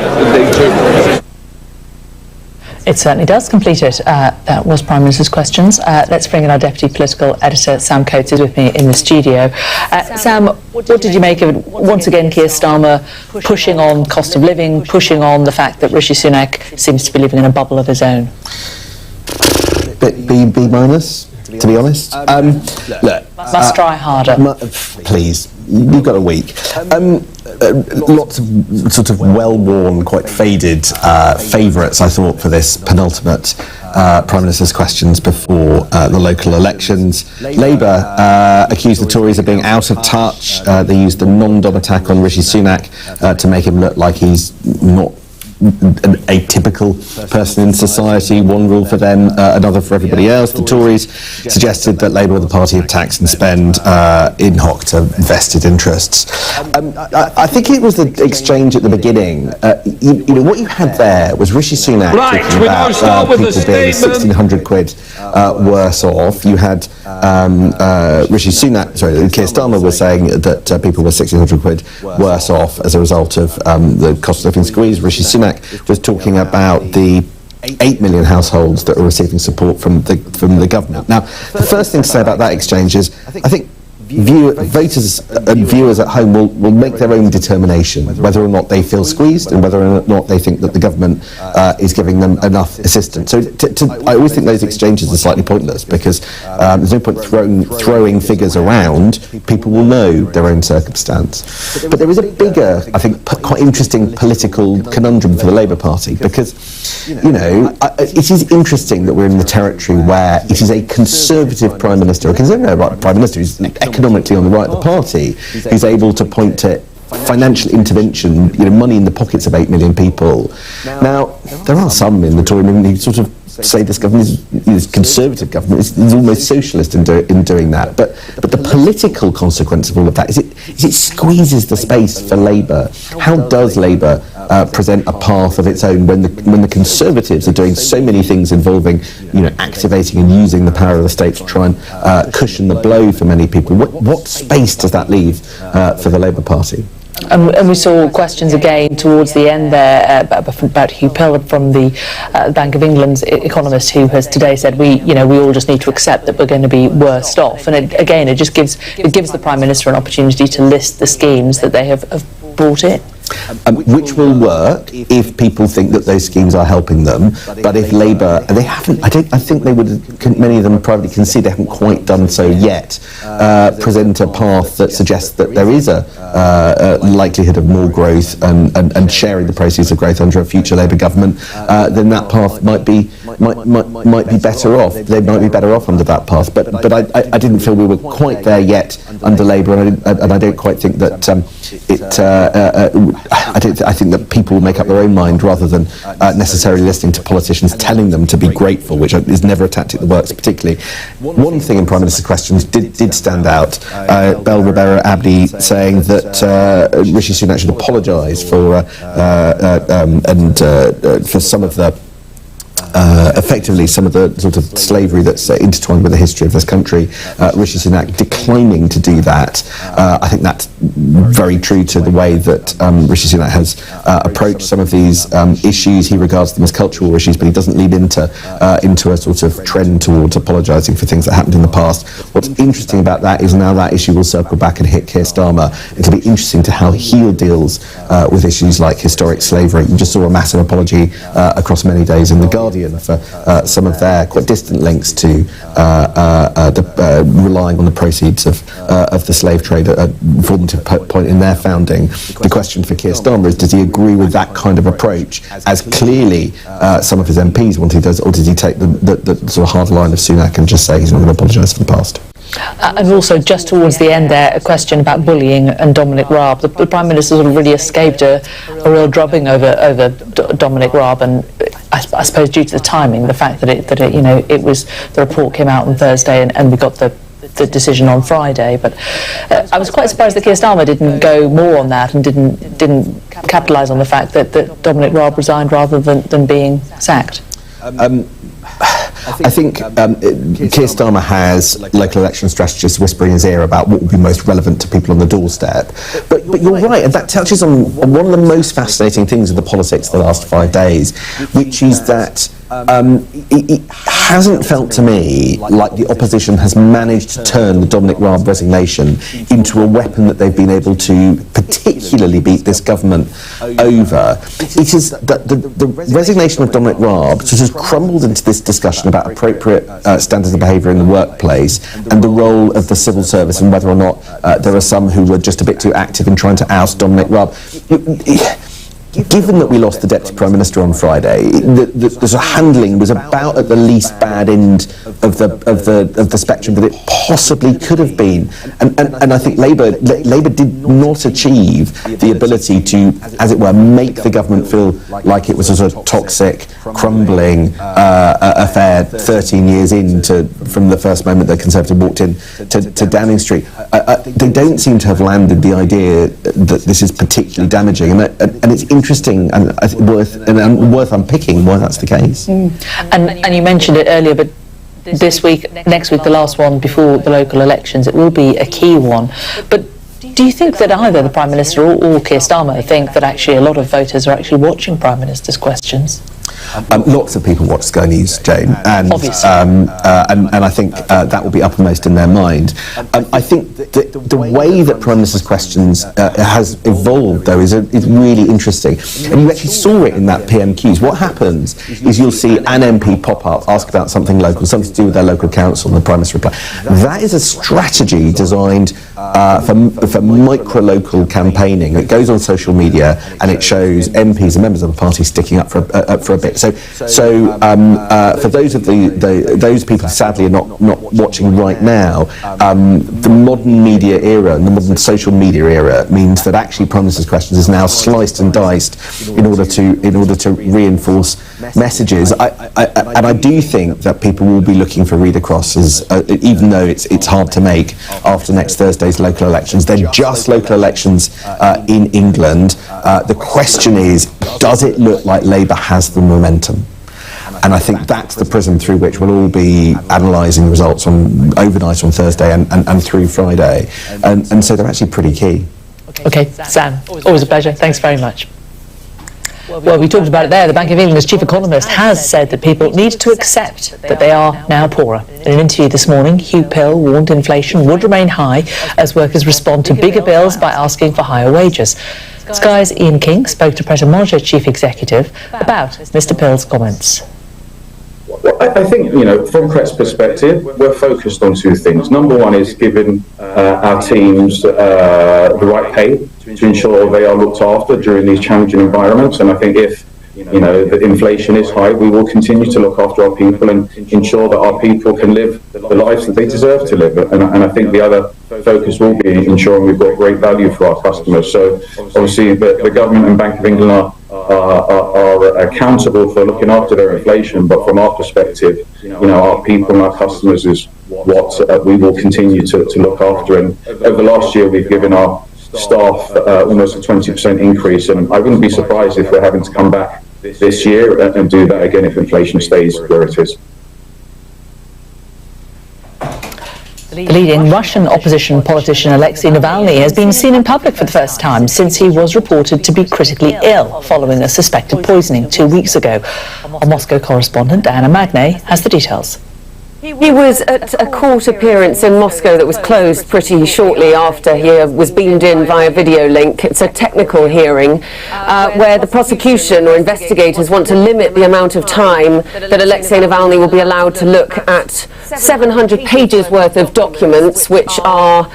It certainly does complete it. That was Prime Minister's questions. Let's bring in our Deputy Political Editor, Sam Coates, who's with me in the studio. Sam, what did you make of it? Once again, Keir Starmer pushing on cost of living, pushing on the fact that Rishi Sunak seems to be living in a bubble of his own. B minus, to be honest. Look, must try harder. Please, you've got a week. Lots of sort of well-worn, quite faded favourites, I thought, for this penultimate Prime Minister's questions before the local elections. Labour accused the Tories of being out of touch. They used the non-dom attack on Rishi Sunak to make him look like he's not an atypical person in society, one rule for them, another for everybody else. The Tories suggested that Labour were the party of tax and spend in hoc to vested interests. I think it was the exchange at the beginning. You know, what you had there was Rishi Sunak talking about people being 1,600 quid worse off. You had Rishi Sunak, Keir Starmer was saying that people were 1,600 quid worse off as a result of the cost of living squeeze. Rishi Sunak was talking about the 8 million households that are receiving support from the government. Now, the first thing to say about that exchange is, I think voters and viewers at home will make their own determination whether or not they feel squeezed and whether or not they think that the government is giving them enough assistance. So I always think those exchanges are slightly pointless, because there's no point throwing figures around. People will know their own circumstance. But there is a bigger, I think, quite interesting political conundrum for the Labour Party, because, you know, it is interesting that we're in the territory where it is a Conservative Prime Minister, a Conservative Prime Minister who's economically on the right of the party, who's able to point to financial intervention, you know, money in the pockets of 8 million people. Now, there are some in the Tory movement who sort of say this government is Conservative government is almost socialist in doing that. But the political consequence of all of that is it squeezes the space for Labour. How does Labour present a path of its own when the Conservatives are doing so many things involving, you know, activating and using the power of the state to try and cushion the blow for many people? What space does that leave for the Labour Party? And we saw questions again towards the end there about Hugh Pell from the Bank of England's economist, who has today said we all just need to accept that we're going to be worse off. And it just gives the Prime Minister an opportunity to list the schemes that they have brought in. Which will work if people think that those schemes are helping them, but if Labour, they haven't, I think they would, many of them privately concede they haven't quite done so yet, present a path that suggests that there is a likelihood of more growth and sharing the proceeds of growth under a future Labour government, then that path might be better off. They might be better off under that path, but I didn't feel we were quite there yet under Labour, and I don't quite think that I think that people will make up their own mind rather than necessarily listening to politicians telling them to be grateful, which is never a tactic that works particularly. One thing in Prime Minister's questions did stand out. Bel Ribera Abdi saying that Rishi Sunak should apologise for for some of the effectively some of the sort of slavery that's intertwined with the history of this country. Rishi Sunak declining to do that. I think that's very true to the way that Rishi Sunak has approached some of these issues. He regards them as cultural issues, but he doesn't lead into a sort of trend towards apologising for things that happened in the past. What's interesting about that is now that issue will circle back and hit Keir Starmer. It'll be interesting to how he deals with issues like historic slavery. You just saw a massive apology across many days in The Guardian for some of their quite distant links to relying on the proceeds of the slave trade at a formative point in their founding. The question for Keir Starmer is, does he agree with that kind of approach, as clearly some of his MPs want he does, or does he take the sort of hard line of Sunak and just say he's not going to apologise for the past? And also, just towards the end there, a question about bullying and Dominic Raab. The Prime Minister sort of really escaped a real drubbing over Dominic Raab, and I suppose due to the timing, the fact that it was, the report came out on Thursday and we got the decision on Friday. But I was quite surprised that Keir Starmer didn't go more on that and didn't capitalise on the fact that Dominic Raab resigned rather than being sacked. I think Keir Starmer has local election strategists whispering in his ear about what would be most relevant to people on the doorstep. But you're right, and that touches on one of the most fascinating things of the politics of the last 5 days, which is that it hasn't felt to me like the opposition has managed to turn the Dominic Raab resignation into a weapon that they've been able to particularly beat this government over. It is that the resignation of Dominic Raab sort of crumbled into this discussion about appropriate standards of behaviour in the workplace and the role of the civil service and whether or not there are some who were just a bit too active in trying to oust Dominic Raab. Given that we lost the Deputy Prime Minister on Friday, the sort of handling was about at the least bad end of the spectrum that it possibly could have been, and I think Labour did not achieve the ability to, as it were, make the government feel like it was a sort of toxic, crumbling affair 13 years from the first moment the Conservative walked in to Downing Street. They don't seem to have landed the idea that this is particularly damaging, and it's interesting and worth unpicking why that's the case. And you mentioned it earlier, but next week, the last one before the local elections, it will be a key one. But do you think that either the Prime Minister or Keir Starmer think that actually a lot of voters are actually watching Prime Minister's questions? Lots of people watch Sky News, Jane, and I think that will be uppermost in their mind. I think the way that Prime Minister's questions has evolved, though, is really interesting. And you actually saw it in that PMQs. What happens is you'll see an MP pop up, ask about something local, something to do with their local council, and the Prime Minister reply. That is a strategy designed for micro-local campaigning. It goes on social media and it shows MPs and members of the party sticking up for a bit. So for those of those people sadly are not watching right now, the modern media era and the modern social media era means that actually Prime Minister's questions is now sliced and diced in order to reinforce messages. And I do think that people will be looking for read acrosses, even though it's hard to make after next Thursday's local elections. They're just local elections in England. The question is, does it look like Labour has the momentum? And I think that's the prism through which we'll all be analysing results overnight on Thursday and through Friday. And so they're actually pretty key. Okay, Sam, always a pleasure. Thanks very much. Well, we talked about it there. The Bank of England's chief economist has said that people need to accept that they are now poorer. In an interview this morning, Hugh Pill warned inflation would remain high as workers respond to bigger bills by asking for higher wages. Sky's Ian King spoke to Pret A Manger chief executive about Mr Pill's comments. Well, I think, from Pret's perspective, we're focused on two things. Number one is giving our teams the right pay to ensure they are looked after during these challenging environments. And I think if that inflation is high, we will continue to look after our people and ensure that our people can live the lives that they deserve to live. And I think the other focus will be ensuring we've got great value for our customers. So obviously the government and Bank of England are accountable for looking after their inflation, but from our perspective, our people and our customers is what we will continue to look after. And over the last year, we've given our staff almost a 20% increase, and I wouldn't be surprised if we're having to come back this year and do that again if inflation stays where it is. The leading Russian opposition politician Alexei Navalny has been seen in public for the first time since he was reported to be critically ill following a suspected poisoning 2 weeks ago. Our Moscow correspondent Anna Magnay has the details. He was at a court appearance in Moscow that was closed pretty shortly after he was beamed in via video link. It's a technical hearing where the prosecution or investigators want to limit the amount of time that Alexei Navalny will be allowed to look at 700 pages worth of documents which are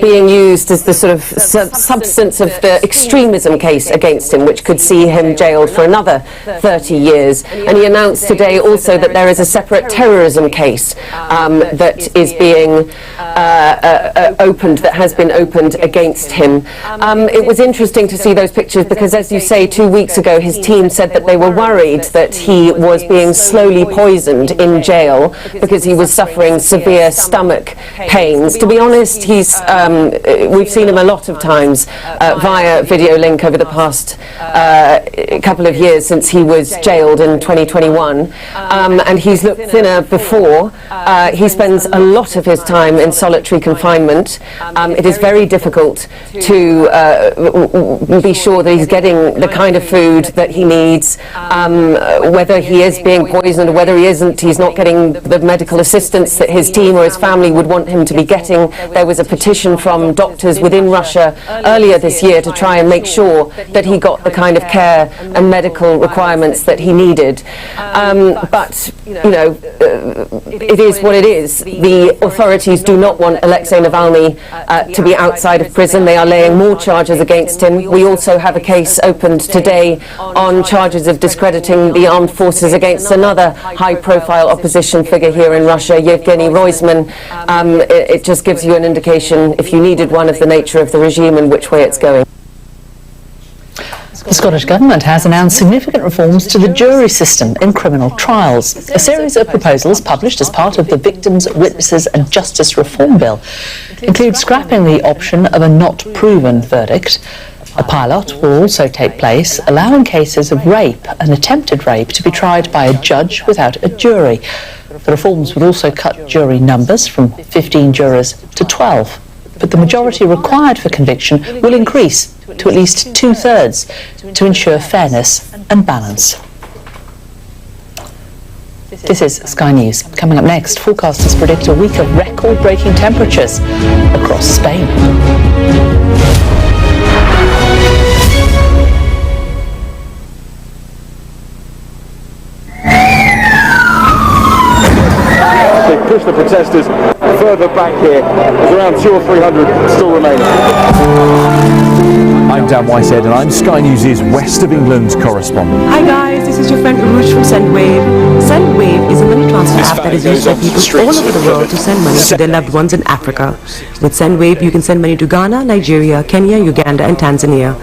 being used as the sort of substance of the extremism case against him, which could see him jailed for another 30 years. And he announced today also that there is a separate terrorism case that is being opened, that has been opened against him. It was interesting to see those pictures because, as you say, 2 weeks ago his team said that they were worried that he was being slowly poisoned in jail because he was suffering severe stomach pains. To be honest, we've seen him a lot of times via video link over the past couple of years since he was jailed in 2021, and he's looked thinner before. He spends a lot of his time in solitary confinement. It is very difficult to be sure that he's getting the kind of food that he needs. Whether he is being poisoned or whether he isn't, he's not getting the medical assistance that his team or his family would want him to be getting. There was a petition from doctors within Russia earlier this year to try and make sure that he got the kind of care and medical requirements that he needed. But it is what it is. The authorities do not want Alexei Navalny to be outside of prison. They are laying more charges against him. We also have a case opened today on charges of discrediting the armed forces against another high-profile opposition figure here in Russia, Yevgeny Roizman. It just gives you an indication, if you needed one, of the nature of the regime and which way it's going. The Scottish Government has announced significant reforms to the jury system in criminal trials. A series of proposals published as part of the Victims, Witnesses and Justice Reform Bill include scrapping the option of a not proven verdict. A pilot will also take place, allowing cases of rape and attempted rape to be tried by a judge without a jury. The reforms would also cut jury numbers from 15 jurors to 12. But the majority required for conviction will increase to at least 2/3 to ensure fairness and balance. This is Sky News. Coming up next, forecasters predict a week of record-breaking temperatures across Spain. They push the protesters further back here. There's around 200 or 300 still remaining. I'm Dan Whitehead and I'm Sky News' West of England correspondent. Hi guys, this is your friend Urush from SendWave. SendWave is a money transfer app that is used by people all over the world to send money to their loved ones in Africa. With SendWave, you can send money to Ghana, Nigeria, Kenya, Uganda and Tanzania.